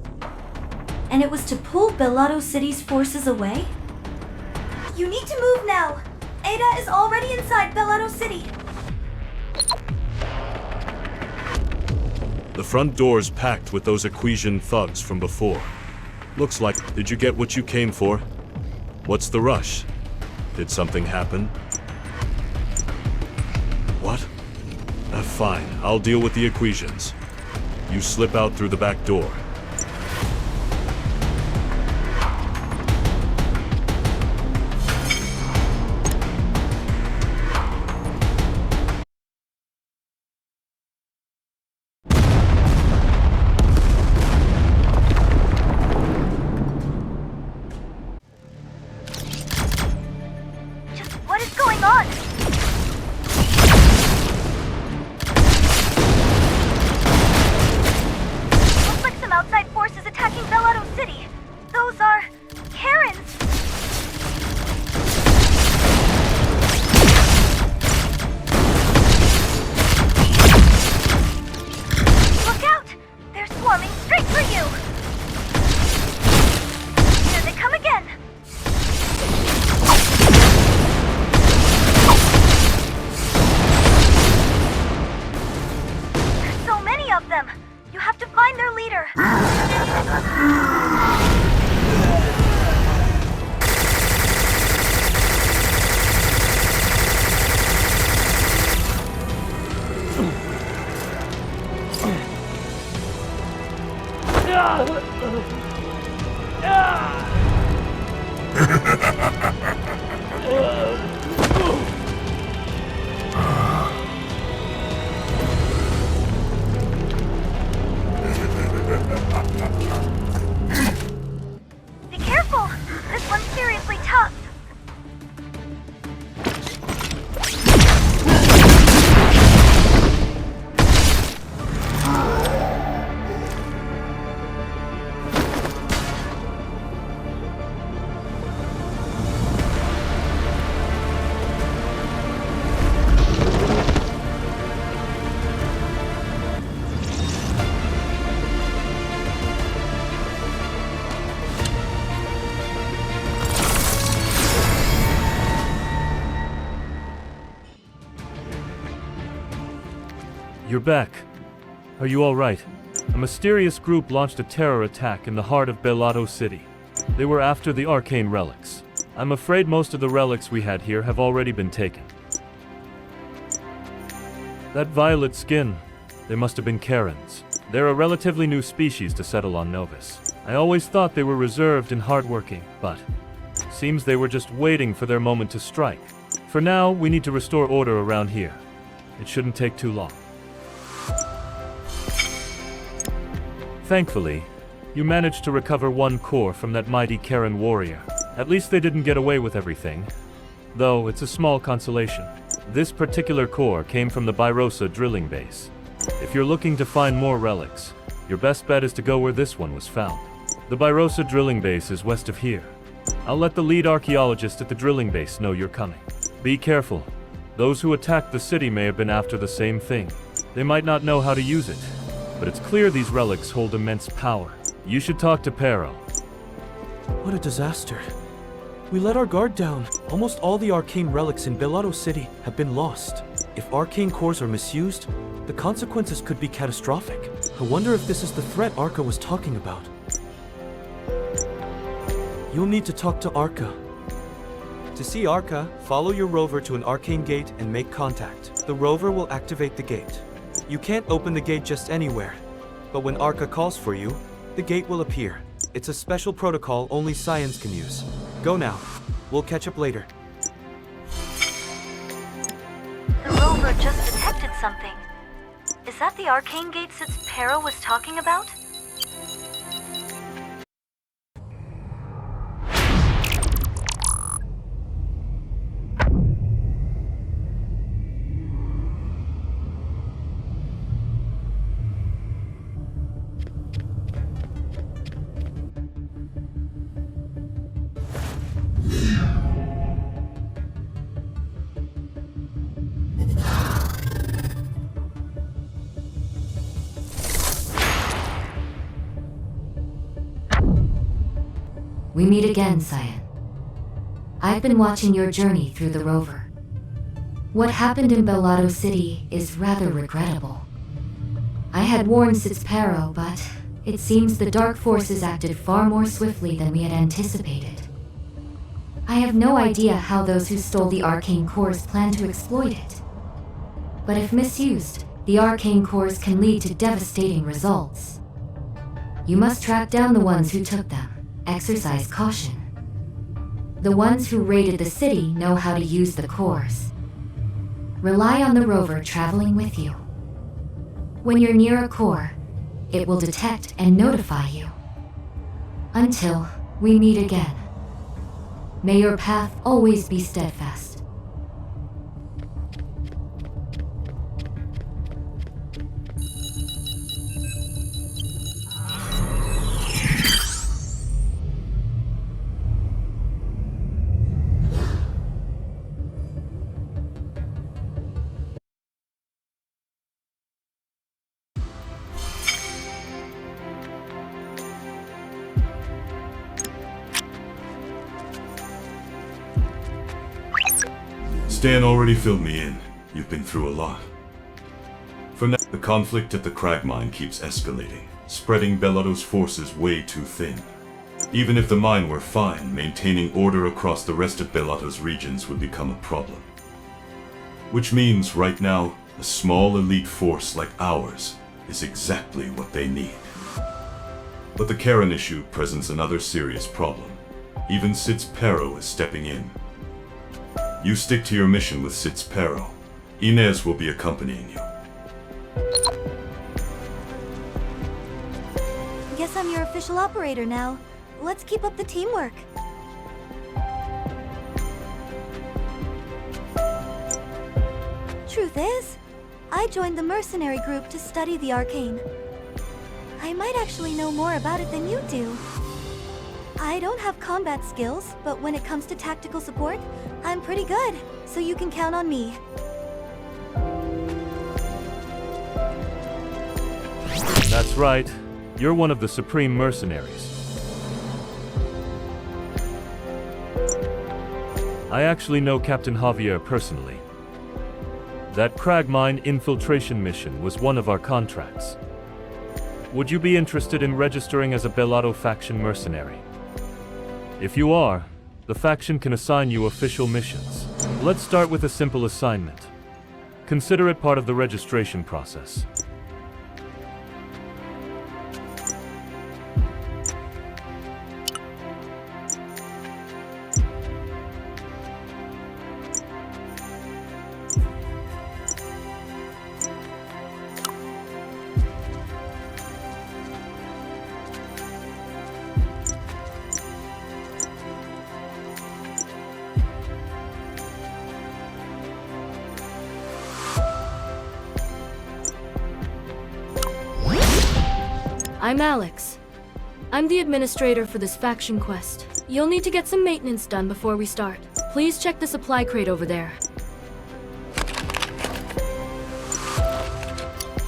And it was to pull Bellotto City's forces away? You need to move now! Ada is already inside Bellotto City! The front door's packed with those Equation thugs from before. Looks like, did you get what you came for? What's the rush? Did something happen? What? Fine, I'll deal with the Equations. You slip out through the back door. them. You have to find their leader. Be careful! This one's seriously tough. You're back. Are you all right? A mysterious group launched a terror attack in the heart of Bellotto City. They were after the arcane relics. I'm afraid most of the relics we had here have already been taken. That violet skin, they must have been Karens. They're a relatively new species to settle on Novus. I always thought they were reserved and hardworking, but seems they were just waiting for their moment to strike. For now, we need to restore order around here. It shouldn't take too long. Thankfully, you managed to recover one core from that mighty Karen warrior. At least they didn't get away with everything. Though, it's a small consolation. This particular core came from the Byrosa drilling base. If you're looking to find more relics, your best bet is to go where this one was found. The Byrosa drilling base is west of here. I'll let the lead archaeologist at the drilling base know you're coming. Be careful. Those who attacked the city may have been after the same thing. They might not know how to use it, but it's clear these relics hold immense power. You should talk to Pero. What a disaster. We let our guard down. Almost all the arcane relics in Bellotto City have been lost. If arcane cores are misused, the consequences could be catastrophic. I wonder if this is the threat Arca was talking about. You'll need to talk to Arca. To see Arca, follow your rover to an arcane gate and make contact. The rover will activate the gate. You can't open the gate just anywhere, but when Arca calls for you, the gate will appear. It's a special protocol only Scions can use. Go now. We'll catch up later. The rover just detected something. Is that the arcane gates that Pero was talking about? We meet again, Scion. I've been watching your journey through the rover. What happened in Bellotto City is rather regrettable. I had warned Pero, but it seems the dark forces acted far more swiftly than we had anticipated. I have no idea how those who stole the arcane cores plan to exploit it. But if misused, the arcane cores can lead to devastating results. You must track down the ones who took them. Exercise caution. The ones who raided the city know how to use the cores. Rely on the rover traveling with you. When you're near a core, it will detect and notify you. Until we meet again. May your path always be steadfast. Stan already filled me in. You've been through a lot. For now... The conflict at the Crag Mine keeps escalating, spreading Belotto's forces way too thin. Even if the mine were fine, maintaining order across the rest of Belotto's regions would become a problem. Which means, right now, a small elite force like ours is exactly what they need. But the Karen issue presents another serious problem. Even Sitzpero is stepping in. You stick to your mission with Sitzpero. Inez will be accompanying you. Guess I'm your official operator now. Let's keep up the teamwork. Truth is, I joined the mercenary group to study the arcane. I might actually know more about it than you do. I don't have combat skills, but when it comes to tactical support, I'm pretty good, so you can count on me. That's right. You're one of the Supreme Mercenaries. I actually know Captain Javier personally. That Crag Mine infiltration mission was one of our contracts. Would you be interested in registering as a Belotto faction mercenary? If you are, the faction can assign you official missions. Let's start with a simple assignment. Consider it part of the registration process. I'm Alex. I'm the administrator for this faction quest. You'll need to get some maintenance done before we start. Please check the supply crate over there.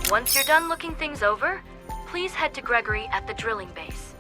Once you're done looking things over, please head to Gregory at the drilling base.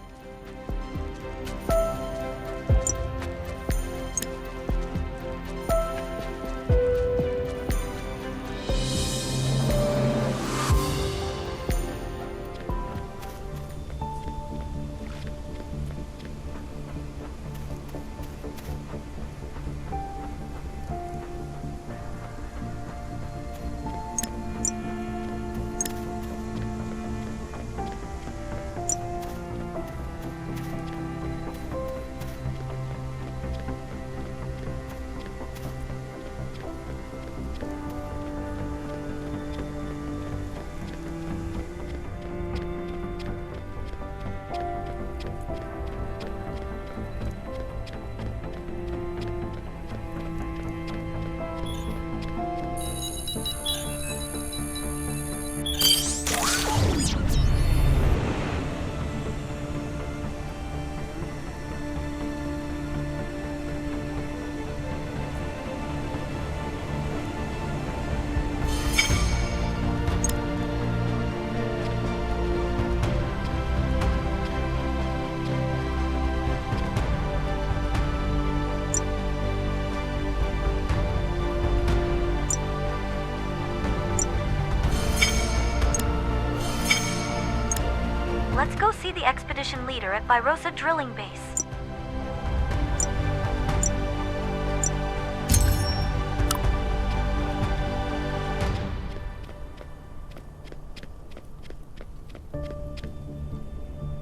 Let's go see the expedition leader at Virosa drilling base.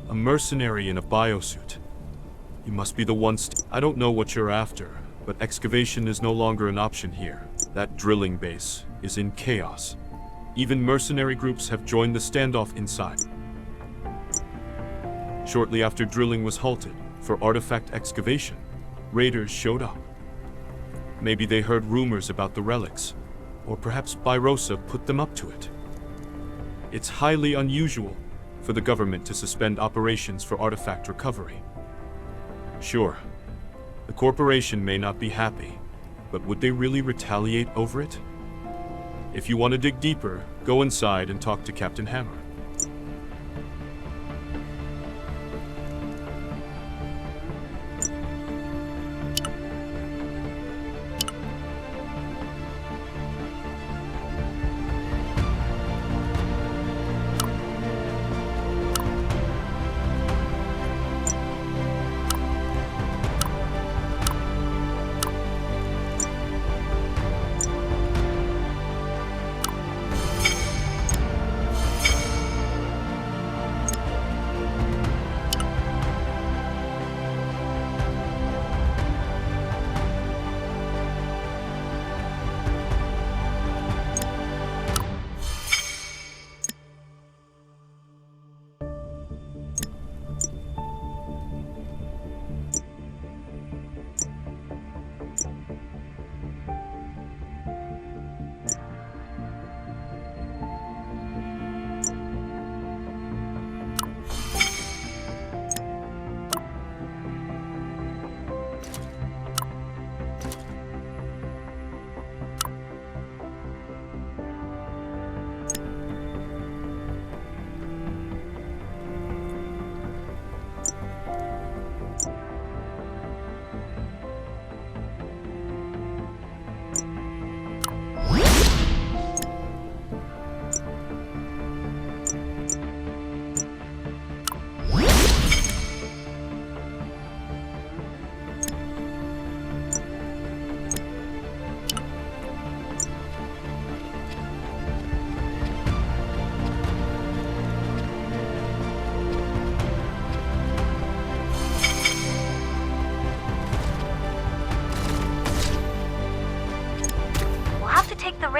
A mercenary in a biosuit. You must be the one I don't know what you're after, but excavation is no longer an option here. That drilling base is in chaos. Even mercenary groups have joined the standoff inside. Shortly after drilling was halted for artifact excavation, raiders showed up. Maybe they heard rumors about the relics, or perhaps Virosa put them up to it. It's highly unusual for the government to suspend operations for artifact recovery. Sure, the corporation may not be happy, but would they really retaliate over it? If you want to dig deeper, go inside and talk to Captain Hammer.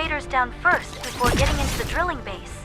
raiders down first before getting into the drilling base.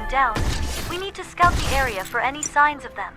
Down. We need to scout the area for any signs of them.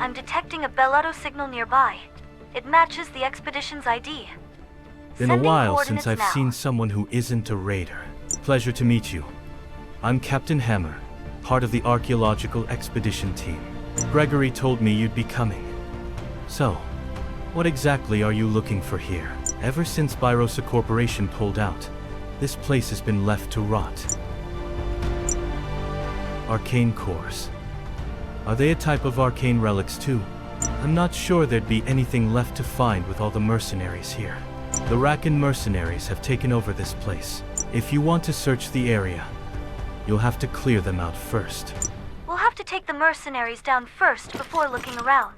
I'm detecting a Bellotto signal nearby. It matches the expedition's ID. Been a Sending while since coordinates I've now. seen someone who isn't a raider. Pleasure to meet you. I'm Captain Hammer, part of the archaeological expedition team. Gregory told me you'd be coming. So, what exactly are you looking for here? Ever since Byrosa Corporation pulled out, this place has been left to rot. Arcane cores. Are they a type of arcane relics too? I'm not sure there'd be anything left to find with all the mercenaries here. The Rakan mercenaries have taken over this place. If you want to search the area, you'll have to clear them out first. We'll have to take the mercenaries down first before looking around.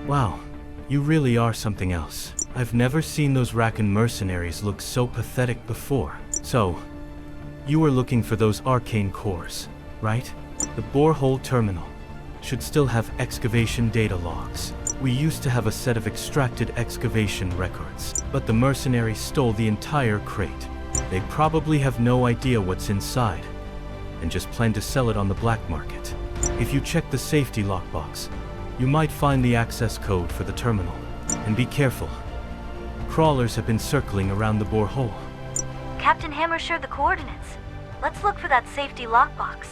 Wow, you really are something else. I've never seen those Rakan mercenaries look so pathetic before. So, you were looking for those arcane cores, right? The borehole terminal should still have excavation data logs. We used to have a set of extracted excavation records, but the mercenaries stole the entire crate. They probably have no idea what's inside, and just plan to sell it on the black market. If you check the safety lockbox, you might find the access code for the terminal. And be careful. Crawlers have been circling around the borehole. Captain Hammer shared the coordinates. Let's look for that safety lockbox.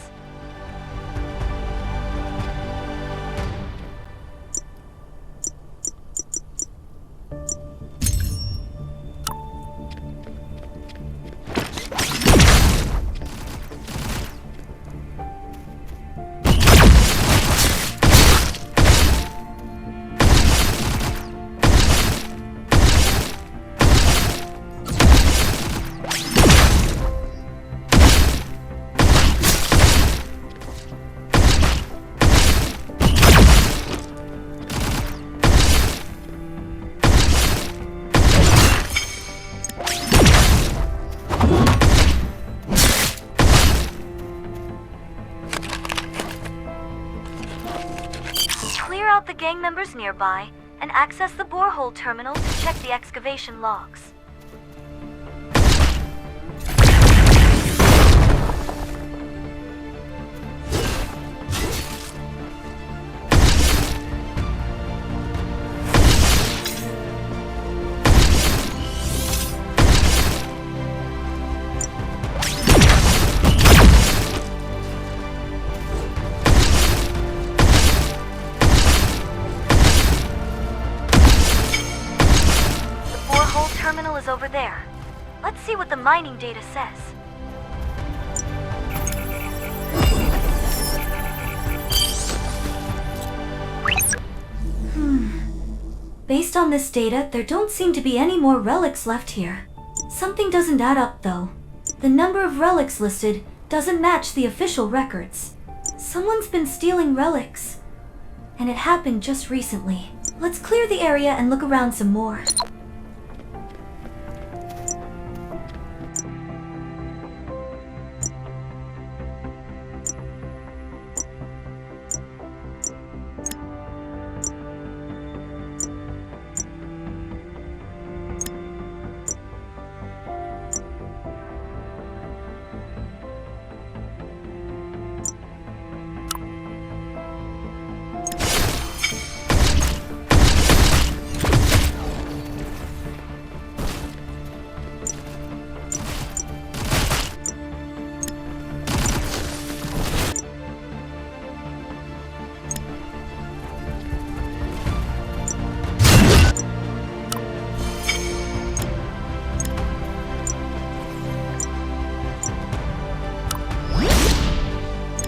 Clear out the gang members nearby and access the borehole terminal to check the excavation logs. Terminal is over there. Let's see what the mining data says. Based on this data, there don't seem to be any more relics left here. Something doesn't add up though. The number of relics listed doesn't match the official records. Someone's been stealing relics. And it happened just recently. Let's clear the area and look around some more.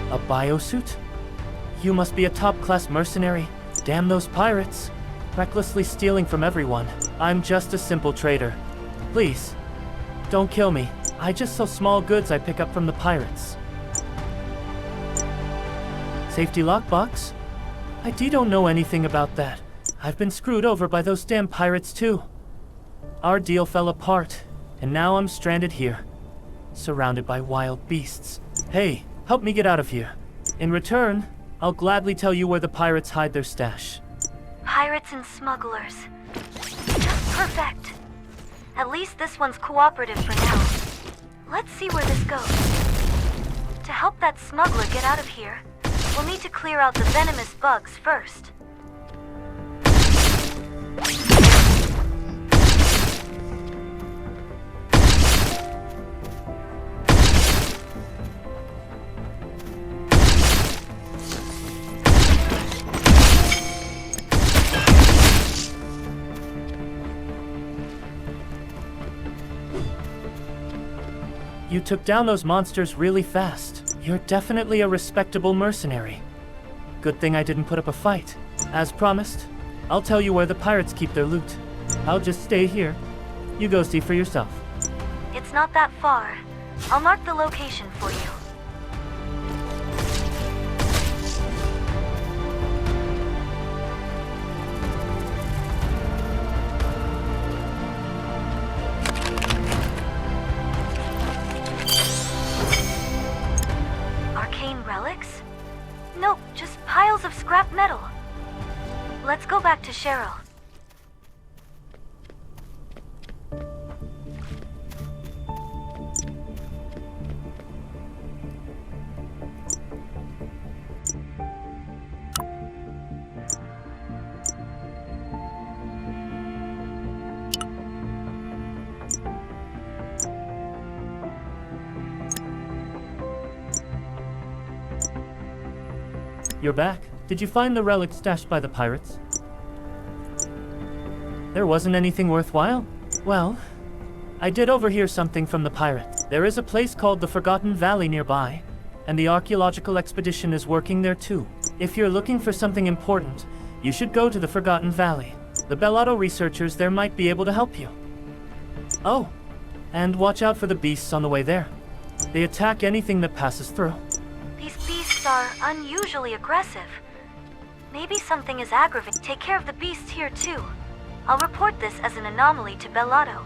A biosuit? You must be a top-class mercenary. Damn those pirates. recklessly stealing from everyone. I'm just a simple trader. Please, don't kill me. I just sell small goods I pick up from the pirates. Safety lockbox? I don't know anything about that. I've been screwed over by those damn pirates too. Our deal fell apart, and now I'm stranded here, surrounded by wild beasts. Hey, help me get out of here. In return, I'll gladly tell you where the pirates hide their stash. Pirates and smugglers. Just perfect. At least this one's cooperative for now. Let's see where this goes. To help that smuggler get out of here, we'll need to clear out the venomous bugs first. You took down those monsters really fast. You're definitely a respectable mercenary. Good thing I didn't put up a fight. As promised, I'll tell you where the pirates keep their loot. I'll just stay here. You go see for yourself. It's not that far. I'll mark the location for you. Relics? Nope, just piles of scrap metal. Let's go back to Cheryl. You're back. Did you find the relic stashed by the pirates? There wasn't anything worthwhile? Well, I did overhear something from the pirates. There is a place called the Forgotten Valley nearby, and the archaeological expedition is working there too. If you're looking for something important, you should go to the Forgotten Valley. The Bellotto researchers there might be able to help you. Oh, and watch out for the beasts on the way there. They attack anything that passes through. These beasts are unusually aggressive. Maybe something is aggravating. Take care of the beasts here too. I'll report this as an anomaly to Bellotto.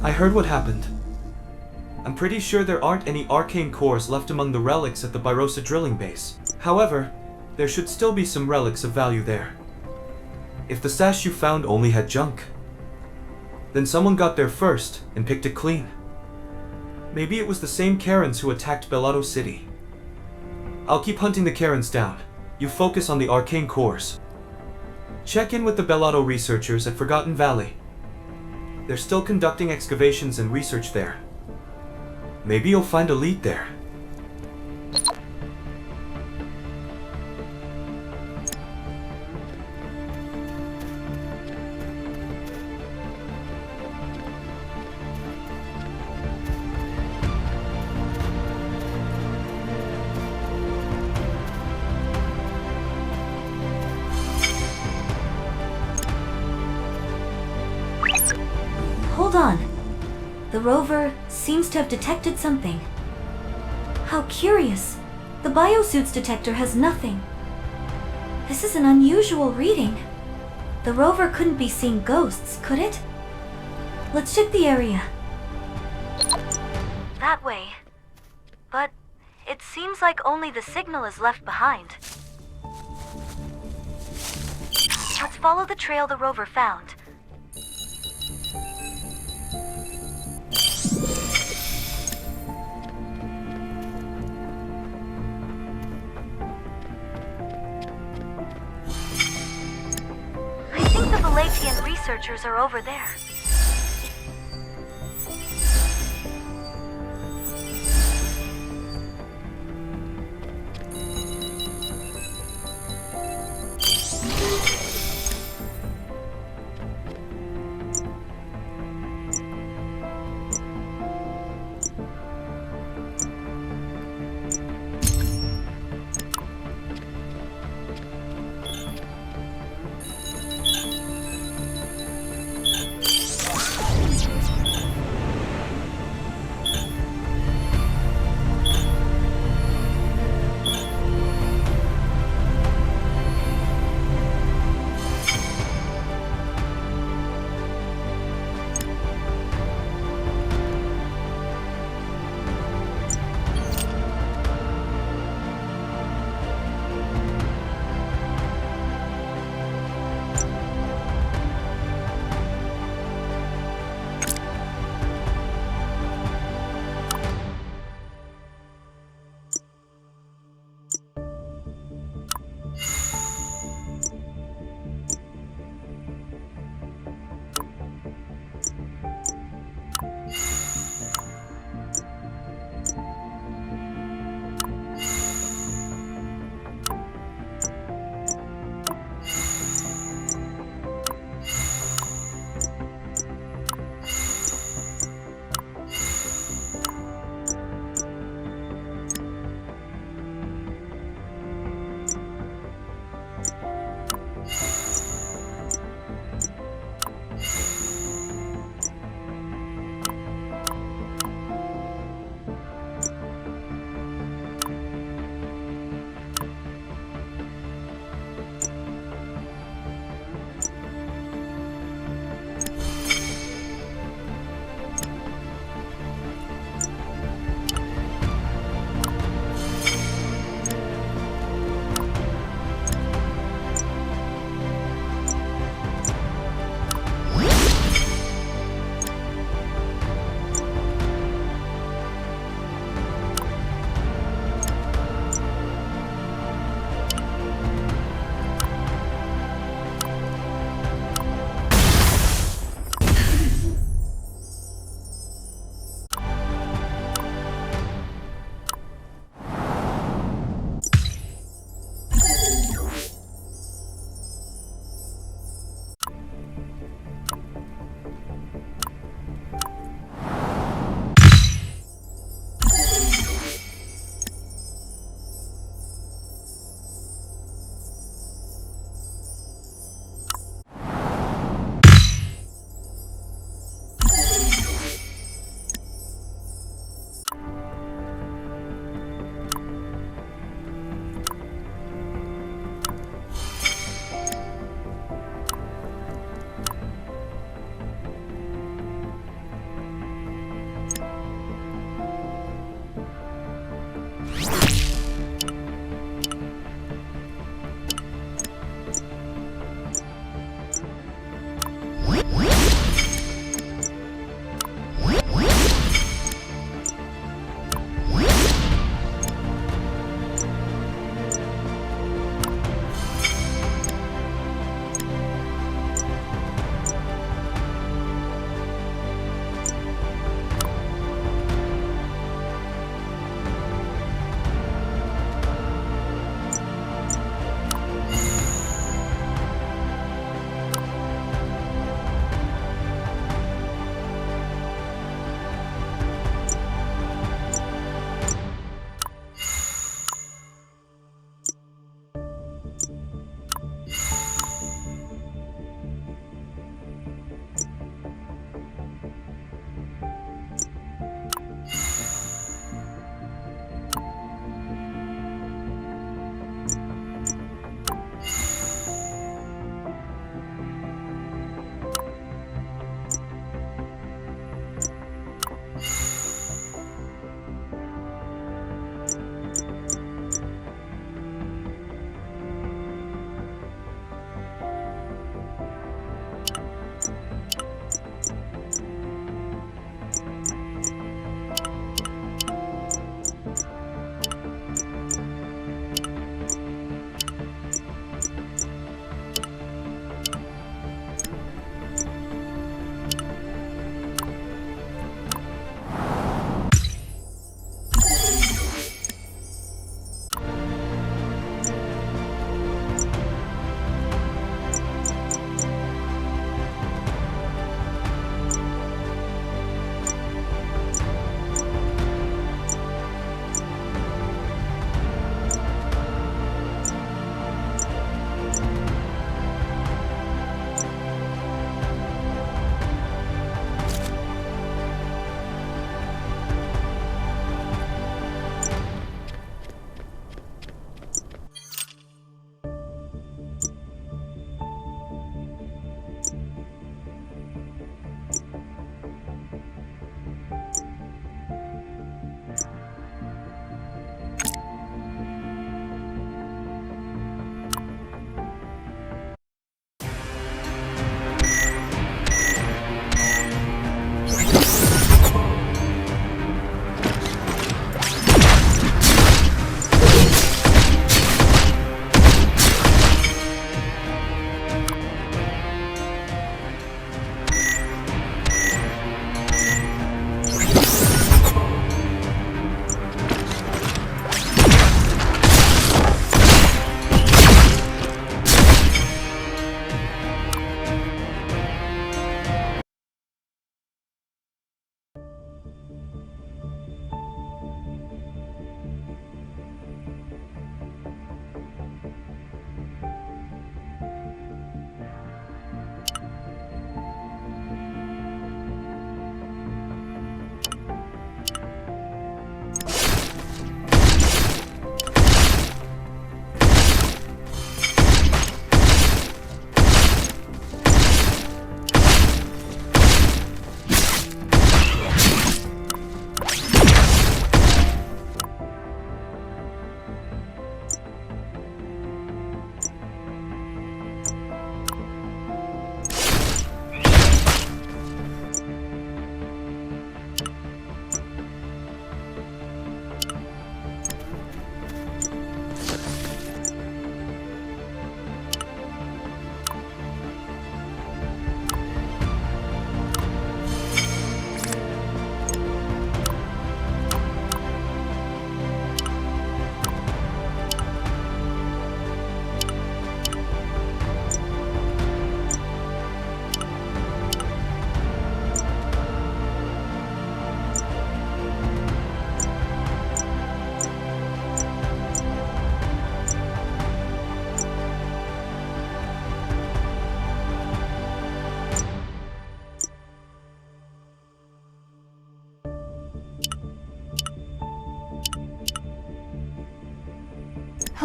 I heard what happened. I'm pretty sure there aren't any arcane cores left among the relics at the Byrosa drilling base. However, there should still be some relics of value there. If the stash you found only had junk, then someone got there first and picked it clean. Maybe it was the same Karens who attacked Bellotto City. I'll keep hunting the Karens down. You focus on the arcane cores. Check in with the Bellotto researchers at Forgotten Valley. They're still conducting excavations and research there. Maybe you'll find a lead there. Hold on. The rover seems to have detected something. How curious. The biosuits detector has nothing. This is an unusual reading. The rover couldn't be seeing ghosts, could it? Let's check the area. That way. But it seems like only the signal is left behind. Let's follow the trail the rover found. Latian researchers are over there.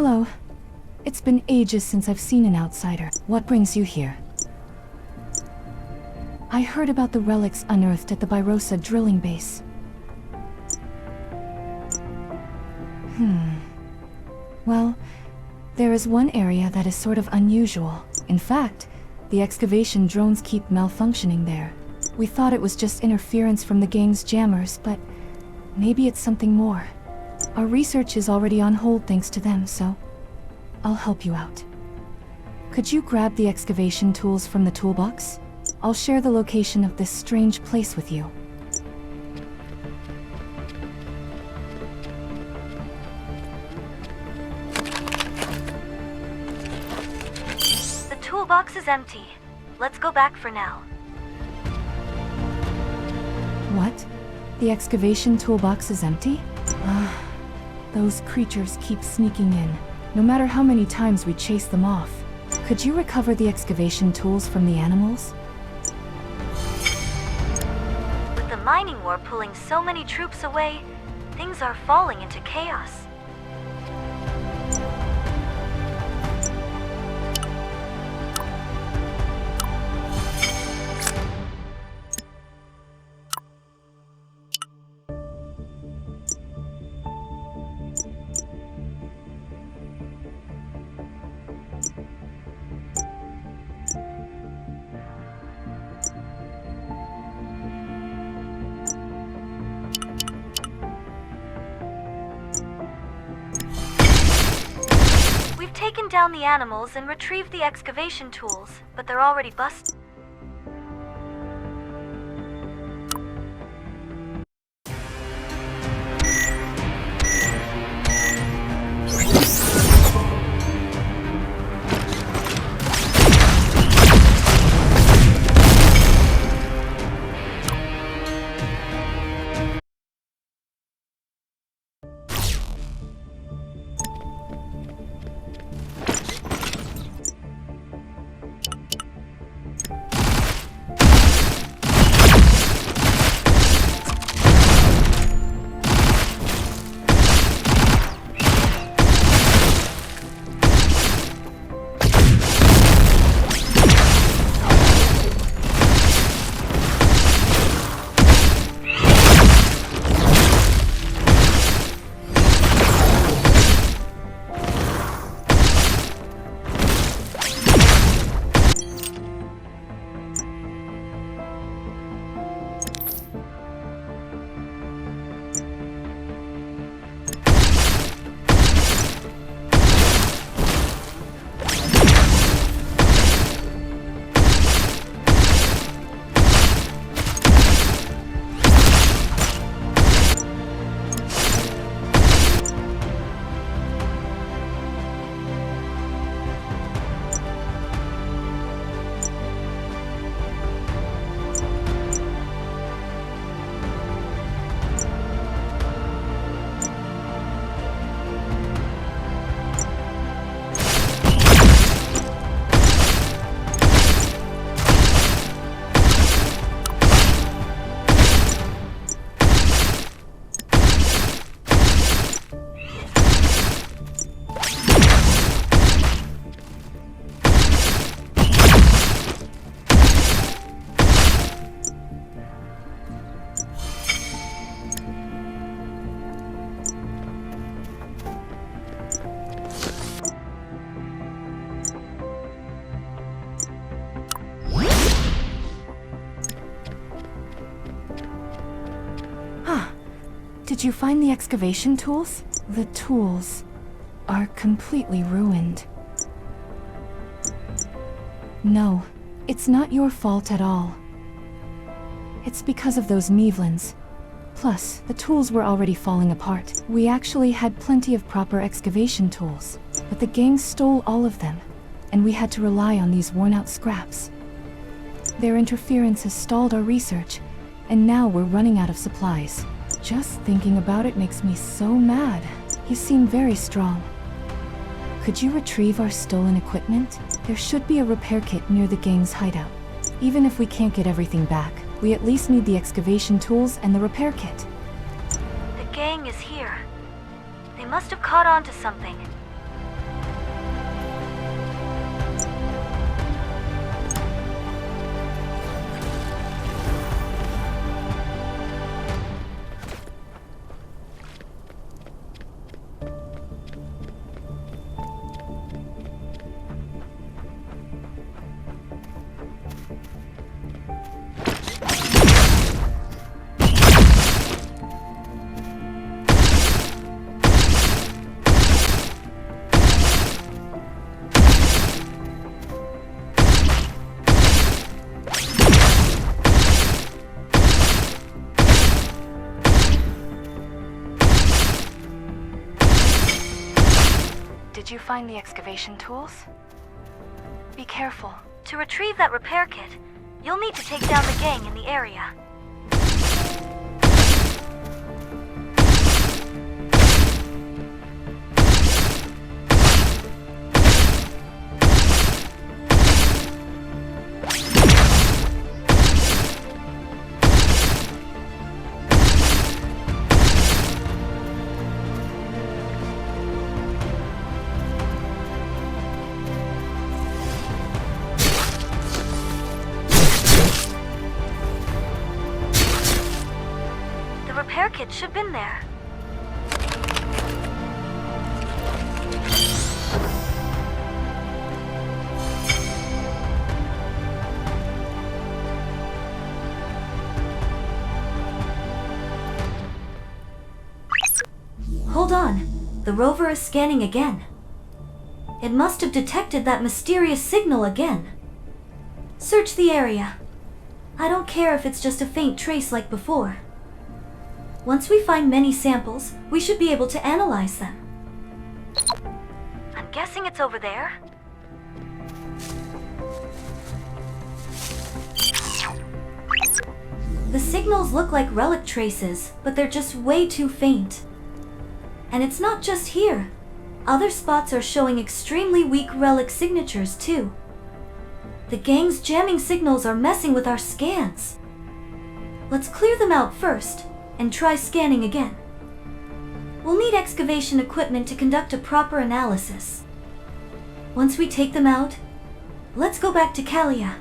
Hello. It's been ages since I've seen an outsider. What brings you here? I heard about the relics unearthed at the Byrosa drilling base. Well, there is one area that is sort of unusual. In fact, the excavation drones keep malfunctioning there. We thought it was just interference from the gang's jammers, but maybe it's something more. Our research is already on hold thanks to them, so I'll help you out. Could you grab the excavation tools from the toolbox? I'll share the location of this strange place with you. The toolbox is empty. Let's go back for now. What? The excavation toolbox is empty? Those creatures keep sneaking in, no matter how many times we chase them off. Could you recover the excavation tools from the animals? With the mining war pulling so many troops away, things are falling into chaos. We've taken down the animals and retrieved the excavation tools, but they're already busted. Did you find the excavation tools? The tools are completely ruined. No, it's not your fault at all. It's because of those Mevlins. Plus, the tools were already falling apart. We actually had plenty of proper excavation tools, but the gang stole all of them, and we had to rely on these worn-out scraps. Their interference has stalled our research, and now we're running out of supplies. Just thinking about it makes me so mad. You seem very strong. Could you retrieve our stolen equipment? There should be a repair kit near the gang's hideout. Even if we can't get everything back, we at least need the excavation tools and the repair kit. The gang is here. They must have caught on to something. Did you find the excavation tools? Be careful. To retrieve that repair kit, you'll need to take down the gang in the area. Repair kit should have been there. Hold on. The rover is scanning again. It must have detected that mysterious signal again. Search the area. I don't care if it's just a faint trace like before. Once we find many samples, we should be able to analyze them. I'm guessing it's over there. The signals look like relic traces, but they're just way too faint. And it's not just here. Other spots are showing extremely weak relic signatures too. The gang's jamming signals are messing with our scans. Let's clear them out first and try scanning again. We'll need excavation equipment to conduct a proper analysis. Once we take them out, let's go back to Kalia.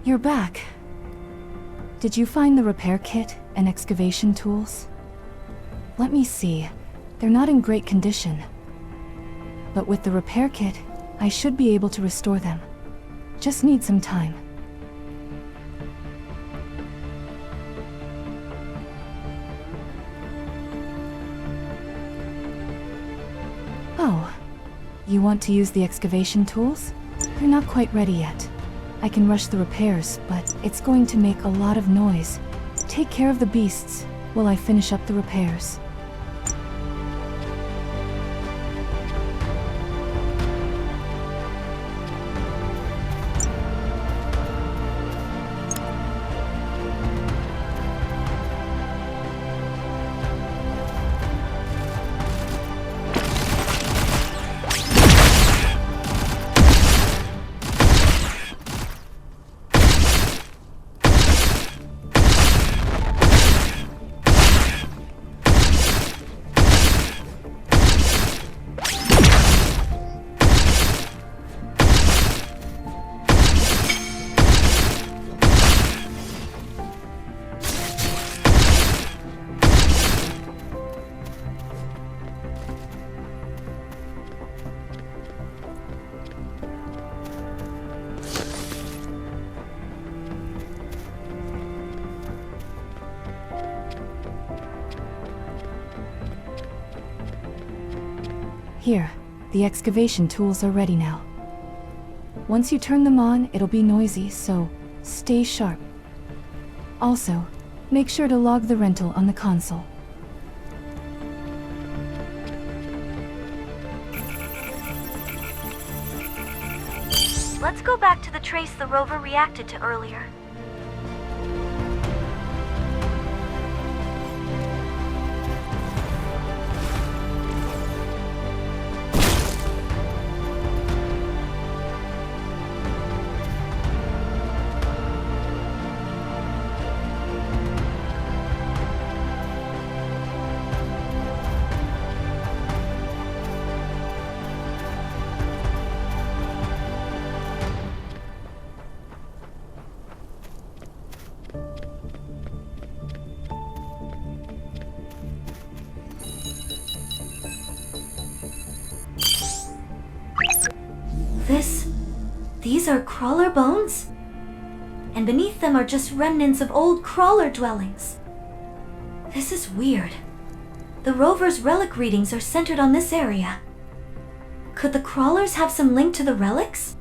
You're back. Did you find the repair kit and excavation tools? Let me see. They're not in great condition. But with the repair kit, I should be able to restore them. Just need some time. Oh, you want to use the excavation tools? They're not quite ready yet. I can rush the repairs, but it's going to make a lot of noise. Take care of the beasts while I finish up the repairs. Here, the excavation tools are ready now. Once you turn them on, it'll be noisy, so stay sharp. Also, make sure to log the rental on the console. Let's go back to the trace the rover reacted to earlier. These are crawler bones? And beneath them are just remnants of old crawler dwellings. This is weird. The rover's relic readings are centered on this area. Could the crawlers have some link to the relics?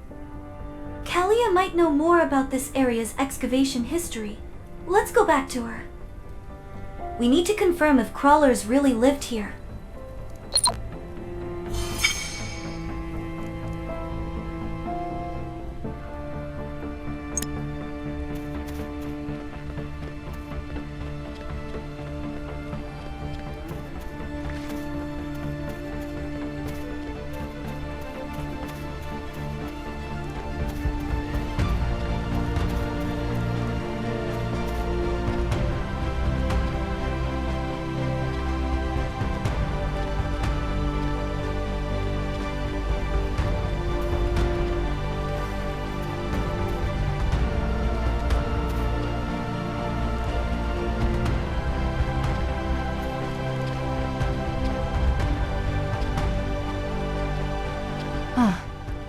Kalia might know more about this area's excavation history. Let's go back to her. We need to confirm if crawlers really lived here.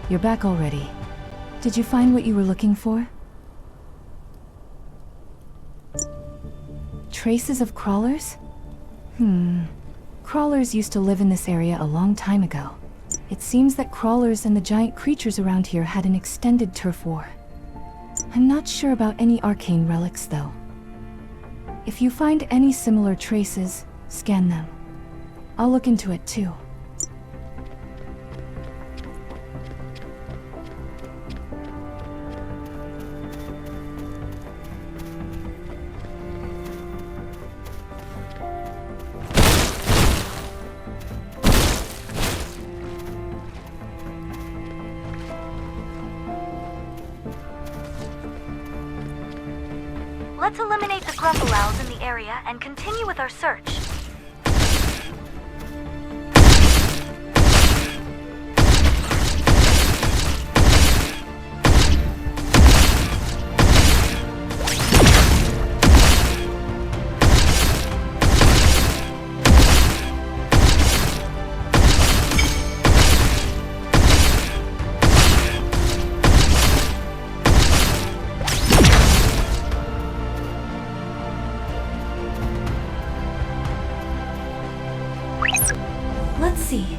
You're back already. Did you find what you were looking for? Traces of crawlers? Crawlers used to live in this area a long time ago. It seems that crawlers and the giant creatures around here had an extended turf war. I'm not sure about any arcane relics, though. If you find any similar traces, scan them. I'll look into it, too. Let's eliminate the Gruffalowls in the area and continue with our search. Let's see.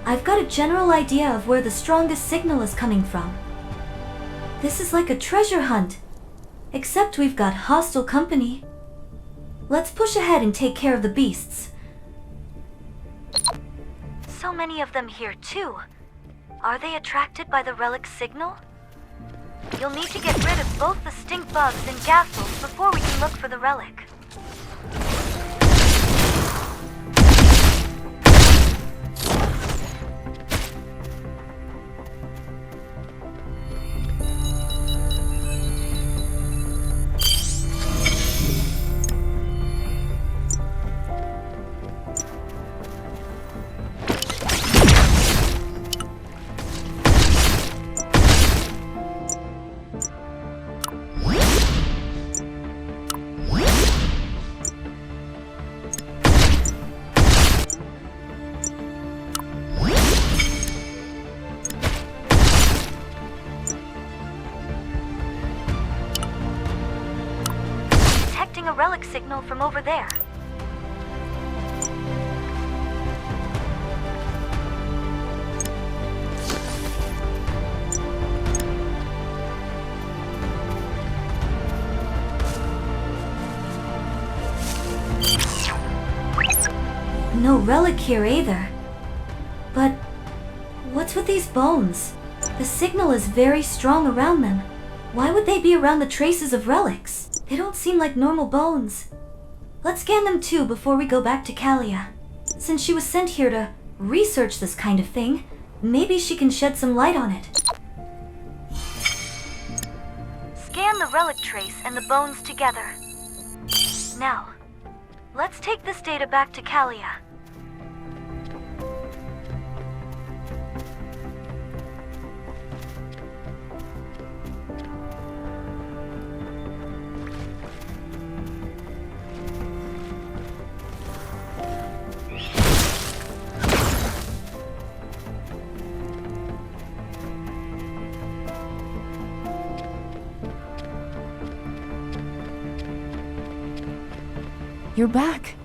I've got a general idea of where the strongest signal is coming from. This is like a treasure hunt, except we've got hostile company. Let's push ahead and take care of the beasts. So many of them here too. Are they attracted by the relic signal? You'll need to get rid of both the stink bugs and gassels before we can look for the relic. A relic signal from over there. No relic here either. But what's with these bones? The signal is very strong around them. Why would they be around the traces of relics? They don't seem like normal bones. Let's scan them too before we go back to Kalia. Since she was sent here to research this kind of thing, maybe she can shed some light on it. Scan the relic trace and the bones together. Now, let's take this data back to Kalia. You're back.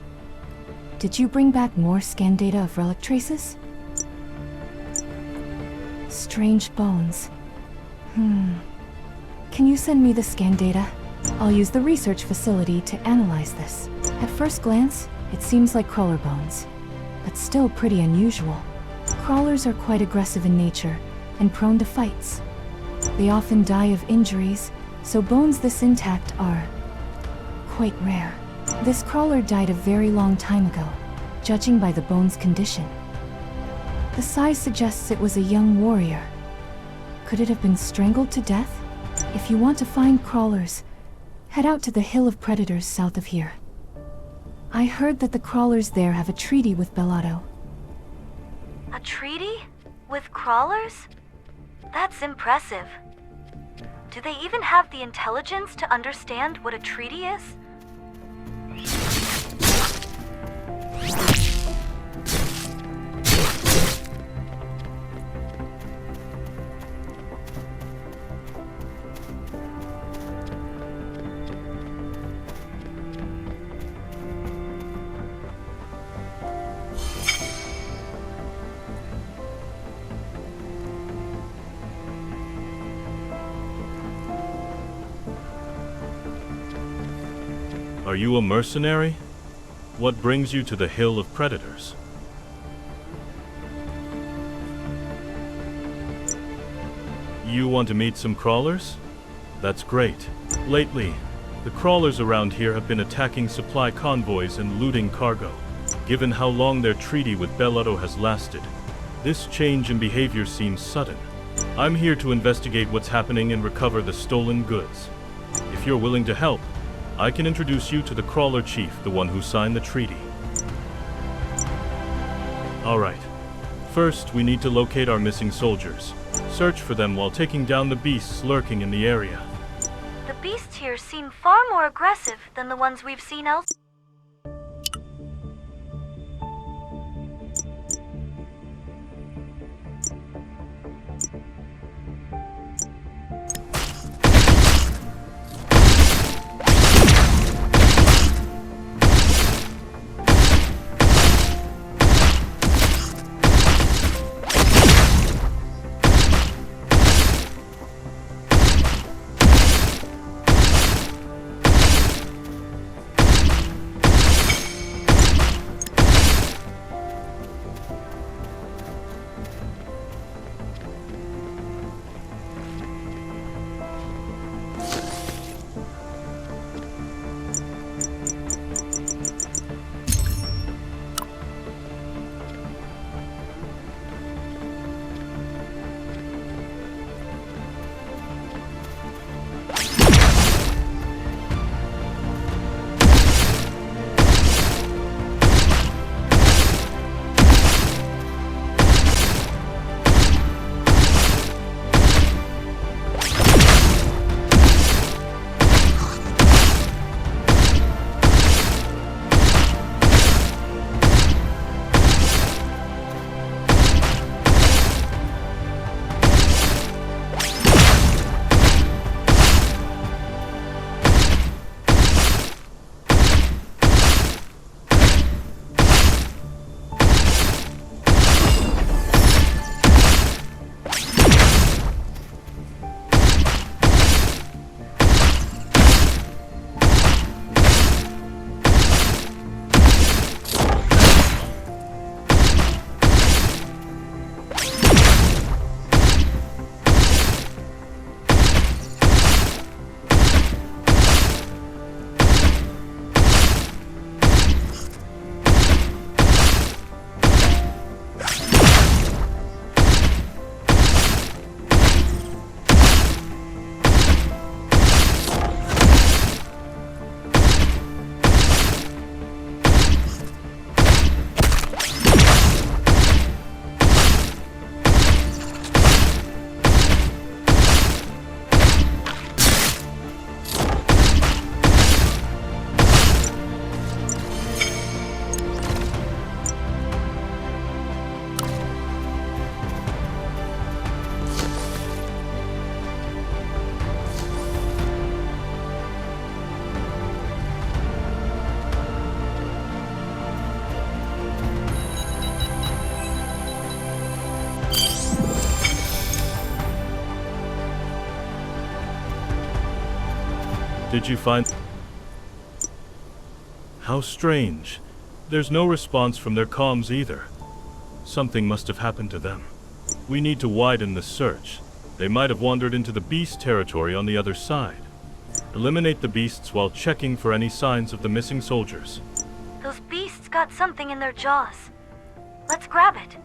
Did you bring back more scan data of relic traces? Strange bones. Can you send me the scan data? I'll use the research facility to analyze this. At first glance, it seems like crawler bones, but still pretty unusual. Crawlers are quite aggressive in nature and prone to fights. They often die of injuries, so bones this intact are quite rare. This crawler died a very long time ago, judging by the bone's condition. The size suggests it was a young warrior. Could it have been strangled to death? If you want to find crawlers, head out to the Hill of Predators south of here. I heard that the crawlers there have a treaty with Bellato. A treaty? With crawlers? That's impressive. Do they even have the intelligence to understand what a treaty is? Are you a mercenary? What brings you to the Hill of Predators? You want to meet some crawlers? That's great. Lately, the crawlers around here have been attacking supply convoys and looting cargo. Given how long their treaty with Bellato has lasted, this change in behavior seems sudden. I'm here to investigate what's happening and recover the stolen goods. If you're willing to help, I can introduce you to the crawler chief, the one who signed the treaty. Alright. First, we need to locate our missing soldiers. Search for them while taking down the beasts lurking in the area. The beasts here seem far more aggressive than the ones we've seen elsewhere. Did you find... How strange. There's no response from their comms either. Something must have happened to them. We need to widen the search. They might have wandered into the beast territory on the other side. Eliminate the beasts while checking for any signs of the missing soldiers. Those beasts got something in their jaws. Let's grab it.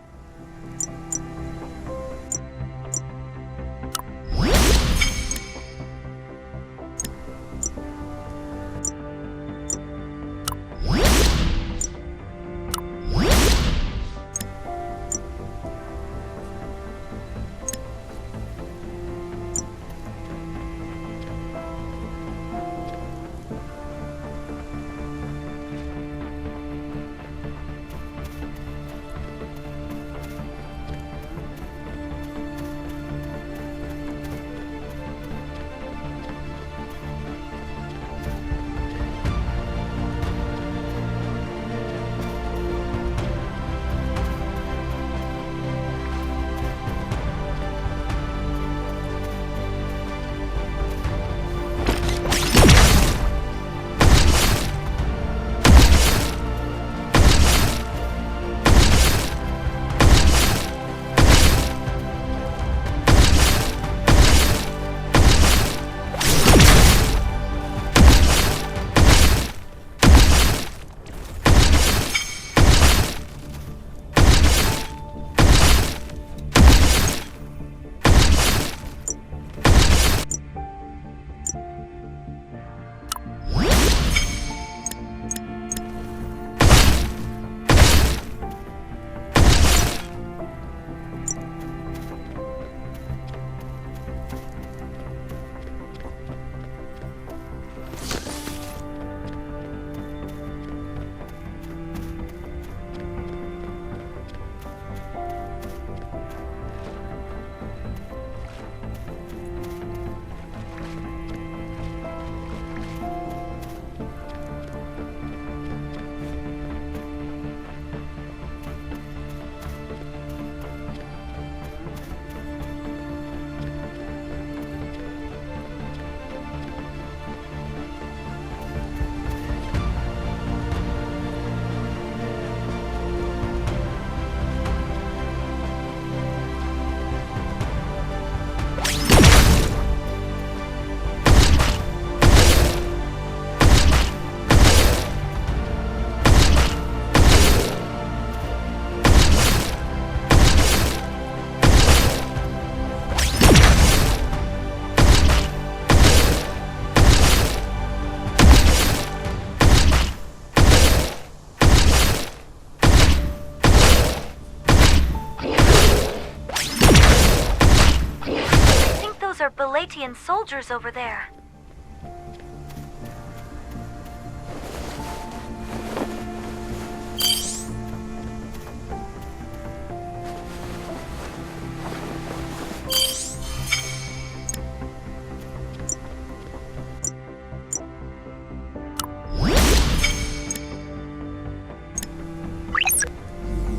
Are Balatian soldiers over there.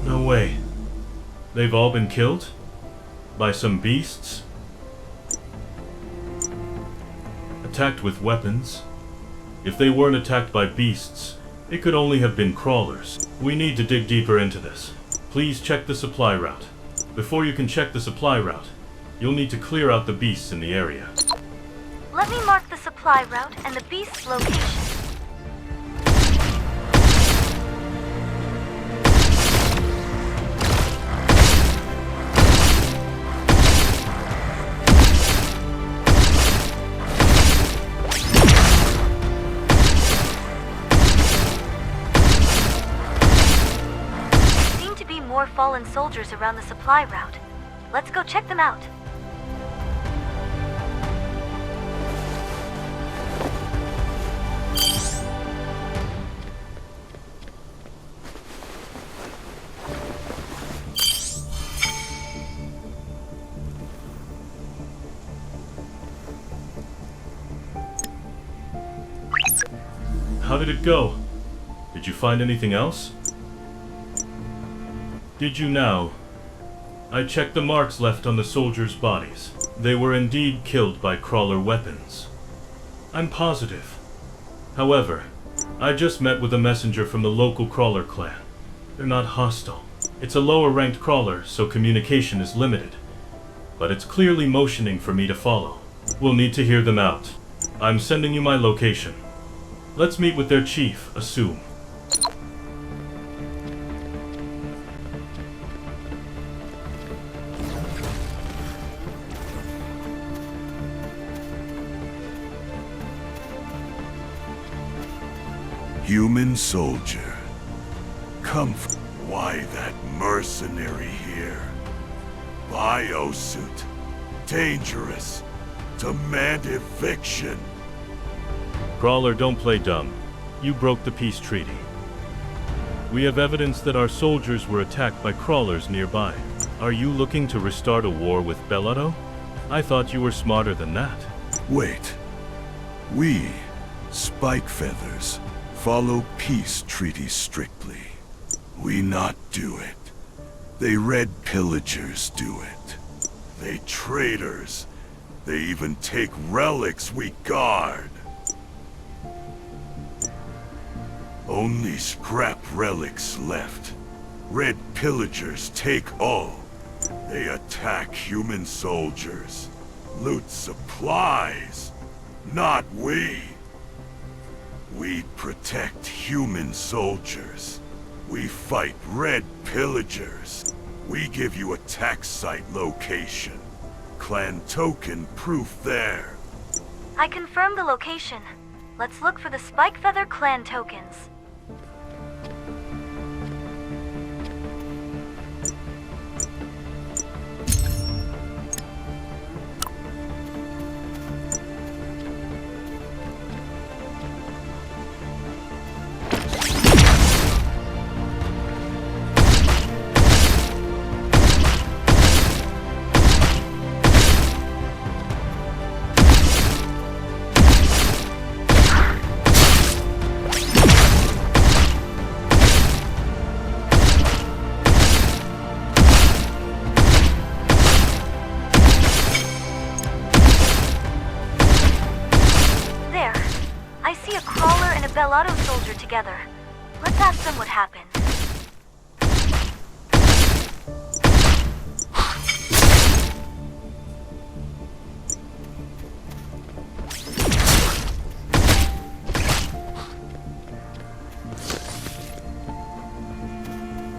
No way. They've all been killed? By some beasts? Attacked with weapons? If they weren't attacked by beasts, it could only have been crawlers. We need to dig deeper into this. Please check the supply route. Before you can check the supply route, you'll need to clear out the beasts in the area. Let me mark the supply route and the beast's location. More fallen soldiers around the supply route. Let's go check them out. How did it go? Did you find anything else? Did you now? I checked the marks left on the soldiers' bodies. They were indeed killed by crawler weapons. I'm positive. However, I just met with a messenger from the local crawler clan. They're not hostile. It's a lower-ranked crawler, so communication is limited. But it's clearly motioning for me to follow. We'll need to hear them out. I'm sending you my location. Let's meet with their chief, Assume. Human soldier. Why that mercenary here? Biosuit. Dangerous. Demand eviction. Crawler, don't play dumb. You broke the peace treaty. We have evidence that our soldiers were attacked by crawlers nearby. Are you looking to restart a war with Bellato? I thought you were smarter than that. Wait. We, Spike Feathers, follow peace treaties strictly. We not do it. They Red Pillagers do it. They traitors. They even take relics we guard. Only scrap relics left. Red Pillagers take all. They attack human soldiers. Loot supplies. Not we. We protect human soldiers. We fight Red Pillagers. We give you attack site location. Clan token proof there. I confirmed the location. Let's look for the Spike Feather clan tokens. Bellato soldier together. Let's ask them what happened.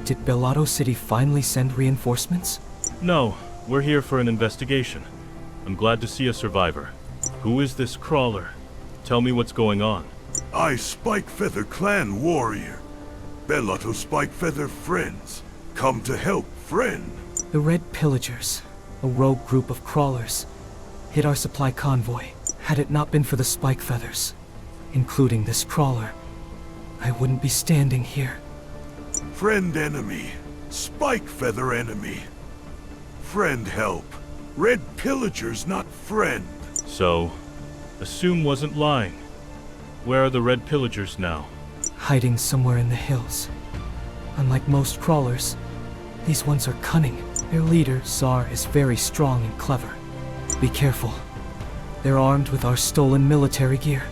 Did Bellato City finally send reinforcements? No, we're here for an investigation. I'm glad to see a survivor. Who is this crawler? Tell me what's going on. I Spike Feather clan warrior. Bellato Spike Feather friends. Come to help friend. The Red Pillagers, a rogue group of crawlers, hit our supply convoy. Had it not been for the Spike Feathers, including this crawler, I wouldn't be standing here. Friend enemy. Spike Feather enemy. Friend help. Red Pillagers not friend. So, Assume wasn't lying. Where are the Red Pillagers now? Hiding somewhere in the hills. Unlike most crawlers, these ones are cunning. Their leader, Czar, is very strong and clever. Be careful. They're armed with our stolen military gear.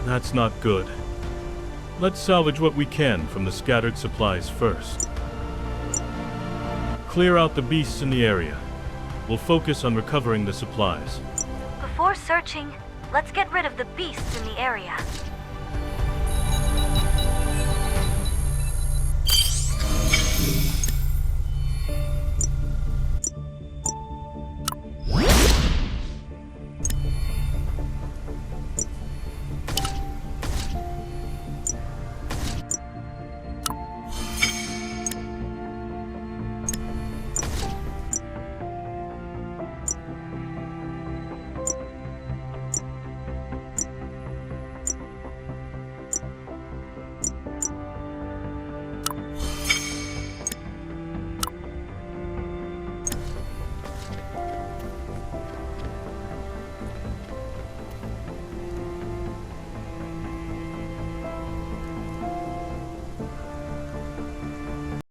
That's not good. Let's salvage what we can from the scattered supplies first. Clear out the beasts in the area. We'll focus on recovering the supplies. Before searching, let's get rid of the beasts in the area.